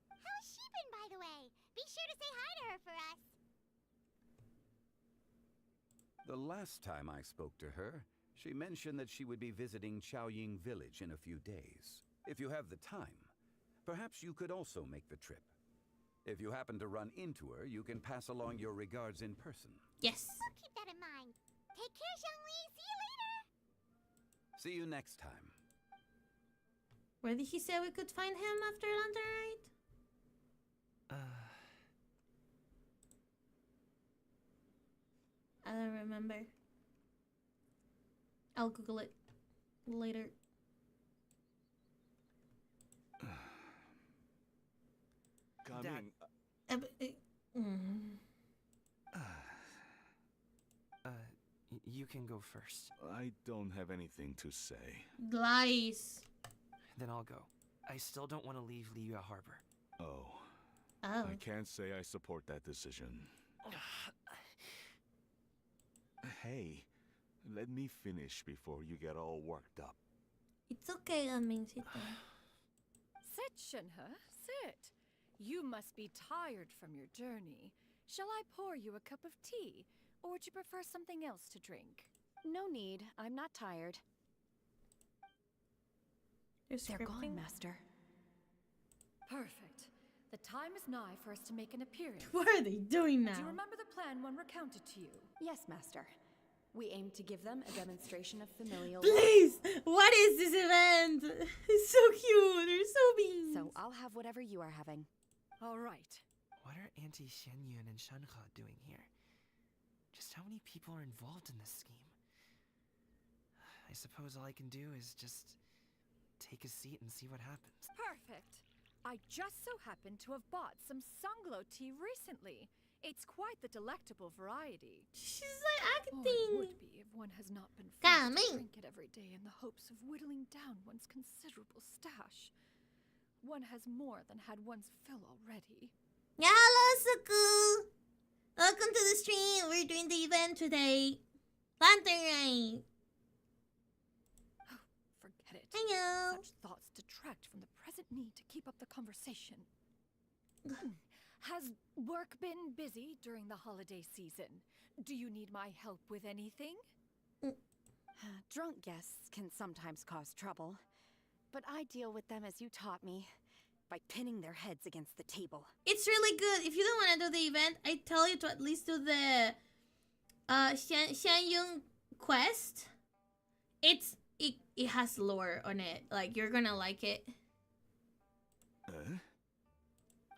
How's she been, by the way? Be sure to say hi to her for us. The last time I spoke to her, she mentioned that she would be visiting Chaoying Village in a few days. If you have the time, perhaps you could also make the trip. If you happen to run into her, you can pass along your regards in person. Yes. I'll keep that in mind. Take care, Xiangli. See you later. See you next time. Where did he say we could find him after Lantern Rite? I don't remember. I'll Google it later. Coming. You can go first. I don't have anything to say. Lies. Then I'll go. I still don't want to leave Liyue Harbor. Oh. Oh. I can't say I support that decision. Hey, let me finish before you get all worked up. It's okay, I mean, sit down. Sit, Shenhe, sit. You must be tired from your journey. Shall I pour you a cup of tea? Or would you prefer something else to drink? No need. I'm not tired. They're gone, Master. Perfect. The time is nigh for us to make an appearance. What are they doing now? Do you remember the plan when recounted to you? Yes, Master. We aim to give them a demonstration of familial... Please! What is this event? It's so cute. They're so mean. So I'll have whatever you are having. All right. What are Auntie Xianyun and Shenhe doing here? Just how many people are involved in this scheme? I suppose all I can do is just take a seat and see what happens. Perfect. I just so happen to have bought some Sunglow tea recently. It's quite the delectable variety. She's like acting. Or it would be if one has not been forced to drink it every day in the hopes of whittling down one's considerable stash. One has more than had one's fill already. Yeah, hello, Suku. Welcome to the stream. We're doing the event today. Lantern Rite. Oh, forget it. Hello. Such thoughts detract from the present need to keep up the conversation. Has work been busy during the holiday season? Do you need my help with anything? Drunk guests can sometimes cause trouble, but I deal with them as you taught me, by pinning their heads against the table. It's really good. If you don't want to do the event, I tell you to at least do the Xianyun quest. It has lore on it. Like, you're gonna like it.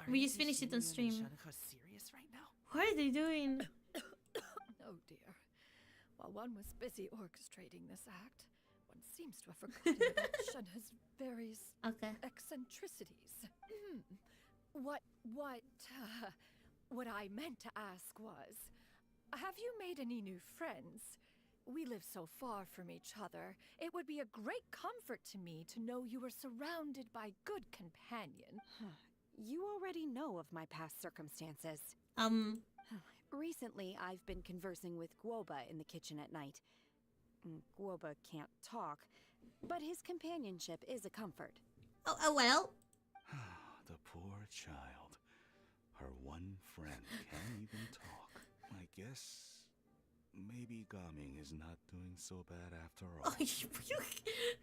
We just finished it on stream. Serious right now? What are they doing? Oh dear. While one was busy orchestrating this act, one seems to have forgotten about Shenhe's various eccentricities. What I meant to ask was, have you made any new friends? We live so far from each other. It would be a great comfort to me to know you were surrounded by good companion. You already know of my past circumstances. Recently, I've been conversing with Guoba in the kitchen at night. Guoba can't talk, but his companionship is a comfort. Oh well. The poor child. Her one friend can't even talk. I guess maybe Gaming is not doing so bad after all.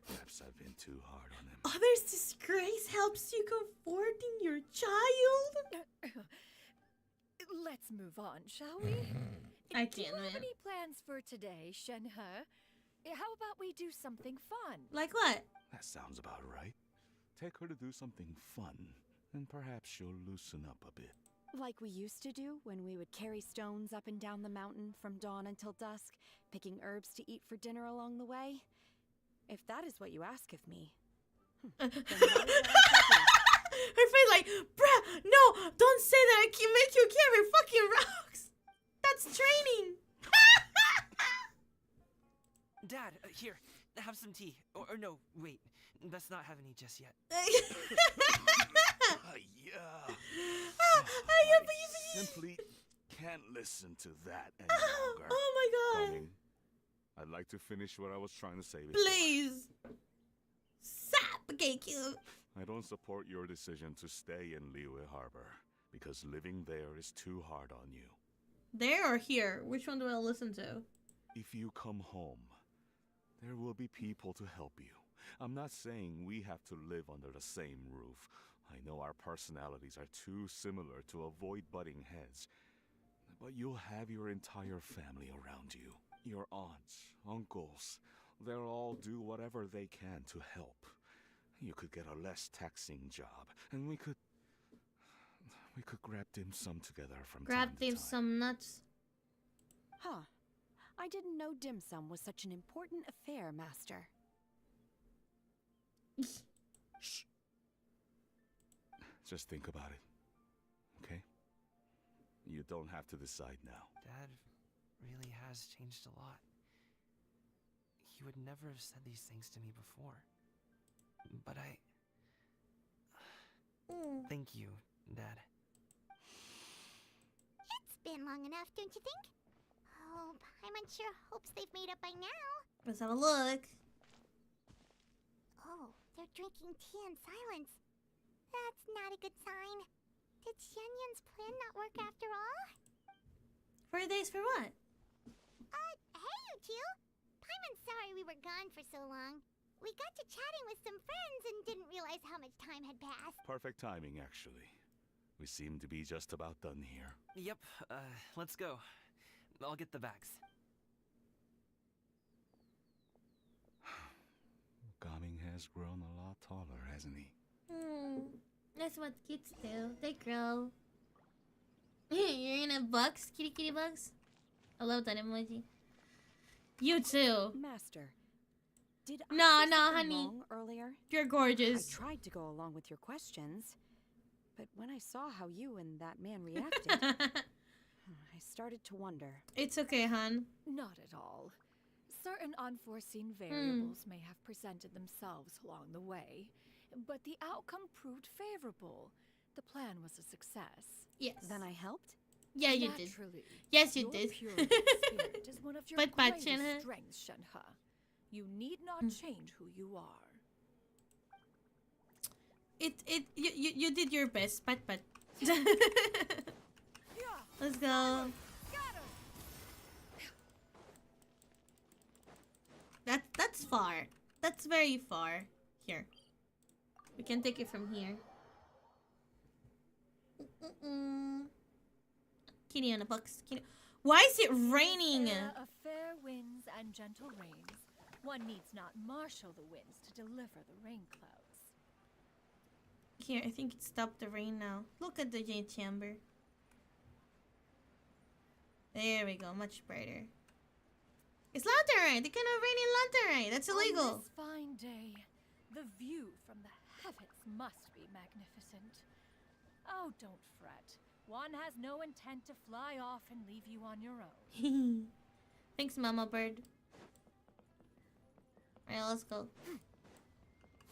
Perhaps I've been too hard on him. Others' disgrace helps you comforting your child? Let's move on, shall we? I Do you can't, have man. any plans for today, Shenhe? How about we do something fun? Like what? That sounds about right. Take her to do something fun, and perhaps she'll loosen up a bit. Like we used to do when we would carry stones up and down the mountain from dawn until dusk, picking herbs to eat for dinner along the way? If that is what you ask of me. Her face like, bruh, no, don't say that. I can make you carry fucking rocks. That's training. Dad, here, have some tea. Or no, wait, let's not have any just yet. I simply can't listen to that any longer. Oh my god. Coming. I'd like to finish what I was trying to say before. Please. Stop. Okay, cute. I don't support your decision to stay in Liyue Harbor, because living there is too hard on you. There or here? Which one do I listen to? if you come home, there will be people to help you. I'm not saying we have to live under the same roof. I know our personalities are too similar to avoid butting heads. But you'll have your entire family around you. Your aunts, uncles, they'll all do whatever they can to help. You could get a less taxing job, and we could grab dim sum together from time to time. Grab dim sum nuts. Huh. I didn't know dim sum was such an important affair, Master. Shh. Just think about it, okay? You don't have to decide now. Dad really has changed a lot. He would never have said these things to me before. But Thank you, Dad. It's been long enough, don't you think? Oh, Paimon sure hopes they've made up by now. Let's have a look. Oh, they're drinking tea in silence. That's not a good sign. Did Xianyun's plan not work after all? 4 days for what? Hey, you two! Paimon's sorry we were gone for so long. We got to chatting with some friends and didn't realize how much time had passed. Perfect timing, actually. We seem to be just about done here. Yep, let's go. I'll get the bags. Gaming has grown a lot taller, hasn't he? That's what kids do. They grow. You're in a box, kitty kitty bugs. I love that emoji. You too. Master, did I No, say no, something honey. wrong earlier? You're gorgeous. I tried to go along with your questions, but when I saw how you and that man reacted, I started to wonder. It's okay, hon. Not at all. Certain unforeseen variables may have presented themselves along the way, but the outcome proved favorable. The plan was a success. Yes. Then I helped? Yeah, you did. Naturally. Yes, you Your did. purity of spirit is one of your But greatest Shenhe. strengths, Shenhe. You need not change who you are. You did your best, but. Let's go. That's far. That's very far. Here. We can take it from here. Kitty on a box. Kitty. Why is it raining? Era of fair winds and gentle rains. One needs not marshal the winds to deliver the rain clouds. Here, I think it stopped the rain now. Look at the giant chamber. There we go, much brighter. It's Lanterite! They cannot rain in Lanterite! That's illegal! On this fine day, the view from the heavens must be magnificent. Oh, don't fret. One has no intent to fly off and leave you on your own. Thanks, Mama Bird. Alright, let's go.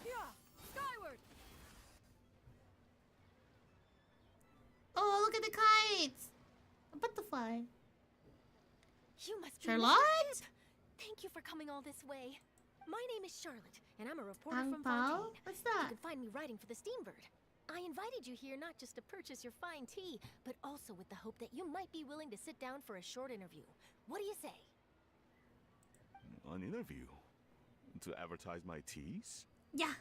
Yeah, skyward! Oh, look at the kites! A butterfly. You must be Charlotte? Mr. Hip. Thank you for coming all this way. My name is Charlotte, and I'm a reporter from Pao? Fontaine. What's that? You can find me writing for the Steambird. I invited you here not just to purchase your fine tea, but also with the hope that you might be willing to sit down for a short interview. What do you say? An interview? To advertise my teas? Yeah.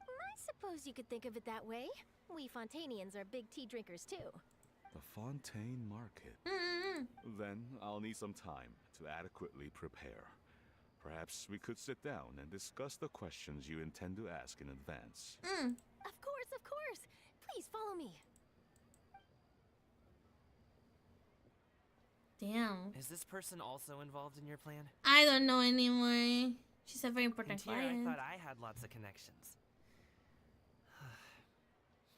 I suppose you could think of it that way. We Fontainians are big tea drinkers too. The Fontaine Market. Then I'll need some time to adequately prepare. Perhaps we could sit down and discuss the questions you intend to ask in advance. Of course, of course. Please follow me. Damn. Is this person also involved in your plan? I don't know anymore. She's a very important And here, I client. thought I had lots of connections.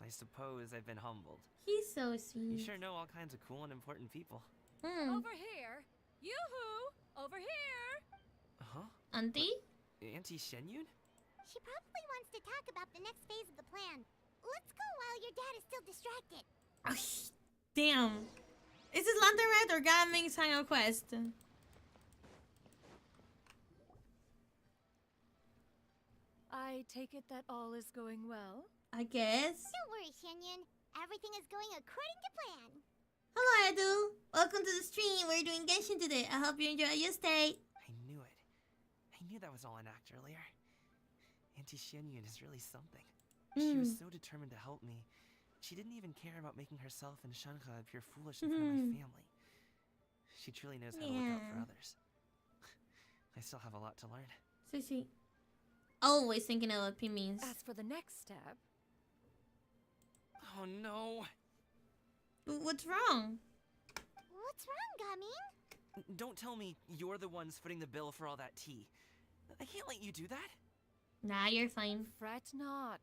I suppose I've been humbled. He's so sweet. You sure know all kinds of cool and important people. Over here! Yoo-hoo! Over here! Huh? Auntie? Auntie Shenyun? She probably wants to talk about the next phase of the plan. Let's go while your dad is still distracted. Damn. Is this Lanterite or Gaming's Hangout Quest? I take it that all is going well? I guess. Don't worry, Shenyun. Everything is going according to plan. Hello, Edu. Welcome to the stream. We're doing Genshin today. I hope you enjoy your stay. knew that was all an act earlier. Auntie Xianyun is really something. She was so determined to help me. She didn't even care about making herself and Shanha appear foolish in front of my family. She truly knows how to look out for others. I still have a lot to learn. So she always thinking of what P means. As for the next step... Oh no! What's wrong? What's wrong, Gaming? Don't tell me you're the ones footing the bill for all that tea. I can't let you do that. Nah, you're fine. Fret not.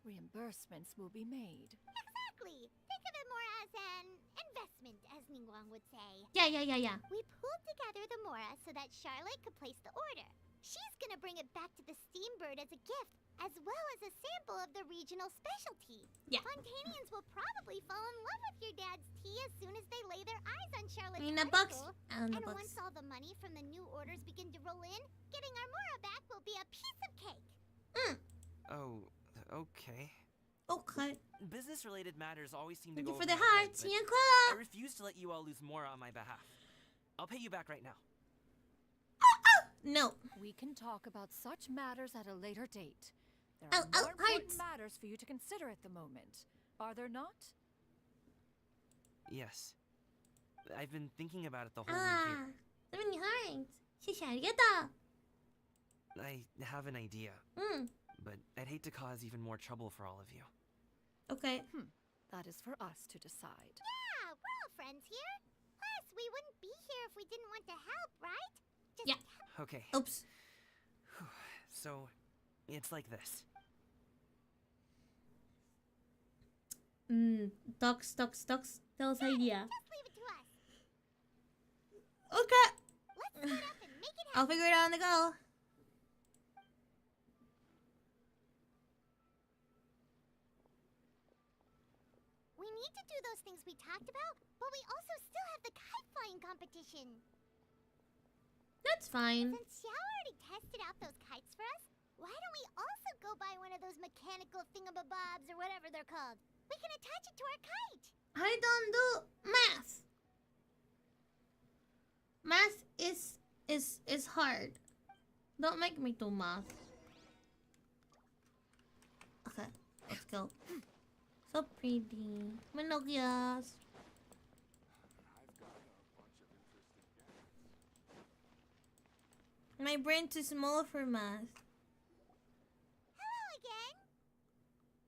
Reimbursements will be made. Exactly. Think of it more as an investment, as Ningguang would say. Yeah. We pooled together the Mora so that Charlotte could place the order. She's gonna bring it back to the Steambird as a gift, as well as a sample of the regional specialty. Yeah. Fontanians will probably fall in love with your dad's tea as soon as they lay their eyes on Charlotte's In the box. article. And the And box. once all the money from the new orders begin to roll in, getting our Mora back will be a piece of cake. Oh, okay. Okay. Business-related matters always seem to Thank go you for over the my head, hearts, but Yankola. I refuse to let you all lose more on my behalf. I'll pay you back right now. No. We can talk about such matters at a later date. There are more important matters for you to consider at the moment, are there not? Yes. I've been thinking about it the whole week here. So many hearts. 谢谢ありがとう. I have an idea, but I'd hate to cause even more trouble for all of you. Okay. That is for us to decide. Yeah, we're all friends here. Plus, we wouldn't be here if we didn't want to help, right? Just Yeah. Okay. Oops. So, it's like this. Stocks. Tell us idea. Just leave it to us. Okay. Let's split up and make it happen. I'll figure it out on the go. We need to do those things we talked about, but we also still have the kite flying competition. That's fine. Since Xiao already tested out those kites for us, why don't we also go buy one of those mechanical thingamabobs or whatever they're called? We can attach it to our kite. I don't do math. Math is hard. Don't make me do math. Okay, let's go. So pretty. Menogias. My brain too small for math. Hello again.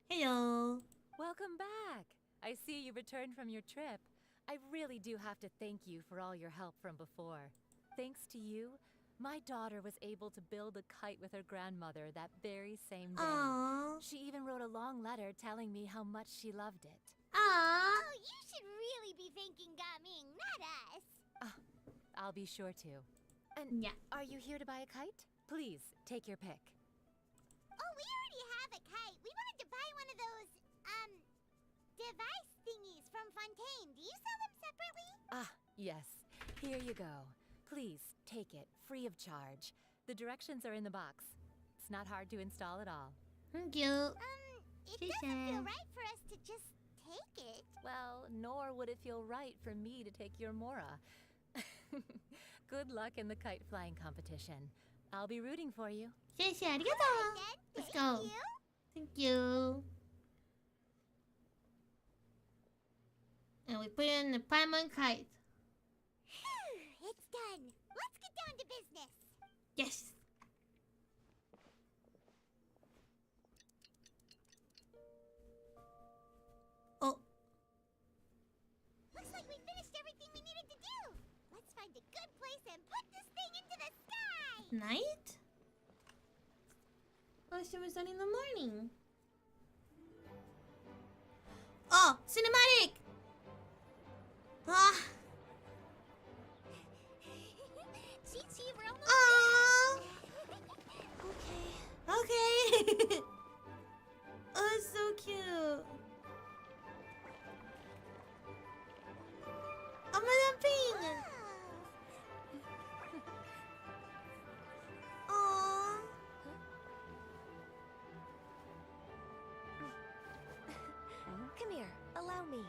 Hello. Welcome back. I see you returned from your trip. I really do have to thank you for all your help from before. Thanks to you, my daughter was able to build a kite with her grandmother that very same day. Aww. She even wrote a long letter telling me how much she loved it. Aww. Oh, you should really be thanking Gaming, not us. I'll be sure to. And yeah. Are you here to buy a kite? Please, take your pick. Oh, we already have a kite. We wanted to buy one of those, device thingies from Fontaine. Do you sell them separately? Ah, yes. Here you go. Please, take it, free of charge. The directions are in the box. It's not hard to install at all. Thank you. It doesn't feel right for us to just take it. Well, nor would it feel right for me to take your Mora. Good luck in the kite flying competition. I'll be rooting for you. 谢谢，ありがとう. Let's go. Thank you. And we put in the Paimon kite. It's done. Let's get down to business. Yes. Oh. Looks like we finished everything we needed to do. Let's find a good place and put this thing into the sky. Night? Oh, she was done in the morning. Oh, cinematic! Ah. Chi-Chi, we're almost there. Okay. Oh, it's so cute. Oh, Madame Ping! Aww. Come here, allow me.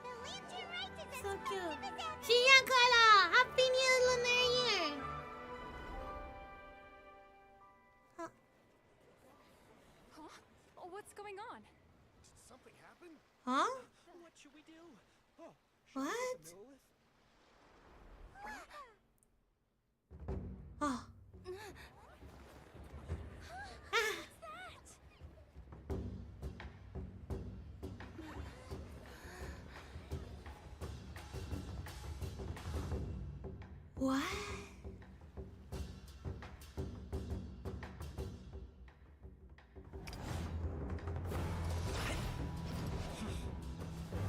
The lantern Rite is So cute. Did something happen? Huh? What should we do? Oh, What? Oh. What?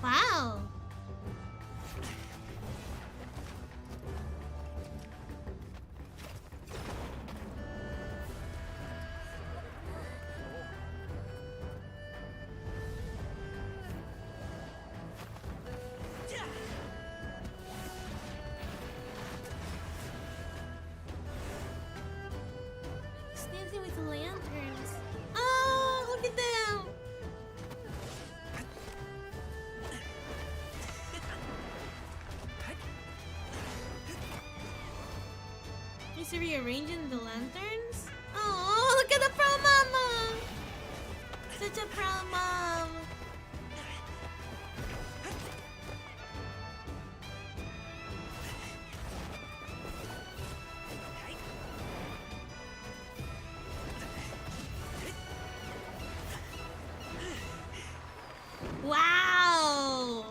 Wow. He's dancing with lanterns. Oh, look at them. He's rearranging the lanterns. Oh, look at the proud mama. Such a proud mom. Wow.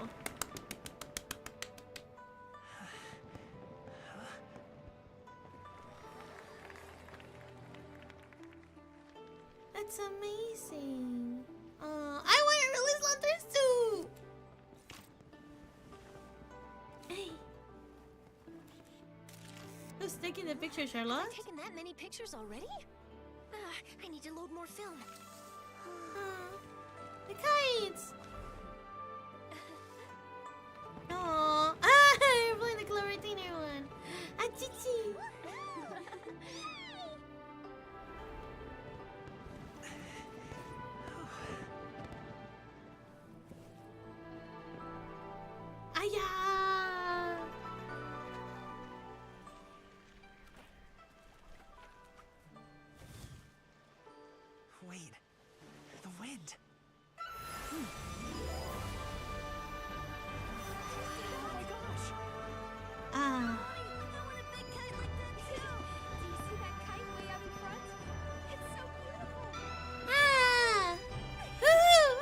That's amazing. I want to release lanterns too. Hey. Who's taking the picture, Charlotte? I've taken that many pictures already? I need to load more film. The kites. Aww. Ah, you're playing the glow retainer one. Ah, chichi. Aya. Wait, the wind. Oh my gosh! Ah. I want a big kite like that too! Do you see that kite way out in front? It's so beautiful! Ah. Woohoo.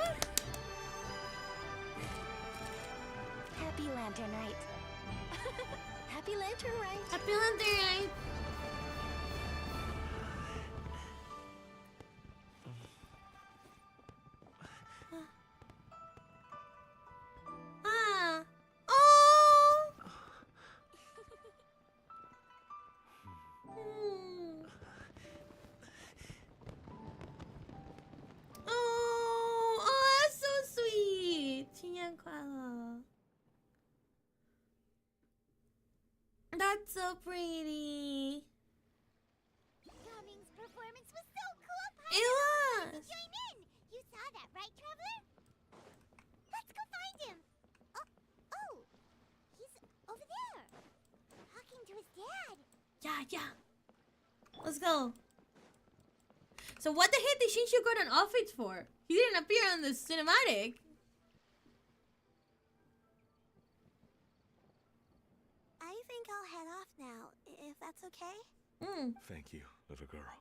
Happy Lantern Rite. Happy Lantern Rite! Happy lantern rite. Ah. Oh. Oh, that's so sweet. 情人快乐. That's so pretty. Yomming's performance was so cool, Papa! It was. Join in! You saw that, right, Traveler? Let's go find him! Oh! He's over there! Talking to his dad! Yeah. Let's go. So what the heck did Shinshu got an outfit for? He didn't appear on the cinematic. I think I'll head off now, if that's okay? Thank you, little girl.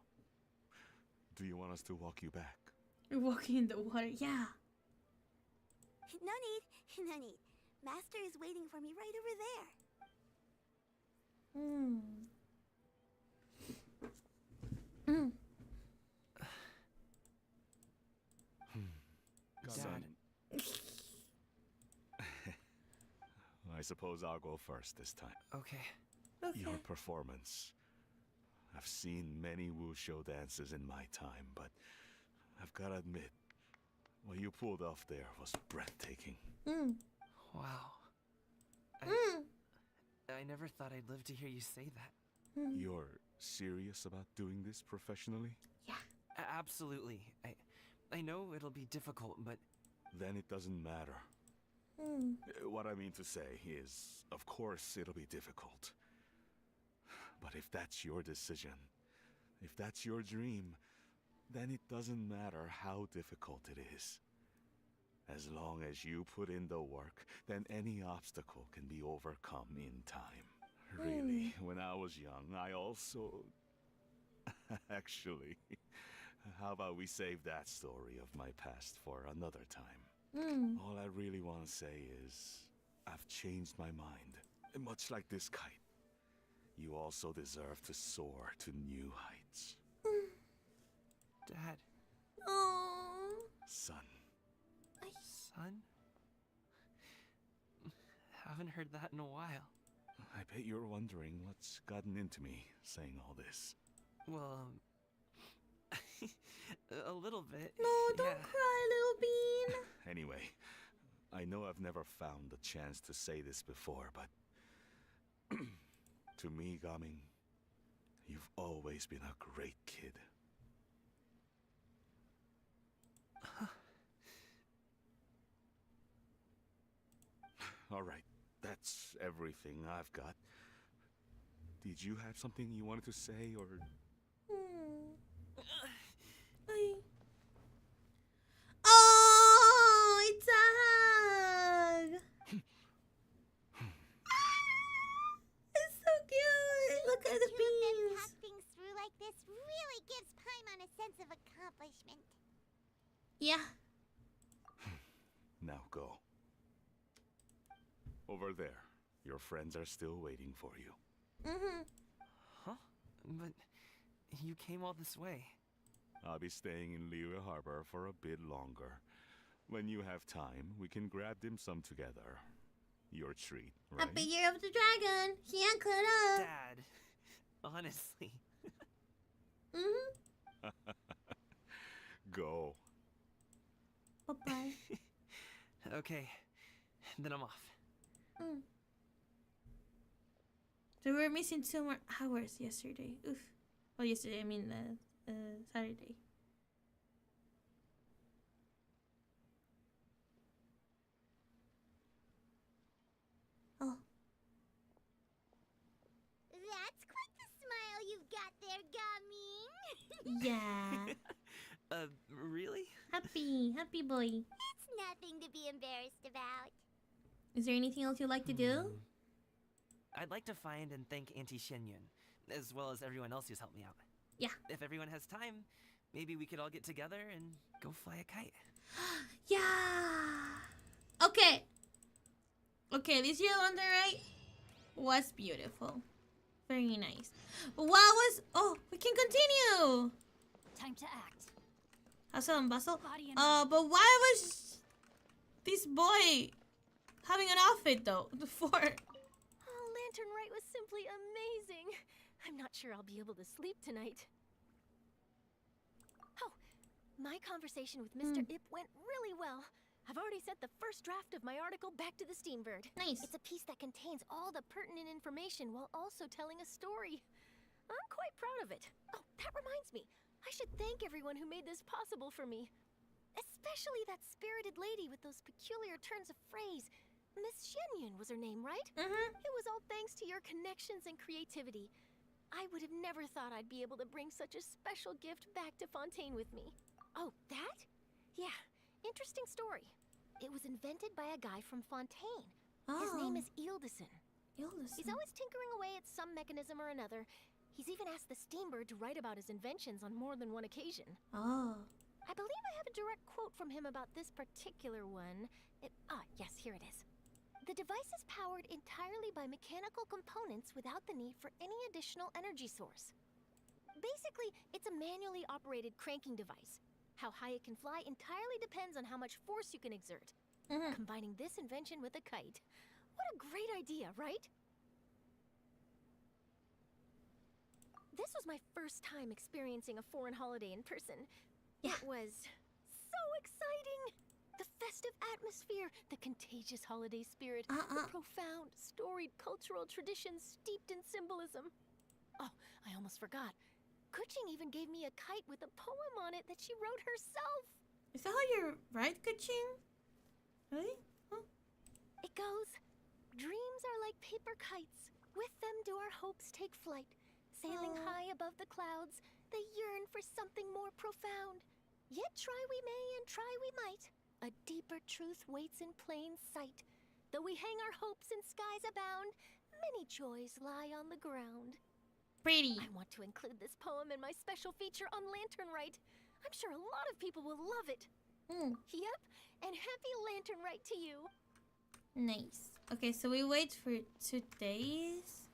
Do you want us to walk you back? You're walking in the water, yeah. No need. Master is waiting for me right over there. Son. I suppose I'll go first this time. Okay. Your performance. I've seen many wushou dances in my time, but I've got to admit, what you pulled off there was breathtaking. Wow. I never thought I'd live to hear you say that. You're serious about doing this professionally? Yeah. Absolutely. I know it'll be difficult, but... Then it doesn't matter. What I mean to say is, of course it'll be difficult. But if that's your decision, if that's your dream, then it doesn't matter how difficult it is. As long as you put in the work, then any obstacle can be overcome in time. Really, when I was young, I also... Actually, how about we save that story of my past for another time? All I really want to say is, I've changed my mind. Much like this kite. You also deserve to soar to new heights. Dad. Oh. Son. Son? Haven't heard that in a while. I bet you're wondering what's gotten into me saying all this. Well, a little bit. No, don't cry, little bean. Anyway, I know I've never found the chance to say this before, but to me, Gaming, you've always been a great kid. All right, that's everything I've got. Did you have something you wanted to say, or... Oh, it's a hug. It's so cute. Look at the beans. Talk things through like this really gives Paimon a sense of accomplishment. Yeah. Now go. Over there. Your friends are still waiting for you. Huh? But you came all this way. I'll be staying in Liyue Harbor for a bit longer. When you have time, we can grab dim sum together. Your treat, right? Happy Year of the Dragon. Yeah, cut up. Dad, honestly. Go. Bye-bye. Okay, then I'm off. So we were missing 2 more hours yesterday. Oof. Oh, yesterday, I mean Saturday. Oh. That's quite the smile you've got there, Gaming. Yeah. Really? Happy boy. It's nothing to be embarrassed about. Is there anything else you'd like to do? I'd like to find and thank Auntie Shenyun, as well as everyone else who's helped me out. Yeah. If everyone has time, maybe we could all get together and go fly a kite. Yeah. Okay. Okay, this yellow on the right was beautiful. Very nice. What was... Oh, we can continue. Time to act. Hustle and bustle. Body and But why was this boy having an outfit though? For... Oh, Lantern Rite was simply amazing. I'm not sure I'll be able to sleep tonight. Oh, my conversation with Mr. Ip went really well. I've already sent the first draft of my article back to the Steambird. Nice. It's a piece that contains all the pertinent information while also telling a story. I'm quite proud of it. Oh, that reminds me. I should thank everyone who made this possible for me. Especially that spirited lady with those peculiar turns of phrase. Miss Shenyun was her name, right? It was all thanks to your connections and creativity. I would have never thought I'd be able to bring such a special gift back to Fontaine with me. Oh, that? Yeah, interesting story. It was invented by a guy from Fontaine. His name is Ildison. He's always tinkering away at some mechanism or another. He's even asked the Steambird to write about his inventions on more than one occasion. I believe I have a direct quote from him about this particular one. Yes, here it is. The device is powered entirely by mechanical components without the need for any additional energy source. Basically, it's a manually operated cranking device. How high it can fly entirely depends on how much force you can exert. Combining this invention with a kite. What a great idea, right? This was my first time experiencing a foreign holiday in person. It was so exciting! The festive atmosphere, the contagious holiday spirit, the profound, storied cultural traditions steeped in symbolism. Oh, I almost forgot. Kuching even gave me a kite with a poem on it that she wrote herself. Is that how you write, Kuching? Really? It goes, dreams are like paper kites. With them do our hopes take flight. Sailing high above the clouds, they yearn for something more profound. Yet try we may and try we might. A deeper For truth waits in plain sight. Though we hang our hopes in skies abound, many joys lie on the ground. Pretty. I want to include this poem in my special feature on Lantern Rite. I'm sure a lot of people will love it. Yep, and happy Lantern Rite to you. Nice. Okay, so we wait for 2 days.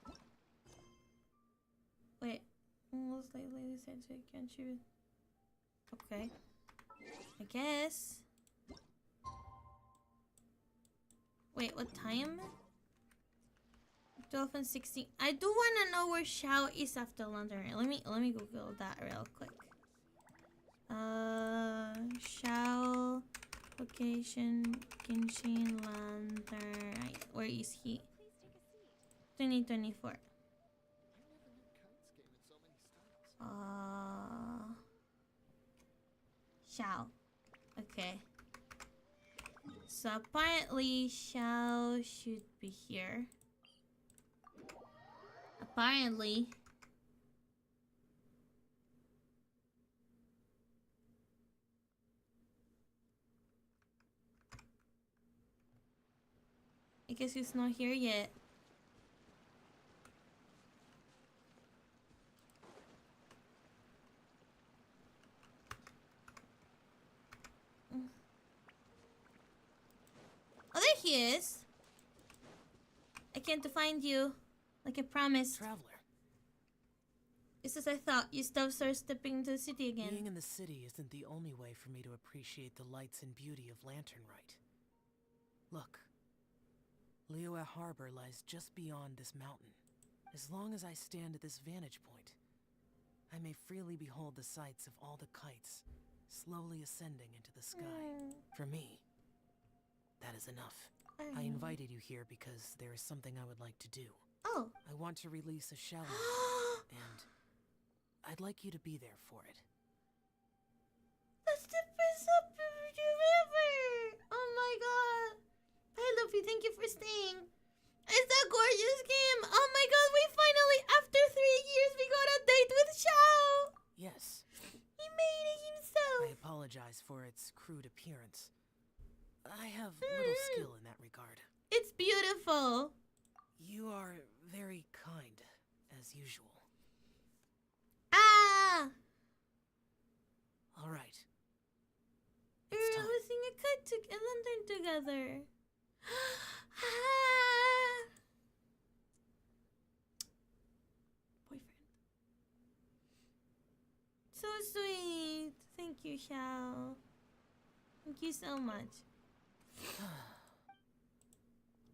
Wait. Most likely said to can't you? Okay. I guess. Wait, what time? 12 and 16. I do wanna know where Xiao is after Lantern. Let me Google that real quick. Xiao location Genshin Lantern. Where is he? 2024. Xiao. Okay. So apparently Xiao should be here. Apparently. I guess he's not here yet. Oh, there he is. I came to find you, like I promised. Traveler. Just as I thought, you started stepping into the city again. Being in the city isn't the only way for me to appreciate the lights and beauty of Lantern Rite. Look. Liyue Harbor lies just beyond this mountain. As long as I stand at this vantage point, I may freely behold the sights of all the kites slowly ascending into the sky. For me, that is enough. I invited you here because there is something I would like to do. Oh. I want to release a shell, and I'd like you to be there for it. That's the best opportunity ever! Oh my god! I love you. Thank you for staying. It's a gorgeous game. Oh my god, we finally, after 3 years, we got a date with Xiao. Yes. He made it himself. I apologize for its crude appearance. I have little skill in that regard. It's beautiful. You are very kind, as usual. Ah! All right. We're losing a lantern together. Boyfriend. So sweet. Thank you, Xiao. Thank you so much.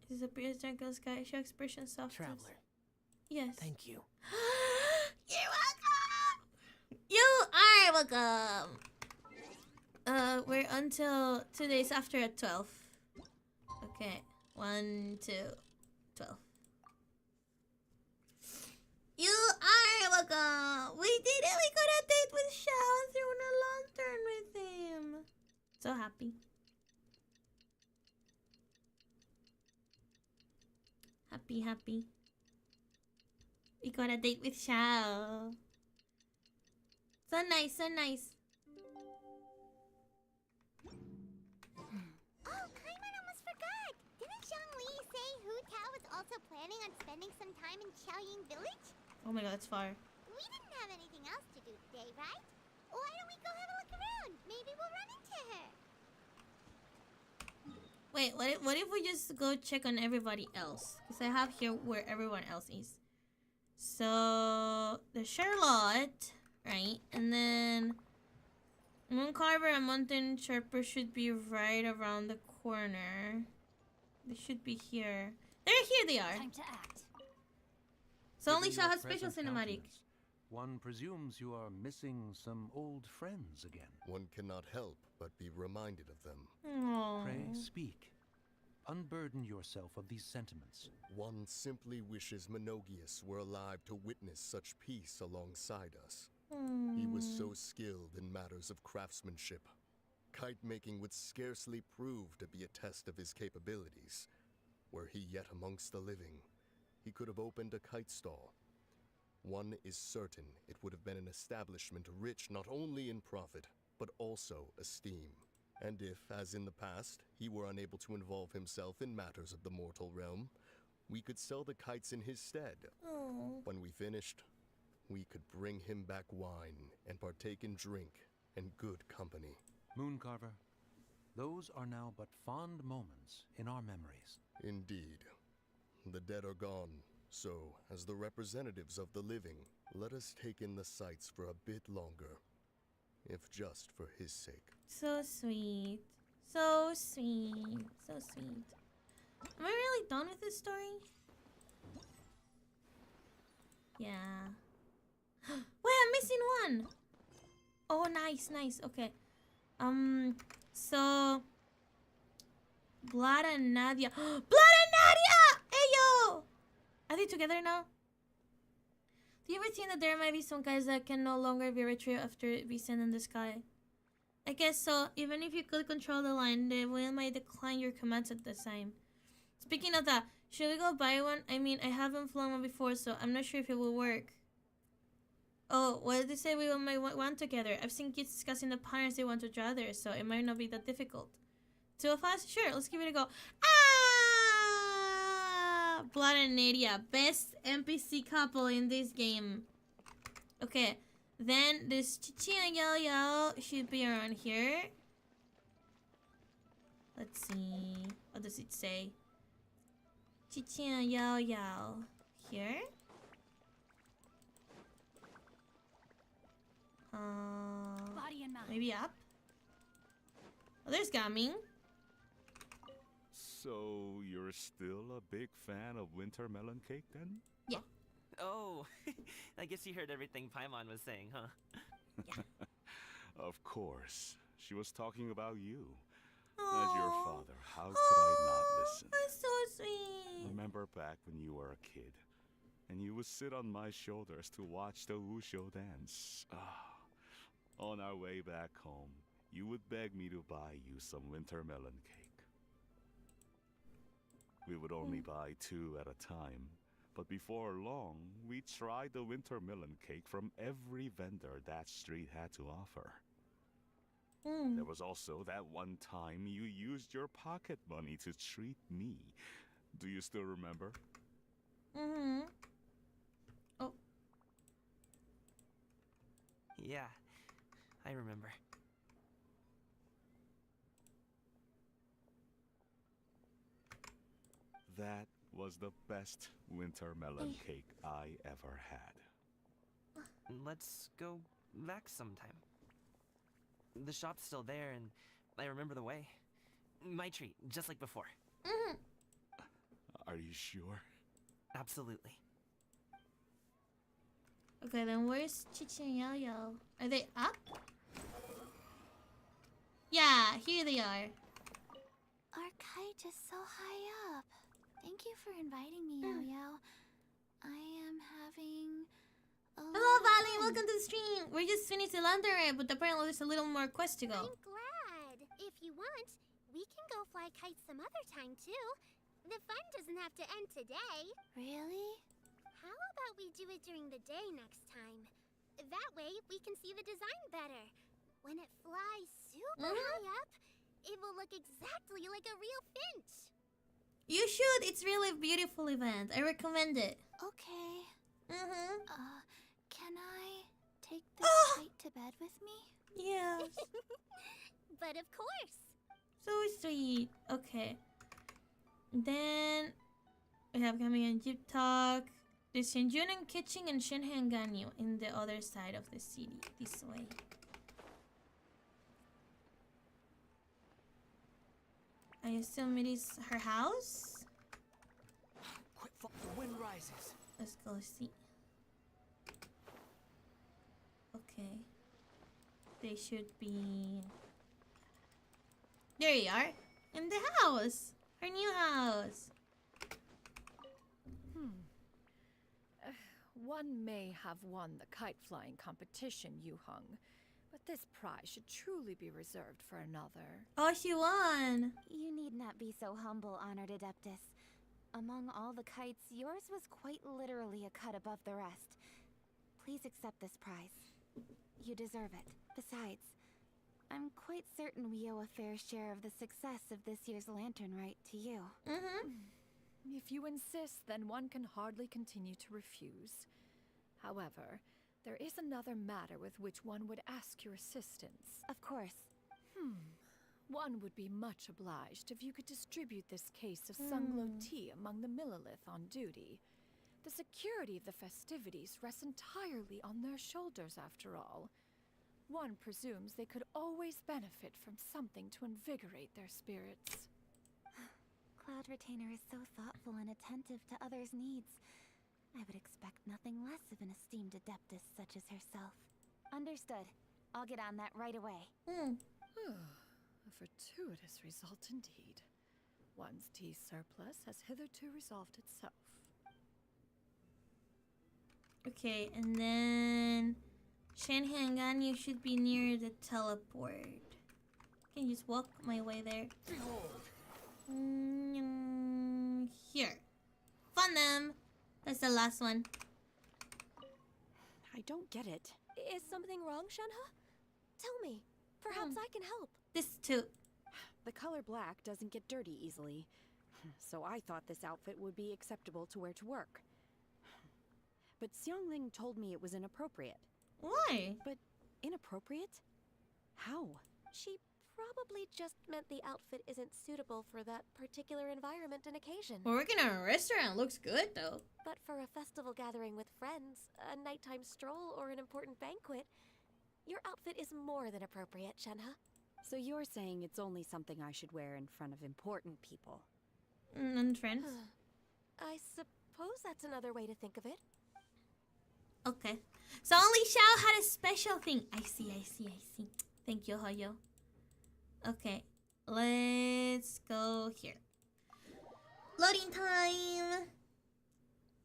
This appears Jungle Sky show expression soft. Traveler. Yes. Thank you. You're welcome. You are welcome. We're until 2 days after at 12. Okay. 1, 2, 12. You are welcome. We did it. We got a date with Xiao and threw a lantern with him. So happy. Happy. We got a date with Xiao. So nice. Oh, Kaiman almost forgot. Didn't Zhongli say Hu Tao was also planning on spending some time in Xiaoying Village? Oh my god, it's far. We didn't have anything else to do today, right? Why don't we go have a look around? Maybe we'll run into her. Wait, what if we just go check on everybody else? Because I have here where everyone else is. So, the Charlotte, right? And then Moon Carver and Mountain Sharper should be right around the corner. They should be here. Here they are. Time to act. So only Given Xiao your has special present cinematic. countenance, one presumes you are missing some old friends again. One cannot help but be reminded of them. Aww. Pray speak. Unburden yourself of these sentiments. One simply wishes Menogius were alive to witness such peace alongside us. He was so skilled in matters of craftsmanship. Kite making would scarcely prove to be a test of his capabilities. Were he yet amongst the living, he could have opened a kite stall. One is certain it would have been an establishment rich not only in profit, but also esteem. And if, as in the past, he were unable to involve himself in matters of the mortal realm, we could sell the kites in his stead. Oh. When we finished, we could bring him back wine and partake in drink and good company. Mooncarver, those are now but fond moments in our memories. Indeed. The dead are gone, so, as the representatives of the living, let us take in the sights for a bit longer, if just for his sake. So sweet. So sweet. So sweet. Am I really done with this story? Yeah. Wait, I'm missing one. Oh, nice, nice. Okay. So Blood and Nadia. Blood and Nadia! Hey, yo! Are they together now? Do you ever think that there might be some guys that can no longer be retrieved after we send in the sky? I guess so. Even if you could control the line, the whale might decline your commands at the time. Speaking of that, should we go buy one? I mean, I haven't flown one before, so I'm not sure if it will work. Oh, what did they say we might want one together? I've seen kids discussing the patterns they want to draw there, so it might not be that difficult. Two of us? Sure, let's give it a go. Ah! Blood and Nadia, best NPC couple in this game. Okay, then this Chichi and Yao Yao should be around here. Let's see. What does it say? Chichi and Yao Yao. Here? Body and mind. Maybe up? Oh, there's Gaming. So, you're still a big fan of winter melon cake then? Yeah. Oh, I guess you heard everything Paimon was saying, huh? Yeah. Of course. She was talking about you. Aww. As your father, how could I not listen? That's so sweet. Remember back when you were a kid, and you would sit on my shoulders to watch the wushou dance. On our way back home, you would beg me to buy you some winter melon cake. We would only buy 2 at a time, but before long, we tried the winter melon cake from every vendor that street had to offer. There was also that one time you used your pocket money to treat me. Do you still remember? Mm-hmm. Oh. Yeah, I remember. That was the best winter melon cake I ever had. Let's go back sometime. The shop's still there, and I remember the way. My treat, just like before. Are you sure? Absolutely. Okay, then where's Chichi and Yao Yao? Are they up? Yeah, here they are. Our kite is so high up. Thank you for inviting me, Yao Yao. I am having a Hello, Valley. Welcome to the stream. We're just finished the laundry, but apparently there's a little more quest to go. I'm glad. If you want, we can go fly kites some other time, too. The fun doesn't have to end today. Really? How about we do it during the day next time? That way, we can see the design better. When it flies super high up, it will look exactly like a real finch. You should. It's really a beautiful event. I recommend it. Okay. Can I take this kite to bed with me? Yes. But of course. So sweet. Okay. Then we have coming in Jeep Talk. There's Shenjun and Kitching and Shenhe Ganyu in the other side of the city. This way. I assume it is her house? Quick, the wind rises. Let's go see. Okay. They should be... There you are. In the house. Her new house. One may have won the kite flying competition, Yu Hung, but this prize should truly be reserved for another. Oh, she won. You need not be so humble, Honored Adeptus. Among all the kites, yours was quite literally a cut above the rest. Please accept this prize. You deserve it. Besides, I'm quite certain we owe a fair share of the success of this year's Lantern Rite to you. If you insist, then one can hardly continue to refuse. However, there is another matter with which one would ask your assistance. Of course. One would be much obliged if you could distribute this case of Sunglow tea among the Millilith on duty. The security of the festivities rests entirely on their shoulders, after all. One presumes they could always benefit from something to invigorate their spirits. Cloud Retainer is so thoughtful and attentive to others' needs. I would expect nothing less of an esteemed adeptus such as herself. Understood. I'll get on that right away. A fortuitous result indeed. One's tea surplus has hitherto resolved itself. Okay, and then Shanhangan, you should be near the teleport. I can just walk my way there. Here. Fund them. That's the last one. I don't get it. Is something wrong, Shenhe? Tell me. Perhaps I can help. This too. The color black doesn't get dirty easily, so I thought this outfit would be acceptable to wear to work. But Xiangling told me it was inappropriate. Why? But inappropriate? How? She probably just meant the outfit isn't suitable for that particular environment and occasion. We're working at a restaurant. Looks good though. But for a festival gathering with friends, a nighttime stroll, or an important banquet, your outfit is more than appropriate, Shenhe. So you're saying it's only something I should wear in front of important people? And friends? I suppose that's another way to think of it. Okay. So only Xiao had a special thing. I see. Thank you, Hoyo. Okay. Let's go here. Loading time.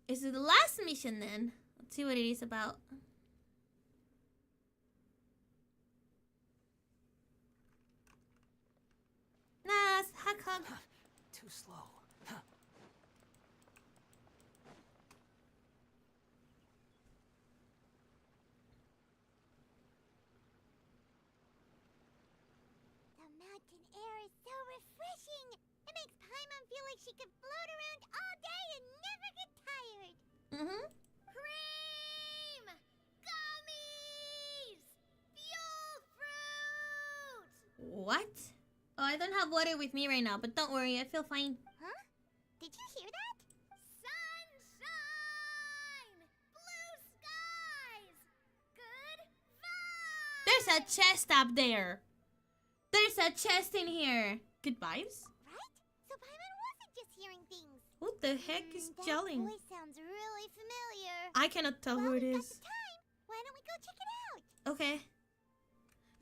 Is it the last mission then? Let's see what it is about. Nice. Hug. Too slow. The mountain air is so refreshing. It makes Paimon feel like she could float around all day and never get tired. Cream! Gummies! Fuel fruit! What? Oh, I don't have water with me right now, but don't worry, I feel fine. Huh? Did you hear that? Sunshine! Blue skies! Good vibes! There's a chest up there. There's a chest in here. Good vibes? Right? So Paimon wasn't just hearing things. What the heck is gelling? That voice sounds really familiar. I cannot tell who it is. At the time. Why don't we go check it out? Okay.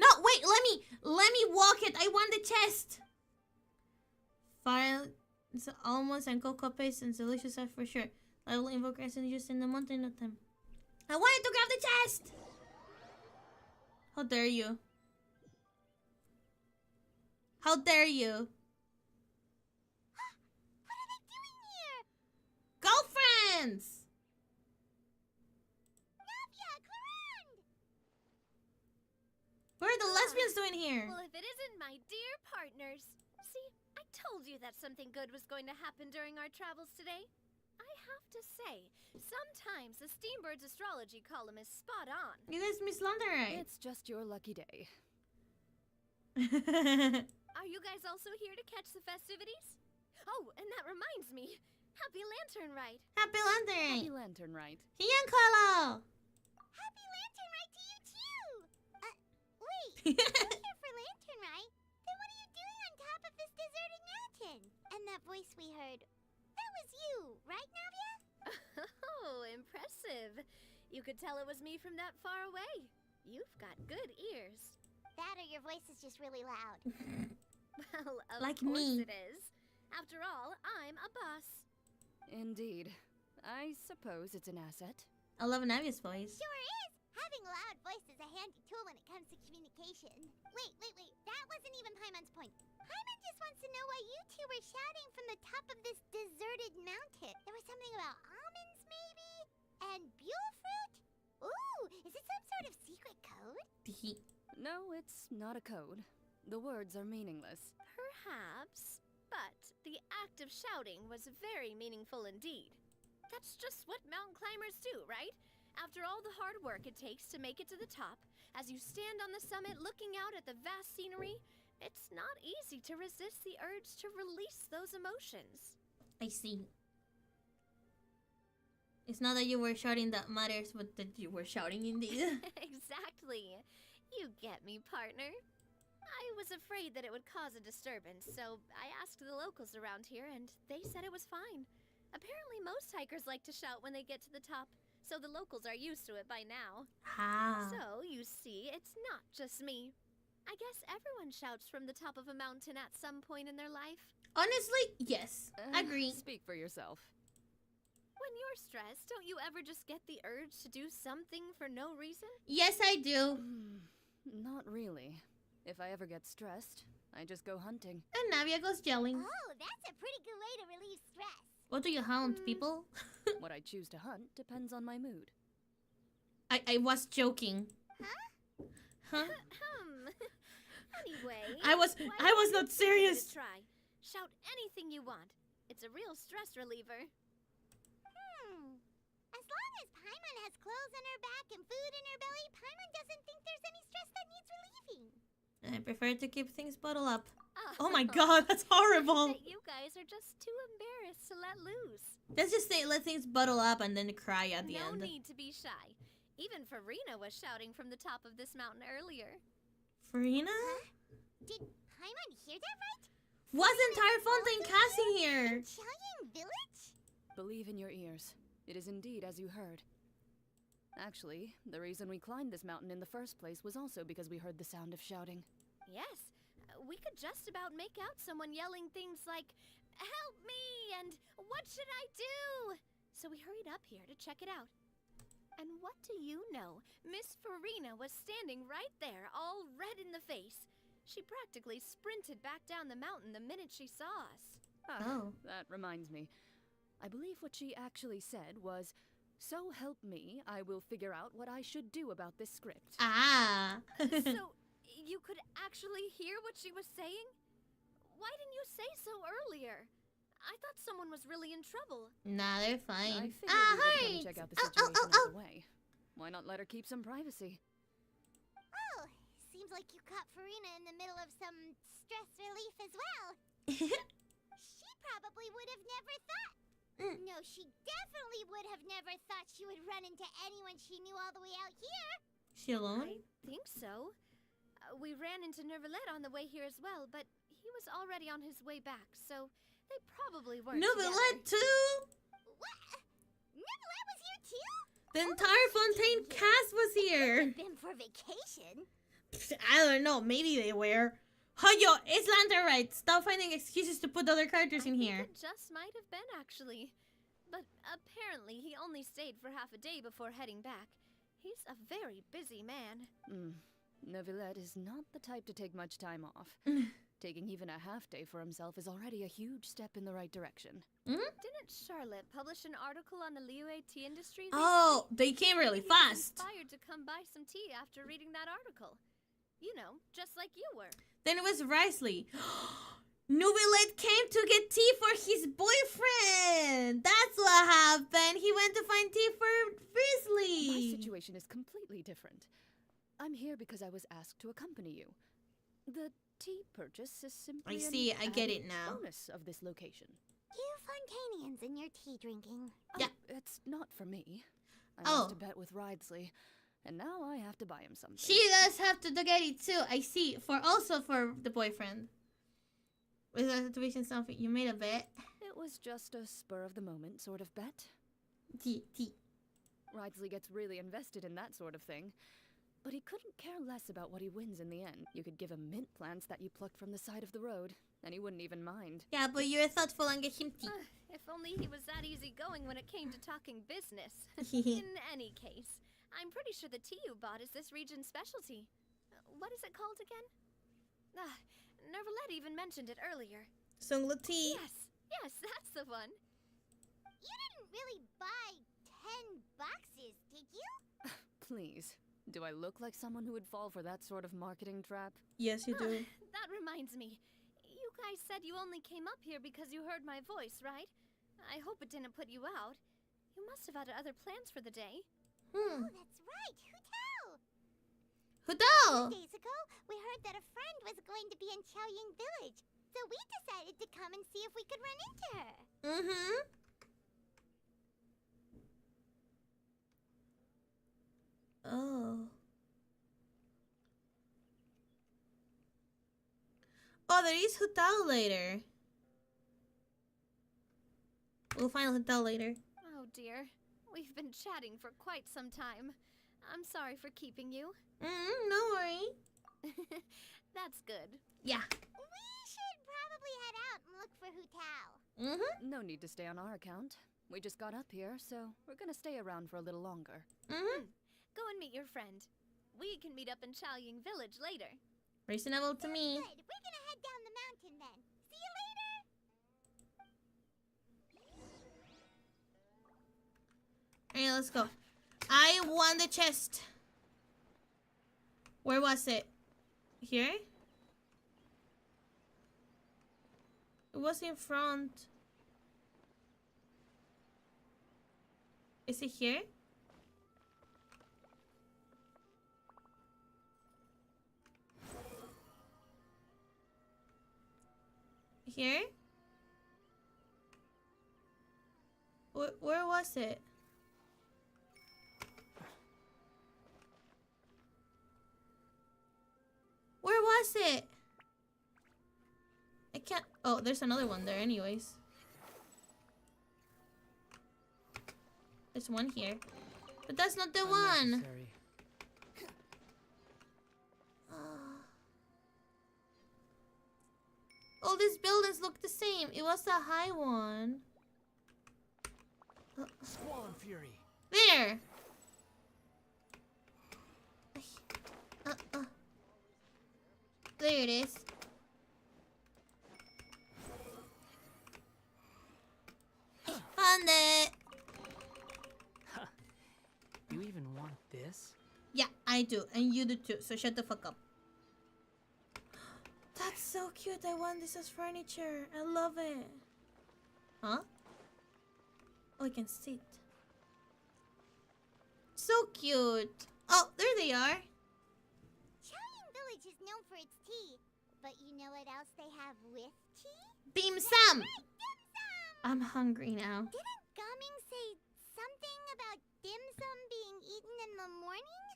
No, wait, let me walk it. I want the chest. Fire, it's almost and cocoa paste and delicious stuff for sure. I will invoke essence just in the mountain of time. I wanted to grab the chest. How dare you? How dare you? What are they doing here? Girlfriends! Navia, Clarande! What are the lesbians doing here? Well, if it isn't my dear partners. See, I told you that something good was going to happen during our travels today. I have to say, sometimes the Steambird's astrology column is spot on. You guys miss London, right? It's just your lucky day. Are you guys also here to catch the festivities? Oh, and that reminds me. Happy Lantern Rite. Happy Lantern Rite. Happy Lantern Rite. Hiyankala. Happy Lantern Rite to you too! Wait, you're here for Lantern Rite? Then what are you doing on top of this deserted mountain? And that voice we heard, that was you, right, Navia? Oh, impressive. You could tell it was me from that far away. You've got good ears. That or your voice is just really loud. Well, of Like course me. it is. After all, I'm a boss. Indeed. I suppose it's an asset. I love Navia's voice. Sure is! Having a loud voice is a handy tool when it comes to communication. Wait. That wasn't even Paimon's point. Paimon just wants to know why you two were shouting from the top of this deserted mountain. There was something about almonds, maybe? And buell fruit? Ooh, is it some sort of secret code? No, it's not a code. The words are meaningless. Perhaps, but the act of shouting was very meaningful indeed. That's just what mountain climbers do, right? After all the hard work it takes to make it to the top, as you stand on the summit looking out at the vast scenery, it's not easy to resist the urge to release those emotions. I see. It's not that you were shouting that matters, but that you were shouting indeed. Exactly. You get me, partner. I was afraid that it would cause a disturbance, so I asked the locals around here, and they said it was fine. Apparently most hikers like to shout when they get to the top, so the locals are used to it by now. Ah. So, you see, it's not just me. I guess everyone shouts from the top of a mountain at some point in their life. Honestly, yes. Agree. Speak for yourself. When you're stressed, don't you ever just get the urge to do something for no reason? Yes, I do. Not really. If I ever get stressed, I just go hunting. And Navia goes yelling. Oh, that's a pretty good way to relieve stress. What do you hunt, people? What I choose to hunt depends on my mood. I was joking. Huh? Anyway, I was not serious. Try. Shout anything you want. It's a real stress reliever. As long as Paimon has clothes on her back and food in her belly, Paimon doesn't think there's any stress that needs relieving. I prefer to keep things bottled up. Oh my god, that's horrible. You guys are just too embarrassed to let loose. Let's just say let things bottle up and then cry at the end. No need to be shy. Even Farina was shouting from the top of this mountain earlier. Farina? Did Paimon hear that right? Was entire Fontaine casting here? Qiaoying Village? Believe in your ears. It is indeed as you heard. Actually, the reason we climbed this mountain in the first place was also because we heard the sound of shouting. Yes, we could just about make out someone yelling things like, "Help me!" and "What should I do?" So we hurried up here to check it out. And what do you know? Miss Farina was standing right there, all red in the face. She practically sprinted back down the mountain the minute she saw us. Oh. That reminds me. I believe what she actually said was, "So help me, I will figure out what I should do about this script." Ah. So, you could actually hear what she was saying? Why didn't you say so earlier? I thought someone was really in trouble. Nah, they're fine. I figured we would come check out the situation out of the way. Why not let her keep some privacy? Oh, seems like you caught Farina in the middle of some stress relief as well. She probably would have never thought. No, she definitely would have never thought she would run into anyone she knew all the way out here. She alone? I think so. We ran into Neuvillette on the way here as well, but he was already on his way back, so they probably weren't Neuvillette too? What? Neuvillette was here too? The entire Fontaine cast was here. Been for vacation. I don't know, maybe they were. Yo, it's Lantern Rite. Stop finding excuses to put other characters in here. It just might have been, actually. But apparently he only stayed for half a day before heading back. He's a very busy man. Neuvillette is not the type to take much time off. Taking even a half day for himself is already a huge step in the right direction. Didn't Charlotte publish an article on the Liyue tea industry? Oh, they came really fast. Inspired to come buy some tea after reading that article. You know, just like you were. Then it was Risley. Neuvillette came to get tea for his boyfriend. That's what happened. He went to find tea for Risley. My situation is completely different. I'm here because I was asked to accompany you. The tea purchase is simply I see, I get it an now. bonus of this location. You Fontainians and your tea drinking. Yeah. It's not for me. I Oh. used to bet with Ridesley, and now I have to buy him something. She does have to get it too. I see. Also for the boyfriend. Was that situation something you made a bet? It was just a spur-of-the-moment sort of bet. Tea. Ridesley gets really invested in that sort of thing. But he couldn't care less about what he wins in the end. You could give him mint plants that you plucked from the side of the road, and he wouldn't even mind. Yeah, but you're thoughtful and get him tea. If only he was that easygoing when it came to talking business. In any case, I'm pretty sure the tea you bought is this region's specialty. What is it called again? Neuvillette even mentioned it earlier. Sungla tea. Yes, that's the one. You didn't really buy 10 boxes, did you? Please. Do I look like someone who would fall for that sort of marketing trap? Yes, you do. That reminds me. You guys said you only came up here because you heard my voice, right? I hope it didn't put you out. You must have had other plans for the day. Oh, that's right. Hu Tao! Hu Tao! 2 days ago, we heard that a friend was going to be in Qiaoying Village. So we decided to come and see if we could run into her. Mm-hmm. Oh. Oh, there is Hu Tao later. We'll find Hu Tao later. Oh dear. We've been chatting for quite some time. I'm sorry for keeping you. No worry. That's good. Yeah. We should probably head out and look for Hu Tao. No need to stay on our account. We just got up here, so we're gonna stay around for a little longer. Go and meet your friend. We can meet up in Qiaoying Village later. Reasonable to me. Good. We're gonna head down the mountain then. See you later. Alright, let's go. I won the chest. Where was it? Here? It was in front. Is it here? Here? Where was it? Where was it? I can't. Oh, there's another one there anyways. There's one here. But that's not the one. All these buildings look the same. It was a high one. Squall and Fury. There. There it is. Found it. You even want this? Yeah, I do. And you do too. So shut the fuck up. That's so cute. I want this as furniture. I love it. Huh? Oh, I can sit. So cute. Oh, there they are. Qiaoying Village is known for its tea. But you know what else they have with tea? Dim sum. Right, dim sum! I'm hungry now. Didn't Gaming say something about dim sum being eaten in the morning?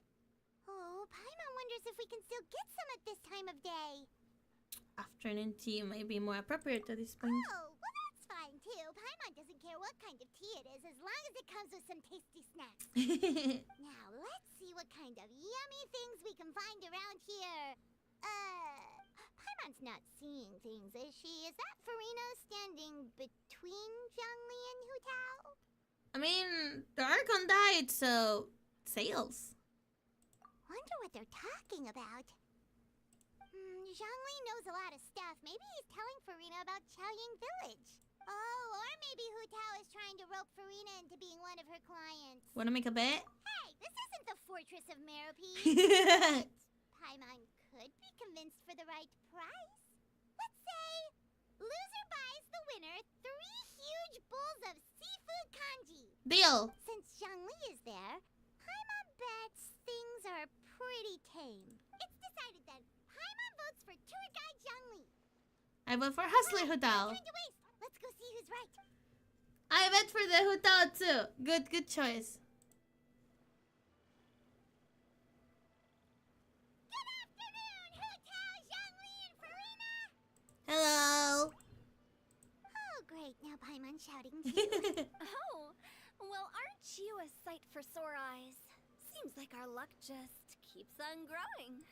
Oh, Paimon wonders if we can still get some at this time of day. Afternoon tea may be more appropriate at this point. Oh, well that's fine too. Paimon doesn't care what kind of tea it is as long as it comes with some tasty snacks. Now, let's see what kind of yummy things we can find around here. Paimon's not seeing things, is she? Is that Farina standing between Zhongli and Hu Tao? I mean, the Archon died, so sales. Wonder what they're talking about. Zhongli knows a lot of stuff. Maybe he's telling Farina about Qiaoying Village. Oh, or maybe Hu Tao is trying to rope Farina into being one of her clients. Wanna make a bet? Hey, this isn't the Fortress of Meropes. Paimon could be convinced for the right price. Let's say loser buys the winner 3 huge bowls of seafood kanji. Deal. Since Zhongli is there, Paimon bets things are pretty tame. It's decided then. Paimon votes for tour guide Zhongli. I vote for Hustler Hu Tao. Let's go see who's right. I bet for the Hu Tao too. Good choice. Good afternoon, Hu Tao, Zhongli, and Farina. Hello. Oh, great. Now Paimon's shouting too. Oh, well, aren't you a sight for sore eyes? Seems like our luck just keeps on growing.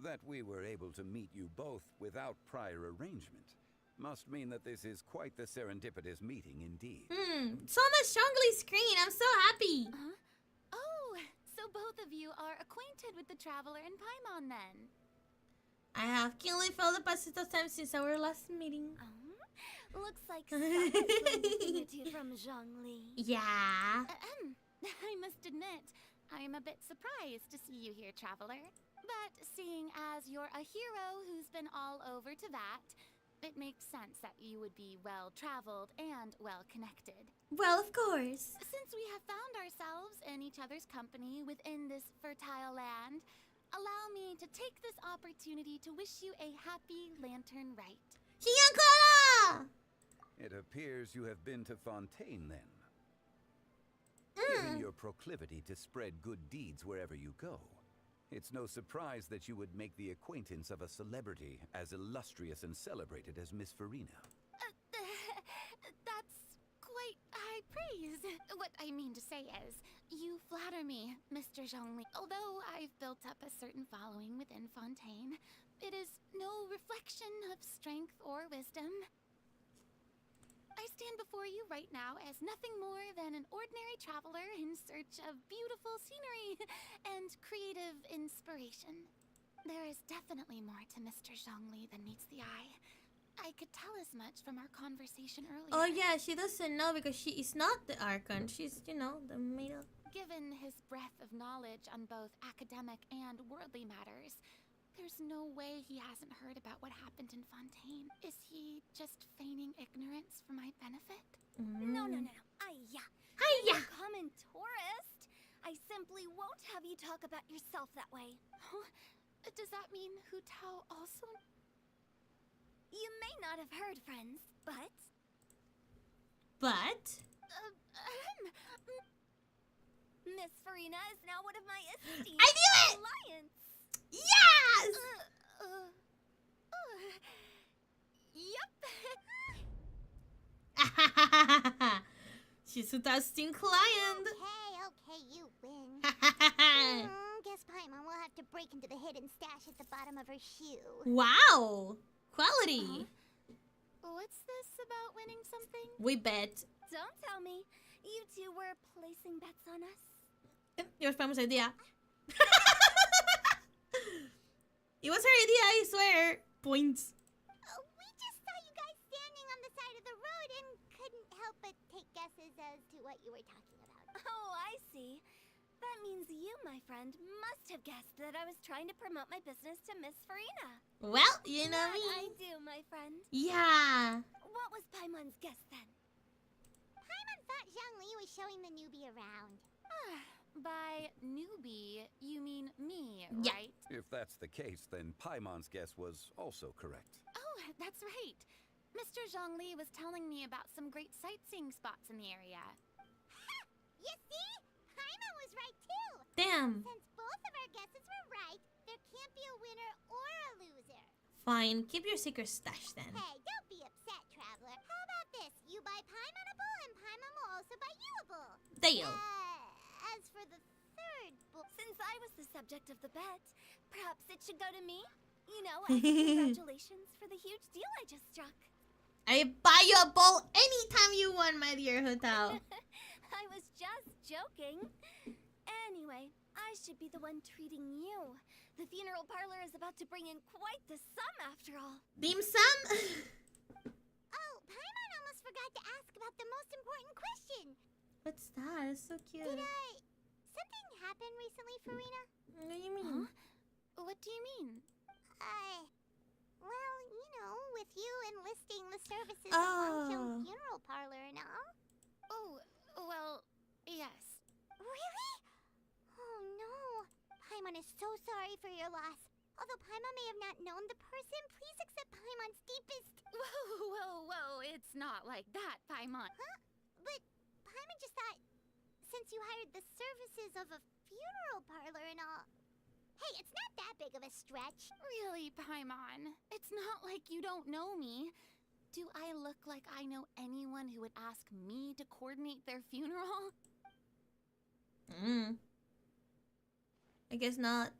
That we were able to meet you both without prior arrangement must mean that this is quite the serendipitous meeting indeed. So much Zhongli screen. I'm so happy. Oh, so both of you are acquainted with the Traveler and Paimon then? I have keenly felt the passage of time since our last meeting. Looks like someone's learned a thing or two from Zhongli. Yeah. I must admit, I'm a bit surprised to see you here, traveler. But seeing as you're a hero who's been all over to that, it makes sense that you would be well-traveled and well-connected. Well, of course. Since we have found ourselves in each other's company within this fertile land, allow me to take this opportunity to wish you a happy Lantern Rite. It appears you have been to Fontaine, then. Given your proclivity to spread good deeds wherever you go, it's no surprise that you would make the acquaintance of a celebrity as illustrious and celebrated as Miss Farina. That's quite high praise. What I mean to say is, you flatter me, Mr. Zhongli. Although I've built up a certain following within Fontaine, it is no reflection of strength or wisdom. I stand before you right now as nothing more than an ordinary traveler in search of beautiful scenery and creative inspiration. There is definitely more to Mr. Zhongli than meets the eye. I could tell as much from our conversation earlier. Oh yeah, she doesn't know because she is not the Archon. She's, you know, the middle. Given his breadth of knowledge on both academic and worldly matters, there's no way he hasn't heard about what happened in Fontaine. Is he just feigning ignorance for my benefit? No. Hiya. Hiya. Common tourist. I simply won't have you talk about yourself that way. Huh? Does that mean Hu Tao also? You may not have heard, friends, but... Miss Farina is now one of my esteemed I knew it! alliance. Yes! Yup. She's a testing client. Okay, you win. Guess Paimon will have to break into the hidden stash at the bottom of her shoe. Wow! Quality. What's this about winning something? We bet. Don't tell me. You two were placing bets on us. Your famous idea. It was her idea, I swear. Points. We just saw you guys standing on the side of the road and couldn't help but take guesses as to what you were talking about. Oh, I see. That means you, my friend, must have guessed that I was trying to promote my business to Miss Farina. Well, you know me. I do, my friend. Yeah. What was Paimon's guess then? Paimon thought Zhongli was showing the newbie around. By newbie, you mean me, Yeah. right? If that's the case, then Paimon's guess was also correct. Oh, that's right. Mr. Zhongli was telling me about some great sightseeing spots in the area. You see? Paimon was right too. Damn. Since both of our guesses were right, there can't be a winner or a loser. Fine, keep your secret stash then. Hey, don't be upset, traveler. How about this? You buy Paimon a bowl and Paimon will also buy you a bowl. Deal. As for the third bowl, since I was the subject of the bet, perhaps it should go to me? You know, as a congratulations for the huge deal I just struck. I buy you a bowl anytime you want, my dear Hu Tao. I was just joking. Anyway, I should be the one treating you. The funeral parlor is about to bring in quite the sum after all. Dim sum? Oh, Paimon almost forgot to ask about the most important question. What's that? It's so cute. Something happened recently, Farina? What do you mean? Huh? What do you mean? Well, you know, with you enlisting the services of Longqiang Funeral Parlor and all. Oh, well, yes. Really? Oh no. Paimon is so sorry for your loss. Although Paimon may have not known the person, please accept Paimon's deepest... Whoa, it's not like that, Paimon. Huh? But Paimon just thought, since you hired the services of a funeral parlor and all... Hey, it's not that big of a stretch. Really, Paimon? It's not like you don't know me. Do I look like I know anyone who would ask me to coordinate their funeral? I guess not.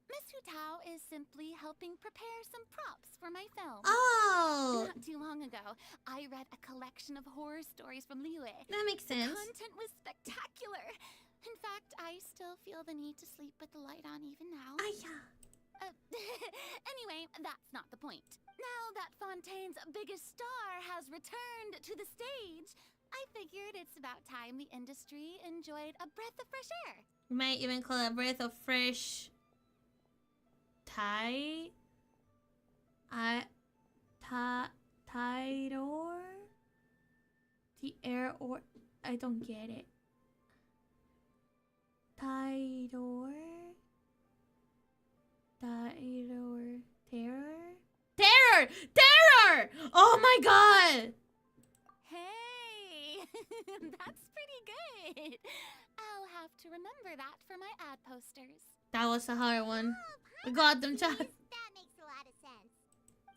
Miss Hu Tao is simply helping prepare some props for my film. Oh! Not too long ago, I read a collection of horror stories from Liyue. That makes sense. The content was spectacular. In fact, I still feel the need to sleep with the light on even now. Anyway, that's not the point. Now that Fontaine's biggest star has returned to the stage, I figured it's about time the industry enjoyed a breath of fresh air. We might even call a breath of fresh tide. Tidor? The air or I don't get it. Tidor? Tidor? Terror? Terror! Terror! Oh my god! Hey! That's pretty good. I'll have to remember that for my ad posters. That was a hard one. We got them, chat. That makes a lot of sense.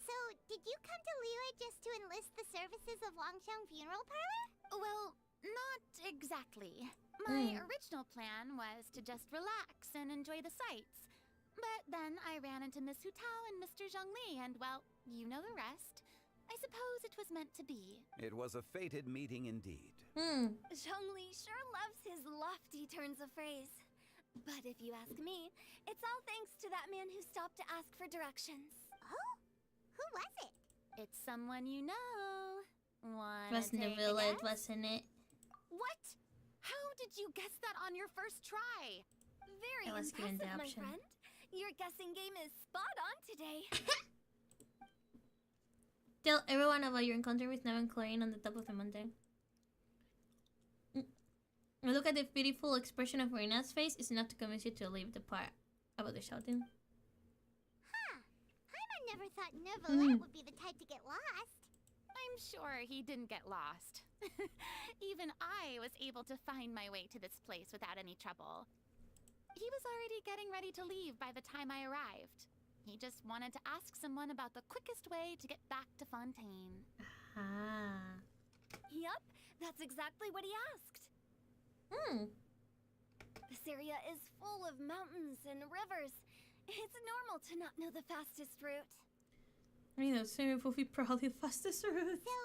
So, did you come to Liyue just to enlist the services of Longsheng Funeral Parlor? Well, not exactly. My original plan was to just relax and enjoy the sights. But then I ran into Miss Hu Tao and Mr. Zhongli, and well, you know the rest. I suppose it was meant to be. It was a fated meeting indeed. Zhongli sure loves his lofty turns of phrase. But if you ask me, it's all thanks to that man who stopped to ask for directions. Oh? Who was it? It's someone you know. Wasn't the village, wasn't it? What? How did you guess that on your first try? Very I was given the impressive, my option. friend. Your guessing game is spot on today. Tell everyone about your encounter with Nev and Chlorine on the top of the mountain. Look at the beautiful expression of Marina's face is enough to convince you to leave the part. About the shouting. Huh. Paimon never thought Neuvillette would be the type to get lost. I'm sure he didn't get lost. Even I was able to find my way to this place without any trouble. He was already getting ready to leave by the time I arrived. He just wanted to ask someone about the quickest way to get back to Fontaine. Ah. Yup, that's exactly what he asked. This area is full of mountains and rivers. It's normal to not know the fastest route. I mean, the swimming will be probably the fastest route. So,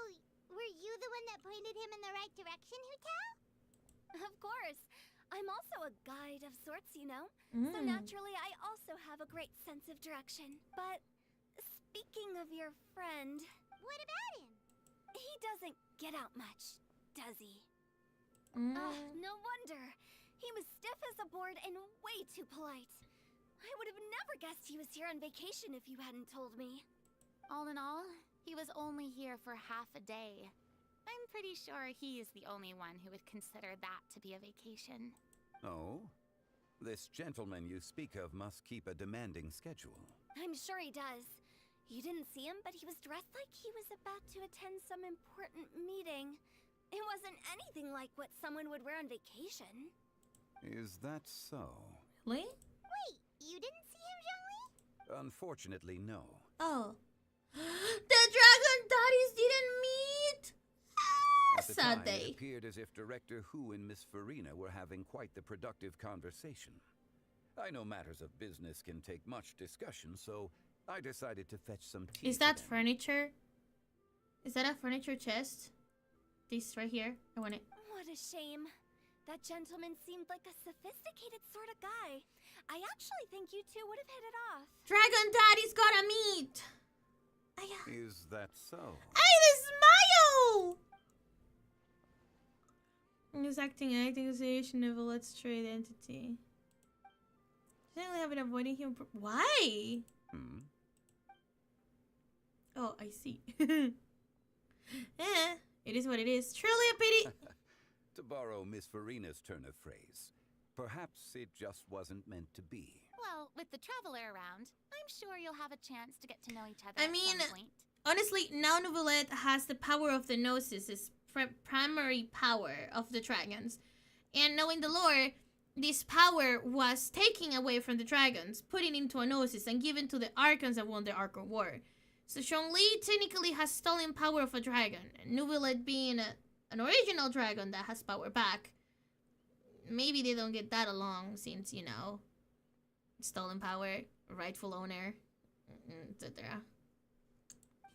were you the one that pointed him in the right direction, Hu Tao? Of course. I'm also a guide of sorts, you know. So naturally, I also have a great sense of direction. But speaking of your friend... What about him? He doesn't get out much, does he? No wonder. He was stiff as a board and way too polite. I would have never guessed he was here on vacation if you hadn't told me. All in all, he was only here for half a day. I'm pretty sure he is the only one who would consider that to be a vacation. Oh? This gentleman you speak of must keep a demanding schedule. I'm sure he does. You didn't see him, but he was dressed like he was about to attend some important meeting. It wasn't anything like what someone would wear on vacation. Is that so? Really? Wait, you didn't see him, Zhongli? Unfortunately, no. Oh. The dragon daddies didn't meet? At the Sad time, day. it appeared as if Director Hu and Miss Farina were having quite the productive conversation. I know matters of business can take much discussion, so I decided to fetch some tea. Is that furniture? Is that a furniture chest? This right here. I want it. What a shame. That gentleman seemed like a sophisticated sort of guy. I actually think you two would have hit it off. Dragon daddies gotta meet! Is that so? Hey, this is Mayo! He's acting association of a let's trade entity. Generally have been avoiding him. Why? Oh, I see. It is what it is. Truly a pity. To borrow Miss Farina's turn of phrase, perhaps it just wasn't meant to be. Well, with the traveler around, I'm sure you'll have a chance to get to know each other I at mean, some point. honestly, now Neuvillette has the power of the Gnosis, its primary power of the dragons. And knowing the lore, this power was taken away from the dragons, put it into a Gnosis, and given to the Archons that won the Archon War. So Zhongli technically has stolen power of a dragon, and Neuvillette being an original dragon that has power back. Maybe they don't get that along since, you know, stolen power, rightful owner, etc.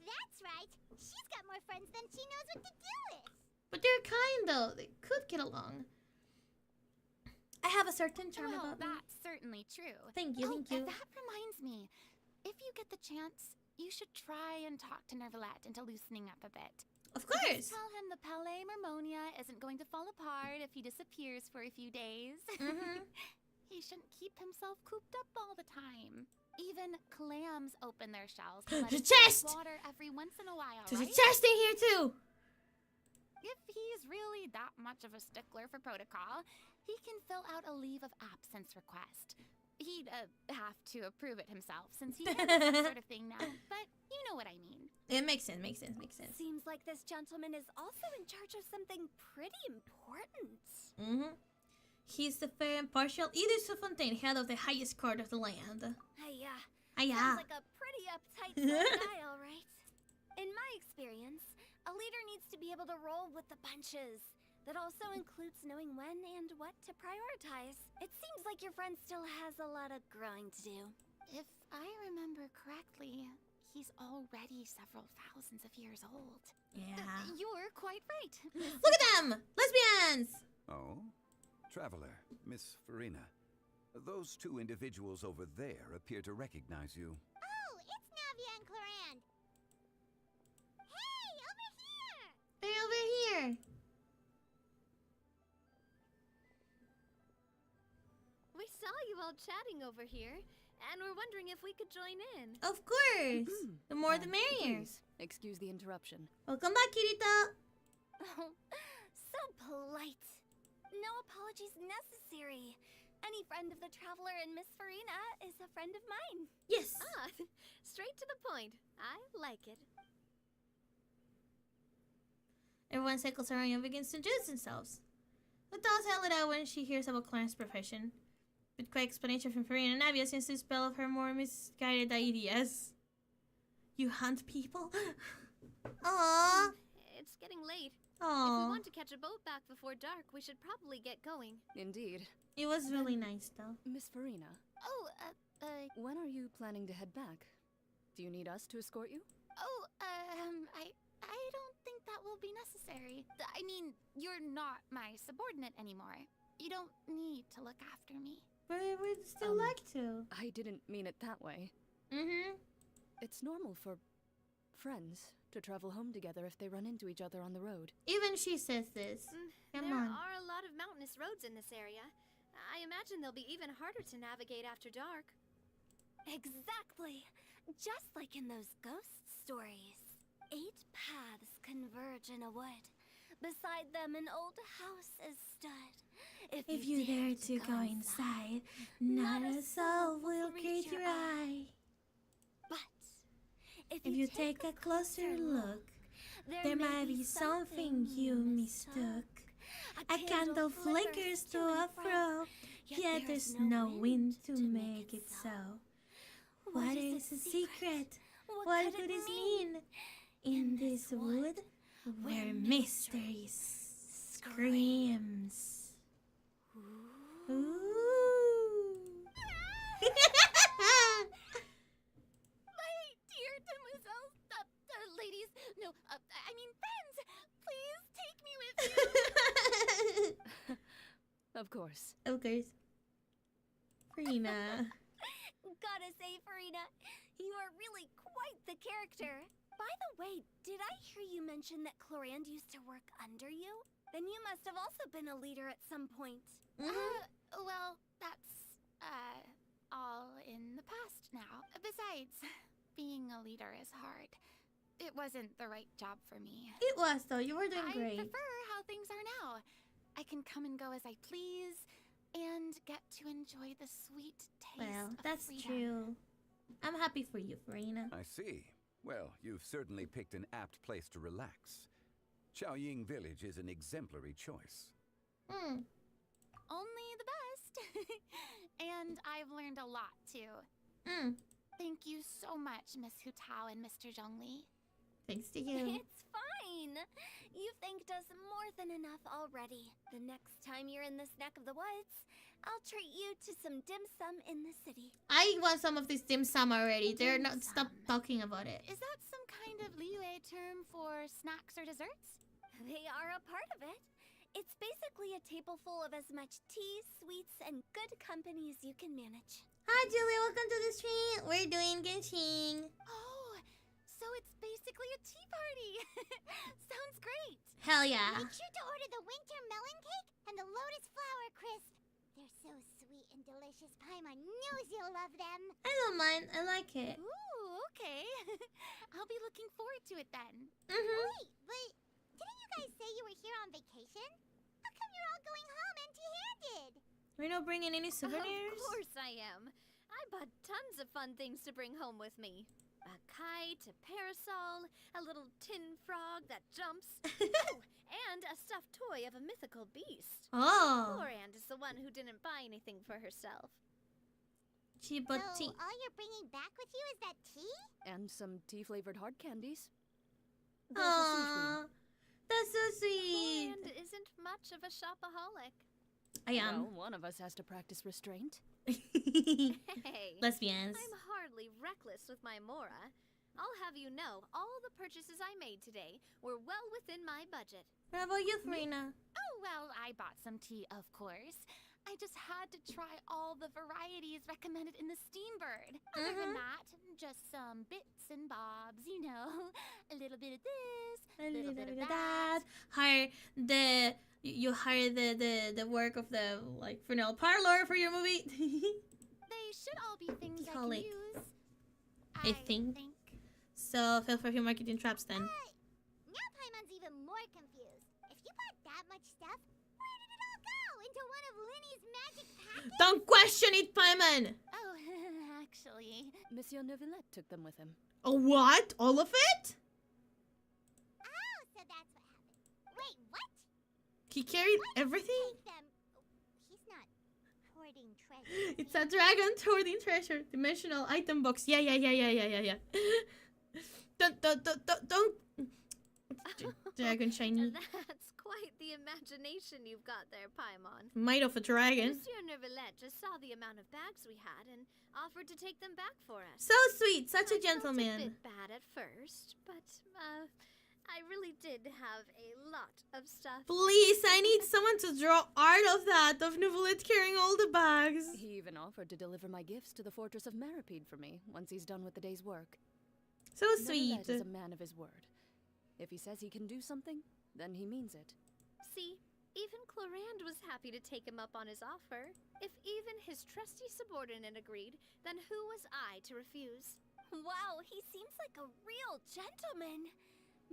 That's right. She's got more friends than she knows what to do with. But they're kind though. They could get along. I have a certain charm about me. That's certainly true. Thank you, thank you. That reminds me. If you get the chance, you should try and talk to Neuvillette into loosening up a bit. Of course. Just tell him the Palais Mermonia isn't going to fall apart if he disappears for a few days. He shouldn't keep himself cooped up all the time. Even clams open their shells and let The it drink chest! water every once in a while, There's right? a chest in here too! If he's really that much of a stickler for protocol, he can fill out a leave of absence request. He'd have to approve it himself since he handles that sort of thing now, but you know what I mean. It makes sense. Seems like this gentleman is also in charge of something pretty important. Mm-hmm. He's the fair and partial Edith Fontaine, head of the highest court of the land. Sounds like a pretty uptight sort of guy, all right. In my experience, a leader needs to be able to roll with the punches. That also includes knowing when and what to prioritize. It seems like your friend still has a lot of growing to do. If I remember correctly, he's already several thousands of years old. Yeah. You're quite right. Look at them! Lesbians! Oh? Traveler, Miss Farina. Those two individuals over there appear to recognize you. Oh, it's Navia and Cloran. Hey, over here! They're over here. We saw you all chatting over here, and we're wondering if we could join in. Of course! The more the merrier. Please, excuse the interruption. Welcome back, Kirito! Oh, so polite. No apologies necessary. Any friend of the Traveler and Miss Farina is a friend of mine. Yes! Ah, straight to the point. I like it. Everyone circles around and begins to introduce themselves. Utal tells Helena when she hears about Clarence's profession. With quick explanation from Farina, Navia seems to dispel of her more misguided ideas. You hunt people? Aww! It's getting late. Aww. If we want to catch a boat back before dark, we should probably get going. Indeed. It was really nice, though. Miss Farina. Oh, When are you planning to head back? Do you need us to escort you? Oh, I don't think that will be necessary. I mean, you're not my subordinate anymore. You don't need to look after me. But we'd still like to. I didn't mean it that way. Mm-hmm. It's normal for friends to travel home together if they run into each other on the road. Even she says this. Come there on. are a lot of mountainous roads in this area. I imagine they'll be even harder to navigate after dark. Exactly. Just like in those ghost stories. 8 paths converge in a wood. Beside them an old house is stood. If you dare to go inside, not a soul will greet your eye. But if you take a closer look, there might be something you mistook. A candle flickers to a fro, yet there's no wind to make it so. What is the secret? What could it mean? In this wood, where mystery screams. Ooh. My dear demoiselles, ladies, no, I mean friends, please take me with you. Of course. Of course. Farina. Gotta say, Farina, you are really quite the character. By the way, did I hear you mention that Clorand used to work under you? Then you must have also been a leader at some point. Well, that's, all in the past now. Besides, being a leader is hard. It wasn't the right job for me. It was, though. You were doing great. I prefer how things are now. I can come and go as I please, and get to enjoy the sweet taste Well, of that's freedom. true. I'm happy for you, Farina. I see. Well, you've certainly picked an apt place to relax. Chaoying Village is an exemplary choice. Only the best. And I've learned a lot, too. Thank you so much, Miss Hu Tao and Mr. Zhongli. Thanks to you. It's fine. You've thanked us more than enough already. The next time you're in this neck of the woods, I'll treat you to some dim sum in the city. I want some of this dim sum already. They're not stop talking about it. Is that some kind of Liyue term for snacks or desserts? They are a part of it. It's basically a table full of as much tea, sweets, and good company as you can manage. Hi, Julia. Welcome to the stream. We're doing Genshin. Oh, so it's basically a tea party. Sounds great. Hell yeah. Make sure to order the winter melon cake and the lotus flower crisp. They're so sweet and delicious Paimon knows you'll love them. I don't mind. I like it. Ooh, okay. I'll be looking forward to it then. Wait, but didn't you guys say you were here on vacation? How come you're all going home empty-handed? We're not bringing any souvenirs? Of course I am. I bought tons of fun things to bring home with me. A kite, a parasol, a little tin frog that jumps. Oh, and a stuffed toy of a mythical beast. Oh. Florian is the one who didn't buy anything for herself. She bought So tea. all you're bringing back with you is that tea? And some tea-flavored hard candies. Aww. That's so sweet. Florian isn't much of a shopaholic. I am. Well, one of us has to practice restraint. Hey, Lesbians. I'm hardly reckless with my Mora. I'll have you know, all the purchases I made today were well within my budget. What about you, Farina? Oh, well, I bought some tea, of course. I just had to try all the varieties recommended in the Steambird. Other than that, just some bits and bobs, you know. A little bit of this, a little bit of that. You hire the work of the like funeral parlor for your movie. They should all be things I can use. I think. So feel for your marketing traps then. Now Paimon's even more confused. If you bought that much stuff, where did it all go? Into one of Linny's magic packets? Don't question it, Paimon! Oh, actually... Monsieur Neuvillette took them with him. Oh, what? All of it? Oh, so that's what happened. Wait, what? He carried everything? Take them. He's not hoarding treasure. It's a dragon hoarding treasure. Dimensional item box. Yeah. Don't. Dragon shiny. That's quite the imagination you've got there, Paimon. Might of a dragon. Monsieur Neuvillette just saw the amount of bags we had and offered to take them back for us. So sweet, such a I gentleman. felt a bit bad at first, but I really did have a lot of stuff. Please, I need someone to draw art of that, of Neuvillette carrying all the bags. He even offered to deliver my gifts to the Fortress of Meripede for me once he's done with the day's work. So sweet. Neuvillette is a man of his word. If he says he can do something, then he means it. See, even Clorand was happy to take him up on his offer. If even his trusty subordinate agreed, then who was I to refuse? Wow, he seems like a real gentleman.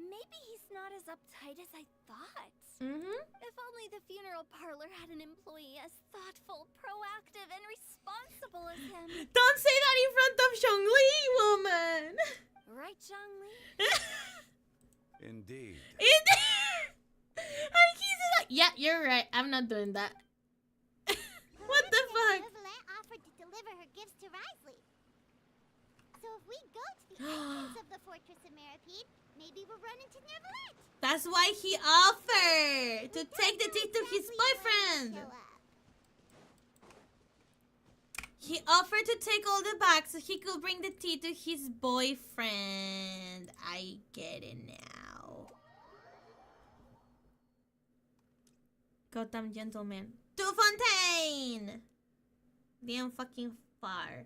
Maybe he's not as uptight as I thought. If only the funeral parlor had an employee as thoughtful, proactive, and responsible as him. Don't say that in front of Zhongli, woman. Right, Zhongli? Indeed. Yeah, you're right. I'm not doing that. What the fuck? Neuvillette offered to deliver her gifts to Risley. So if we go to the entrance of the Fortress of Meripede, maybe we'll run into Neuvillette. That's why he offered to take the tea to his boyfriend. He offered to take all the bags so he could bring the tea to his boyfriend. I get it now. Goddamn gentleman. To Fontaine! Damn fucking far.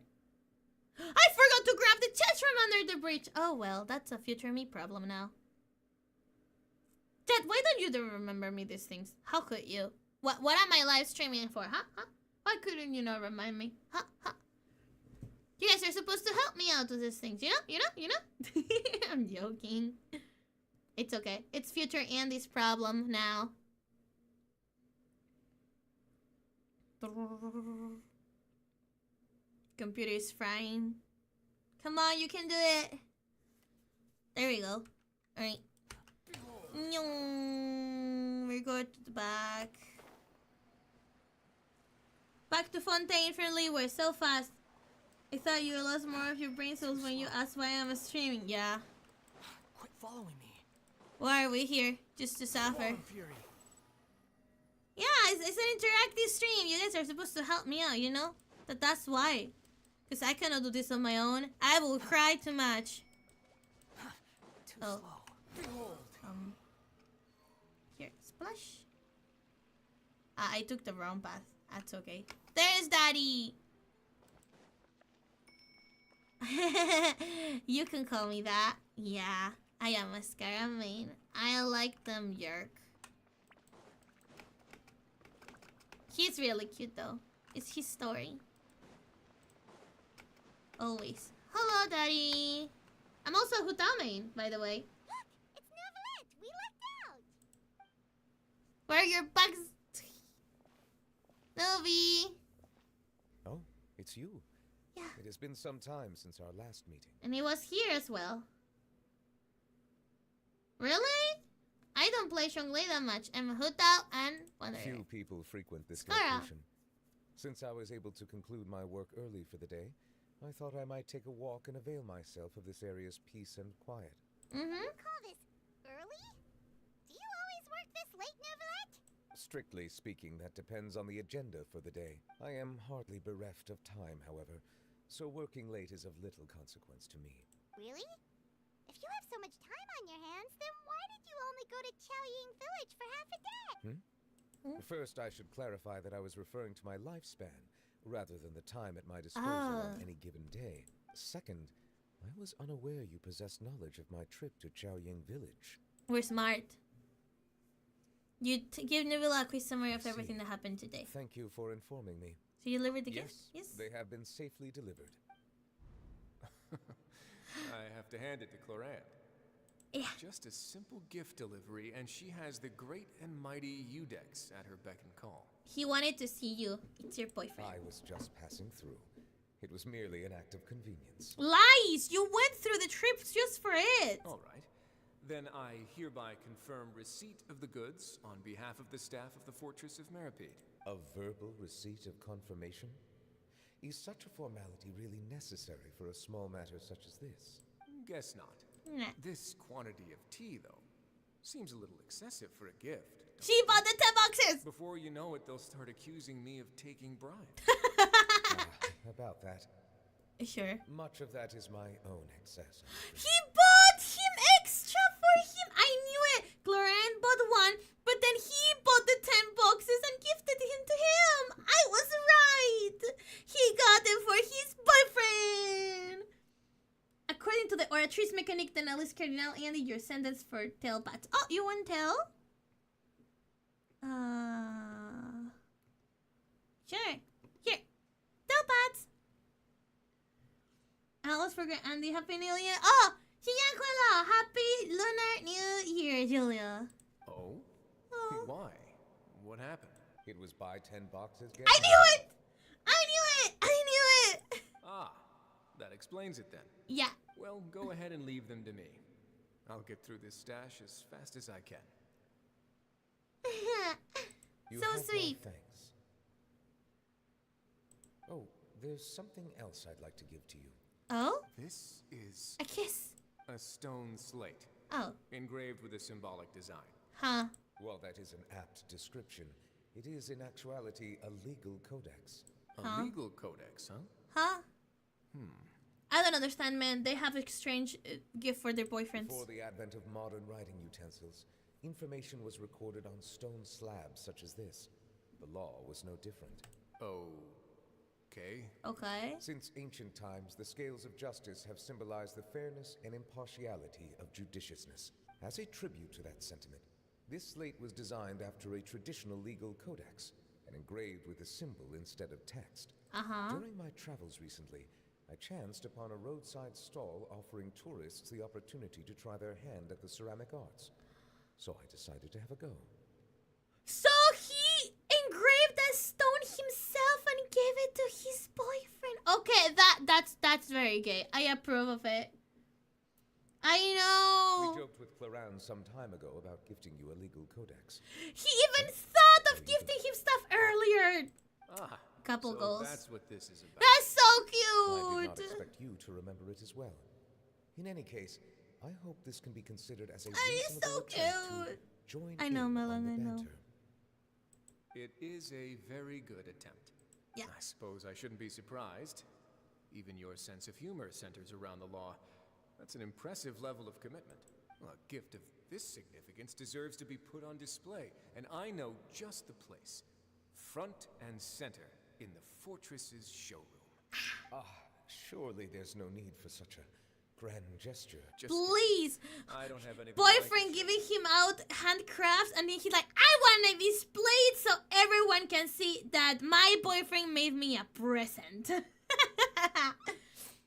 I forgot to grab the chest from under the bridge. Oh well, that's a future me problem now. Dad, why don't you remember me these things? How could you? What am I live streaming for, huh? Why couldn't you not remind me? You guys are supposed to help me out with these things, you know? I'm joking. It's okay. It's future Andy's problem now. Computer is frying. Come on, you can do it. There we go. Alright. We go to the back. Back to Fontaine for Leeway, so fast. I thought you lost more of your brain cells when you asked why I'm streaming. Yeah. Quit following me. Why are we here? Just to suffer. Fury. Yeah, it's an interactive stream. You guys are supposed to help me out, you know? That's why. Because I cannot do this on my own. I will cry too much. Too slow. Behold. Here, splash. I took the wrong path. That's okay. There's Daddy. You can call me that. Yeah, I am a Scaramane. I like them, Yerk. He's really cute though. It's his story. Always. Hello, Daddy. I'm also Hutao main, by the way. Look, it's Neverland. We lucked out. Where are your bugs? Novi. Oh, it's you. Yeah. It has been some time since our last meeting. And he was here as well. Really? I don't play Zhongli that much. I'm Hutao and Wanderer. Few people frequent this Skara. location. Since I was able to conclude my work early for the day, I thought I might take a walk and avail myself of this area's peace and quiet. You call this early? Do you always work this late, Neverland? Strictly speaking, that depends on the agenda for the day. I am hardly bereft of time, however, so working late is of little consequence to me. Really? If you have so much time on your hands, then why did you only go to Chaoying Village for half a day? First, I should clarify that I was referring to my lifespan, rather than the time at my disposal on any given day. Second, I was unaware you possessed knowledge of my trip to Chaoying Village. We're smart. You give Nebula a quick summary of everything that happened today. Thank you for informing me. So you delivered the gift? Yes. They have been safely delivered. I have to hand it to Clorant. Yeah. Just a simple gift delivery, and she has the great and mighty Udex at her beck and call. He wanted to see you. It's your boyfriend. I was just passing through. It was merely an act of convenience. Lies! You went through the trip just for it. All right. Then I hereby confirm receipt of the goods on behalf of the staff of the Fortress of Meripede. A verbal receipt of confirmation? Is such a formality really necessary for a small matter such as this? Guess not. Nah. This quantity of tea, though, seems a little excessive for a gift. She bought the 10 boxes! Before you know it, they'll start accusing me of taking bribes. About that. Sure. Much of that is my own excess. He bought him extra for him! I knew it! Clorant bought one, but then he bought the 10 boxes and gifted him to him! I was right! He got them for his boyfriend! According to the Oratrice Mechanique Denalis Cardinal Andi, you're sentenced for tail bats. Oh, you want tail? Sure. Here. Tail bats! I almost forgot Andi. Happy New Year. Oh! Xinyan Happy Lunar New Year, Julia. Oh? Why? What happened? It was buy 10 boxes, get I knew it! I knew it! I knew it! Ah, that explains it then. Yeah. Well, go ahead and leave them to me. I'll get through this stash as fast as I can. You so have my sweet. Thanks. Oh, there's something else I'd like to give to you. Oh? This is a kiss. A stone slate. Oh. Engraved with a symbolic design. Huh. While that is an apt description, it is in actuality a legal codex. A legal codex, huh? Huh? I don't understand, man. They have a strange gift for their boyfriends. Before the advent of modern writing utensils, information was recorded on stone slabs such as this. The law was no different. Okay. Okay. Since ancient times, the scales of justice have symbolized the fairness and impartiality of judiciousness. As a tribute to that sentiment, this slate was designed after a traditional legal codex and engraved with a symbol instead of text. During my travels recently, I chanced upon a roadside stall offering tourists the opportunity to try their hand at the ceramic arts. So I decided to have a go. So he engraved that stone himself and gave it to his boyfriend. Okay, that's very gay. I approve of it. I know. We joked with Clorant some time ago about gifting you a legal codex. He even thought of gifting him stuff earlier. Couple so goals. That's what this is about. That's so I cute. did not expect you to remember it as well. In any case, I hope this can be considered as a reasonable so attempt cute. to join I know, in Melon, on the I know. banter. It is a very good attempt. Yeah. I suppose I shouldn't be surprised. Even your sense of humor centers around the law. That's an impressive level of commitment. Well, a gift of this significance deserves to be put on display, and I know just the place. Front and center in the fortress's showroom. Surely there's no need for such a grand gesture. Please! I don't have anything Boyfriend like giving him out handcrafts, and then he's like, I want to display it so everyone can see that my boyfriend made me a present.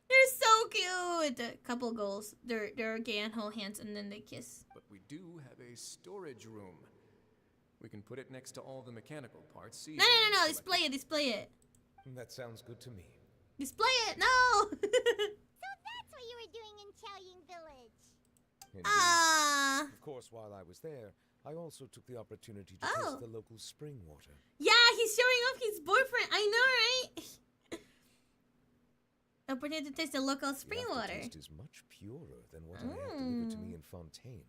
They're so cute. Couple goals. They're gay and hold hands, and then they kiss. But we do have a storage room. We can put it next to all the mechanical parts. See? No. Display it. That sounds good to me. Display it. No. So that's what you were doing in Chaoying Village. Indeed. Of course, while I was there, I also took the opportunity to taste the local spring water. Yeah, he's showing off his boyfriend. I know, right? Opportunity to taste the local spring water. The taste is much purer than what I had delivered to me in Fontaine.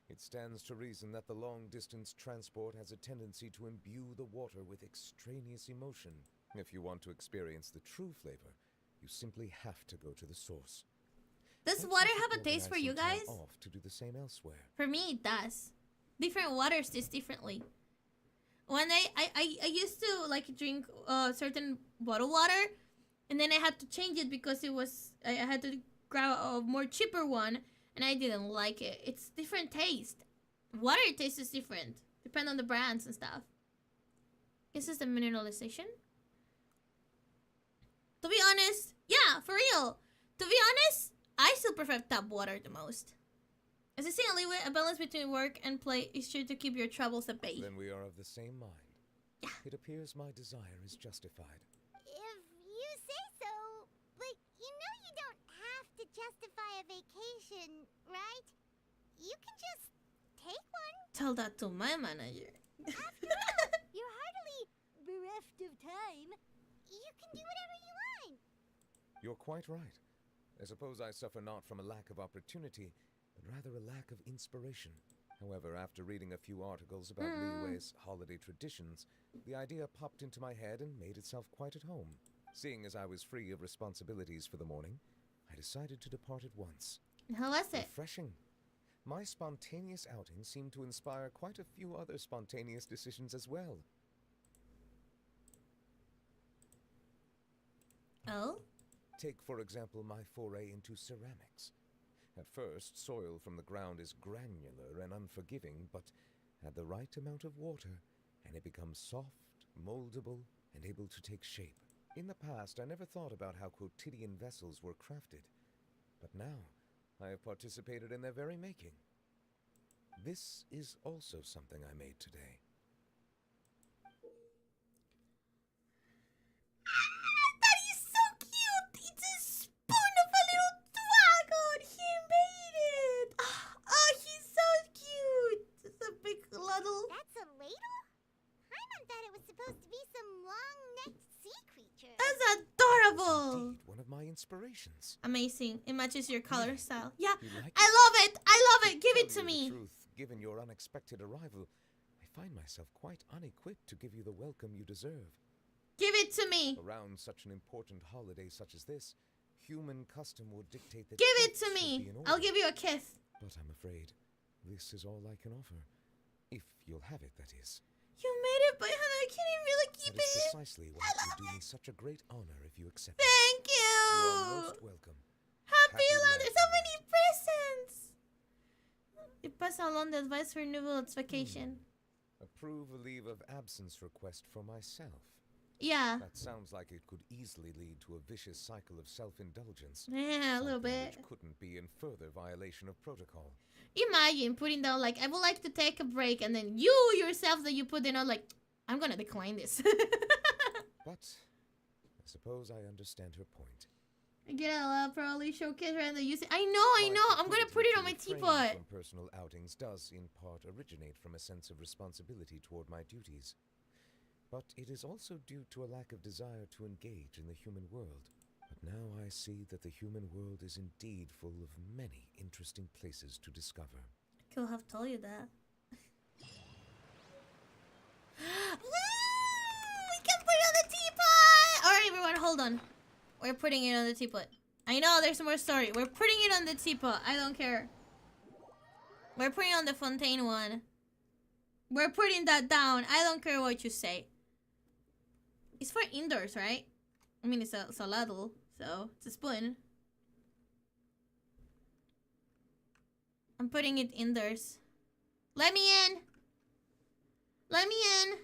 It stands to reason that the long-distance transport has a tendency to imbue the water with extraneous emotion. If you want to experience the true flavor, you simply have to go to the source. Does water have a taste for you guys? Off to do the same elsewhere. For me, it does. Different waters taste differently. When I used to like drink certain bottled water, and then I had to change it because it was I had to grab a more cheaper one, and I didn't like it. It's different taste. Water taste is different, depend on the brands and stuff. This is the mineralization. To be honest, yeah, for real. To be honest, I still prefer tap water the most. As I say, a balance between work and play is sure to keep your troubles at bay. Then we are of the same mind. Yeah. It appears my desire is justified. If you say so, but you know you don't have to justify a vacation, right? You can just take one. Tell that to my manager. After all, you're hardly bereft of time. You can do whatever you want. You're quite right. I suppose I suffer not from a lack of opportunity, but rather a lack of inspiration. However, after reading a few articles about Liyue's holiday traditions, the idea popped into my head and made itself quite at home. Seeing as I was free of responsibilities for the morning, I decided to depart at once. How was it? Refreshing. My spontaneous outing seemed to inspire quite a few other spontaneous decisions as well. Oh? Take, for example, my foray into ceramics. At first, soil from the ground is granular and unforgiving, but add the right amount of water, and it becomes soft, moldable, and able to take shape. In the past, I never thought about how quotidian vessels were crafted, but now I have participated in their very making. This is also something I made today. That is so cute! It's a spoon of a little dragon! He made it! Oh, he's so cute! It's a big ladle. That's a ladle? Paimon thought it was supposed to be some long-necked sea creature. That's adorable! Indeed, one of my inspirations. Amazing. It matches your color style. Yeah, Like I love it! I love it! Give it to Tell you me! the truth, given your unexpected arrival, I find myself quite unequipped to give you the welcome you deserve. Give it to me! Around such an important holiday such as this, human custom would dictate that Give it gifts to should me! be in I'll order. give you a kiss. But I'm afraid this is all I can offer. If you'll have it, that is. You made it, but I can't really keep That is it. precisely why it would do me such a great honor if you accept it. Thank You you! are most welcome. Happy Happy Land! There's so Lantern many presents! You pass along the advice for renewal its vacation. Approve a leave of absence request for myself. Yeah. That sounds like it could easily lead to a vicious cycle of self-indulgence. Yeah, a little something bit. Which couldn't be in further violation of protocol. Imagine putting down like, I would like to take a break, and then you yourself that you put in like, I'm gonna decline this. But I suppose I understand her point. I get it, I'll probably showcase around the use. I know. I'm gonna put it on my Refraining teapot. from personal outings does in part originate from a sense of responsibility toward my duties. But it is also due to a lack of desire to engage in the human world. But now I see that the human world is indeed full of many interesting places to discover. I could have told you that. We can put it on the teapot! Alright, everyone, hold on. We're putting it on the teapot. I know there's more story. We're putting it on the teapot. I don't care. We're putting it on the Fontaine one. We're putting that down. I don't care what you say. It's for indoors, right? I mean, it's a ladle, so it's a spoon. I'm putting it indoors. Let me in! Let me in!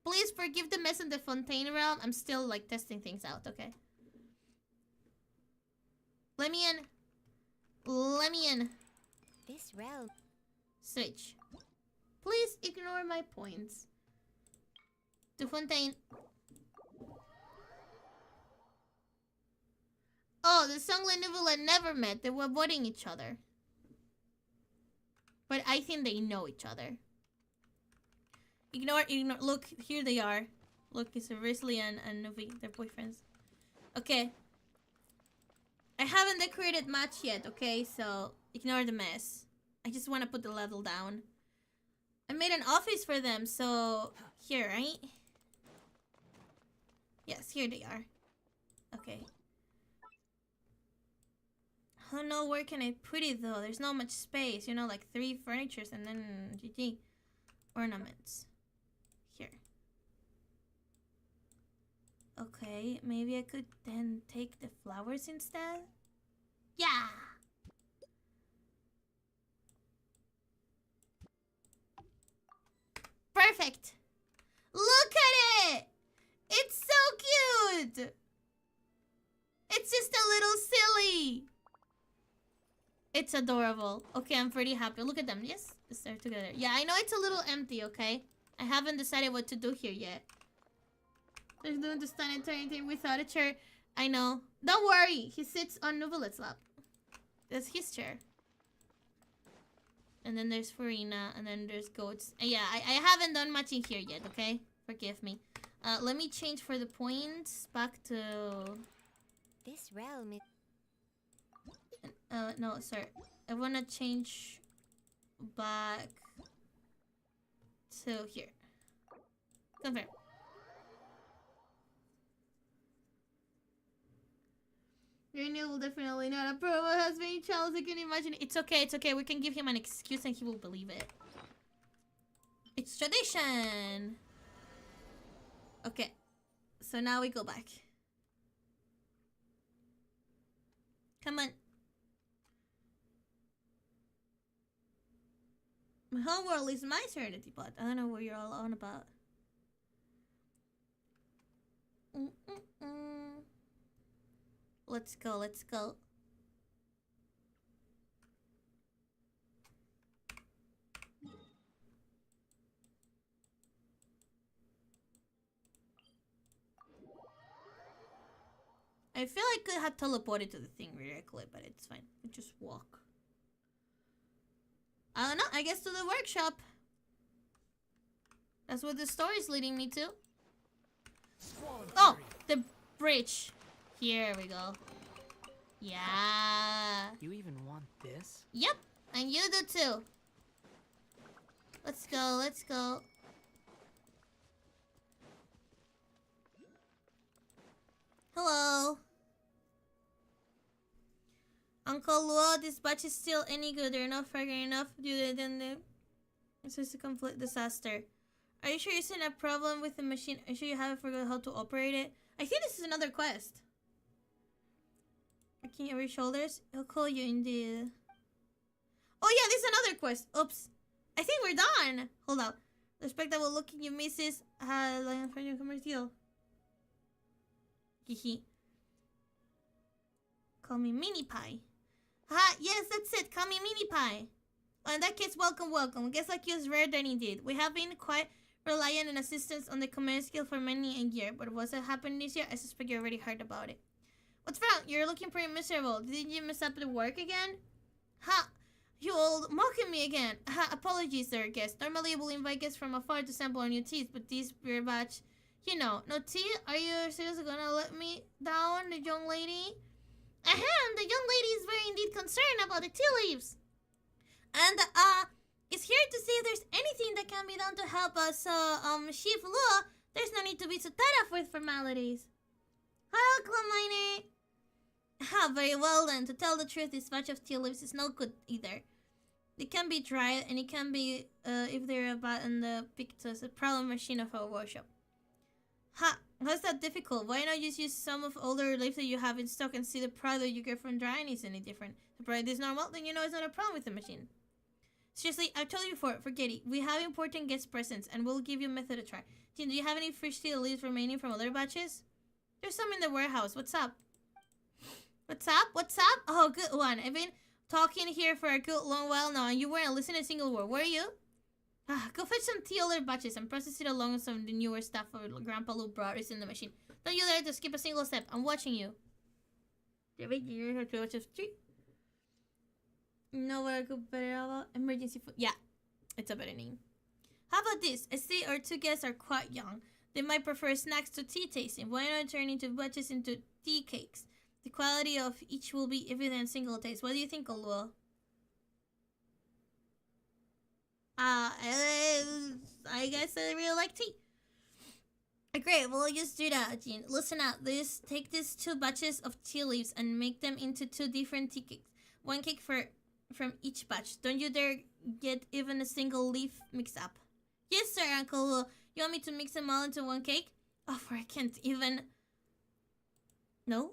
Please forgive the mess in the Fontaine realm. I'm still, like, testing things out, okay? Let me in. Let me in. This realm. Switch. Please ignore my points. To Fontaine. Oh, the Songlen Nuvula never met. They were avoiding each other. But I think they know each other. Ignore. Look, here they are. Look, it's Risley and Nuvi. They're boyfriends. Okay. I haven't decorated much yet, okay? So, ignore the mess. I just want to put the level down. I made an office for them, so... Here, right? Yes, here they are. Okay. I don't know where can I put it, though. There's not much space. You know, like 3 furnitures and then GG. Ornaments. Here. Okay, maybe I could then take the flowers instead? Yeah! Perfect! Look at it! It's so cute! It's just a little silly! It's adorable. Okay, I'm pretty happy. Look at them. Yes, they're together. Yeah, I know it's a little empty, okay? I haven't decided what to do here yet. They're doing the sanitary thing without a chair. I know. Don't worry. He sits on Nuvelet's lap. That's his chair. And then there's Farina. And then there's goats. Yeah, I haven't done much in here yet, okay? Forgive me. Let me change for the points back to... This realm is... no, sorry. I wanna change back to here. Confirm. Your new will definitely not approve of has been Charles. I can imagine. It's okay, it's okay. We can give him an excuse and he will believe it. It's tradition. Okay. So now we go back. Come on. My homeworld is my serenity bot. I don't know what you're all on about. Let's go, let's go. I feel like I could have teleported to the thing directly, but it's fine. We just walk. I don't know, I guess to the workshop. That's what the story's leading me to. Oh, the bridge. Here we go. Yeah. You even want this? Yep, and you do too. Let's go, let's go. Hello. Uncle Luo, this batch is still any good. They're not fragrant enough. This is a complete disaster. Are you sure you isn't a problem with the machine? Are you sure you haven't forgotten how to operate it? I think this is another quest. Looking over your shoulders. I'll call you in the... Oh yeah, this is another quest. Oops. I think we're done. Hold up. Respectable looking you misses. Lion for your commercial. Hihi. Call me Mini Pie. Ha, yes, that's it. Call me Mini Pie. Well, in that case, welcome, welcome. Guess like you is rare than indeed. We have been quite reliant on assistance on the command skill for many a year, but what's happened this year? I suspect you already heard about it. What's wrong? You're looking pretty miserable. Didn't you mess up the work again? Ha! You old mocking me again. Ha! Apologies, sir, guest. Normally, we'll invite guests from afar to sample our new teas, but this beer batch, you know, no tea? Are you seriously gonna let me down, the young lady? Ahem! The young lady is very indeed concerned about the tea leaves. And, is here to see if there's anything that can be done to help us. So, Chief Luo, there's no need to be so tied up with formalities. Hello, Gloomy. Ah, very well then. To tell the truth, this batch of tea leaves is no good either. They can be dried, and it can be, if they're about in the picked as a problem machine of our workshop. Ha! How's that difficult? Why not just use some of older leaves that you have in stock and see the product you get from drying is any different? The product is normal, then you know it's not a problem with the machine. Seriously, I've told you before, forget it. We have important guest presents, and we'll give you a method to try. Jin, do you have any fresh tea leaves remaining from other batches? There's some in the warehouse. What's up? What's up? What's up? Oh, good one. I've been talking here for a good long while now, and you weren't listening to a single word, were you? Go fetch some tea older batches and process it along with some of the newer stuff Grandpa Lou brought us in the machine. Don't you dare to skip a single step. I'm watching you. Know what I could better about? Emergency food. Yeah, it's a better name. How about this? I see our two guests are quite young. They might prefer snacks to tea tasting. Why not turn into batches into tea cakes? The quality of each will be evident single taste. What do you think, Olua? I guess I really like tea. Great, we'll just do that, Jean. Listen up. Take these 2 batches of tea leaves and make them into 2 different tea cakes. 1 cake from each batch. Don't you dare get even a single leaf mixed up. Yes, sir, Uncle Lu. You want me to mix them all into 1 cake? Oh, I can't even... No?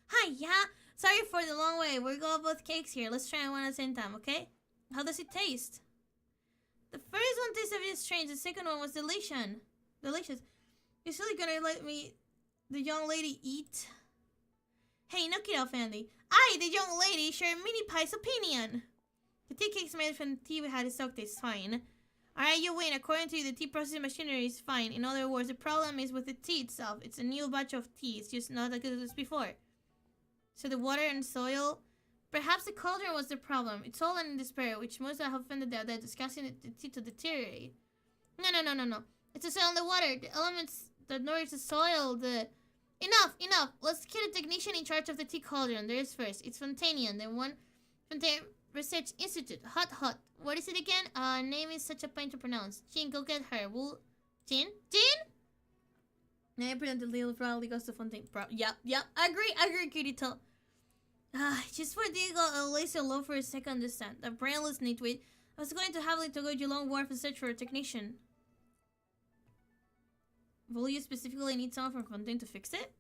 Hi, yeah. Sorry for the long way. We're going both cakes here. Let's try one at the same time, okay? How does it taste? The first one tasted a bit strange. The second one was delicious. You're really gonna let the young lady, eat? Hey, knock it off, Andy. The young lady, share Mini Pie's opinion. The tea cakes made from the tea we had in stock taste fine. Alright, you win. According to you, the tea processing machinery is fine. In other words, the problem is with the tea itself. It's a new batch of tea. It's just not as good as before. So the water and soil... Perhaps the cauldron was the problem. It's all in despair, which must have offended the discussing the tea to deteriorate. No. It's the soil and the water. The elements that nourish the soil, Enough! Let's get a technician in charge of the tea cauldron. There is first. It's Fontanian, the one... Fontaine Research Institute. Hot. What is it again? Name is such a pain to pronounce. Jean, go get her. Jean? I pretend the little probably goes to Fontaine. Yep. Agree, Kirito. Just for Diego, I'll lay so low for a second, understand. That brainless nitwit. I was going to have to go to Long Wharf and search for a technician. Will you specifically need someone from Fontaine to fix it?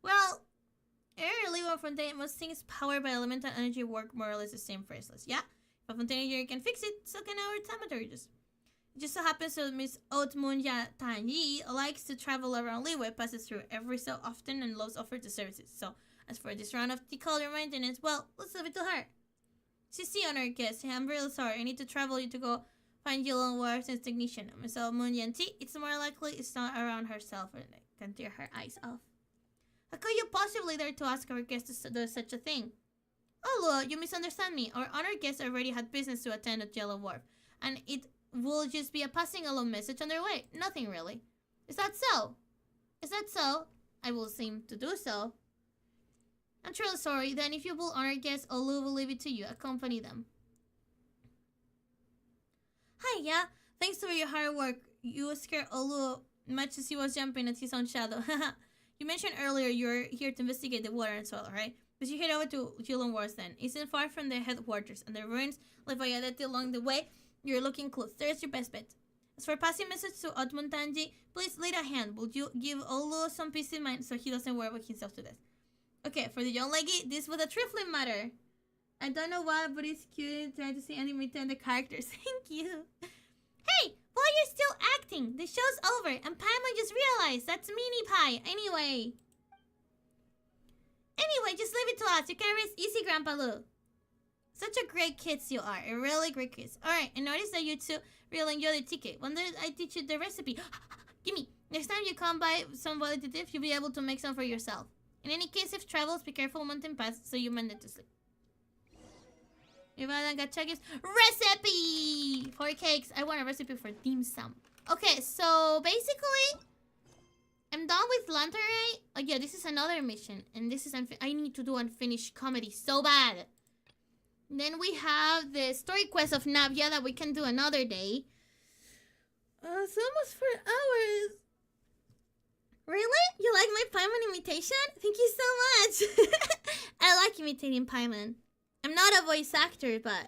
Well, Leo and Fontaine, most things powered by elemental energy work more or less the same phraseless. Yeah? If a Fontaine here can fix it, so can our thaumaturgist. It just so happens that Miss Enominya Tanyi likes to travel around Liyue, passes through every so often, and loves offers the services. So, as for this round of tea cauldron maintenance, well, let's leave it to her. CC on our guest. I'm really sorry. I need to travel you to go find Yulon Warson's technician. Miss Enominya T, it's more likely it's not around herself and can tear her eyes off. How could you possibly dare to ask our guest to do such a thing? Oh, Lua, you misunderstand me. Our honored guest already had business to attend at Yellow Wharf, and it will just be a passing along message on their way. Nothing really. Is that so? I will seem to do so. I'm truly sorry. Then if you will honor guests, Olu will leave it to you. Accompany them. Hi, yeah. Thanks for your hard work. You scared Olu much as he was jumping at his own shadow. You mentioned earlier you're here to investigate the water and soil, right? But you head over to Yulon Wars then. It's not far from the headquarters, and the ruins left by Adeti along the way. You're looking close. There's your best bet. As for passing message to Otmon Tanji, please lend a hand. Would you give Olu some peace of mind so he doesn't worry about himself to death? Okay, for the young lady, this was a trifling matter. I don't know why, but it's cute trying to see animated the characters. Thank you. Hey, while you're still acting, the show's over, and Paimon just realized that's Mini Pie. Anyway, just leave it to us. You can rest easy, Grandpa Lou. Such a great kids you are. A really great kids. Alright, I noticed that you two really enjoy the ticket. When I teach you the recipe? Gimme. Next time you come by some validative, you'll be able to make some for yourself. In any case, if travels, be careful mountain paths so you manage to sleep. Ivana Gacha gives recipe for cakes. I want a recipe for dim sum. Okay, so basically, I'm done with Lantern Ray. Oh yeah, this is another mission, and this is I need to do unfinished comedy so bad. Then we have the story quest of Navia that we can do another day. It's almost 4 hours. Really? You like my Paimon imitation? Thank you so much. I like imitating Paimon. I'm not a voice actor, but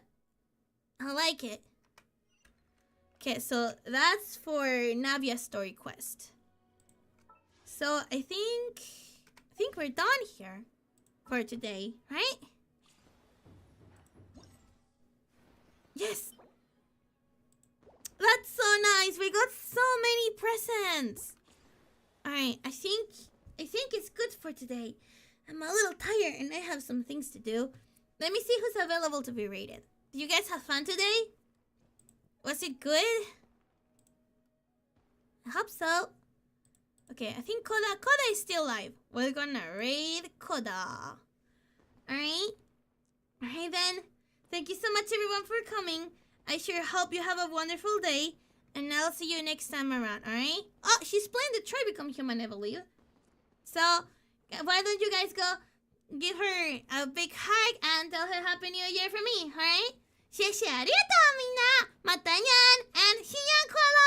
I like it. Okay, so that's for Navia's story quest. So I think we're done here for today, right? Yes. That's so nice. We got so many presents. All right, I think it's good for today. I'm a little tired and I have some things to do. Let me see who's available to be rated. Did you guys have fun today? Was it good? I hope so. Okay, I think Koda is still live. We're gonna raid Koda. Alright? Alright then. Thank you so much everyone for coming. I sure hope you have a wonderful day. And I'll see you next time around, alright? Oh, she's playing the Try Become Human, I believe. So, why don't you guys go give her a big hug and tell her Happy New Year for me, alright? 谢谢ありがとうみんなまたにゃん and 新年快乐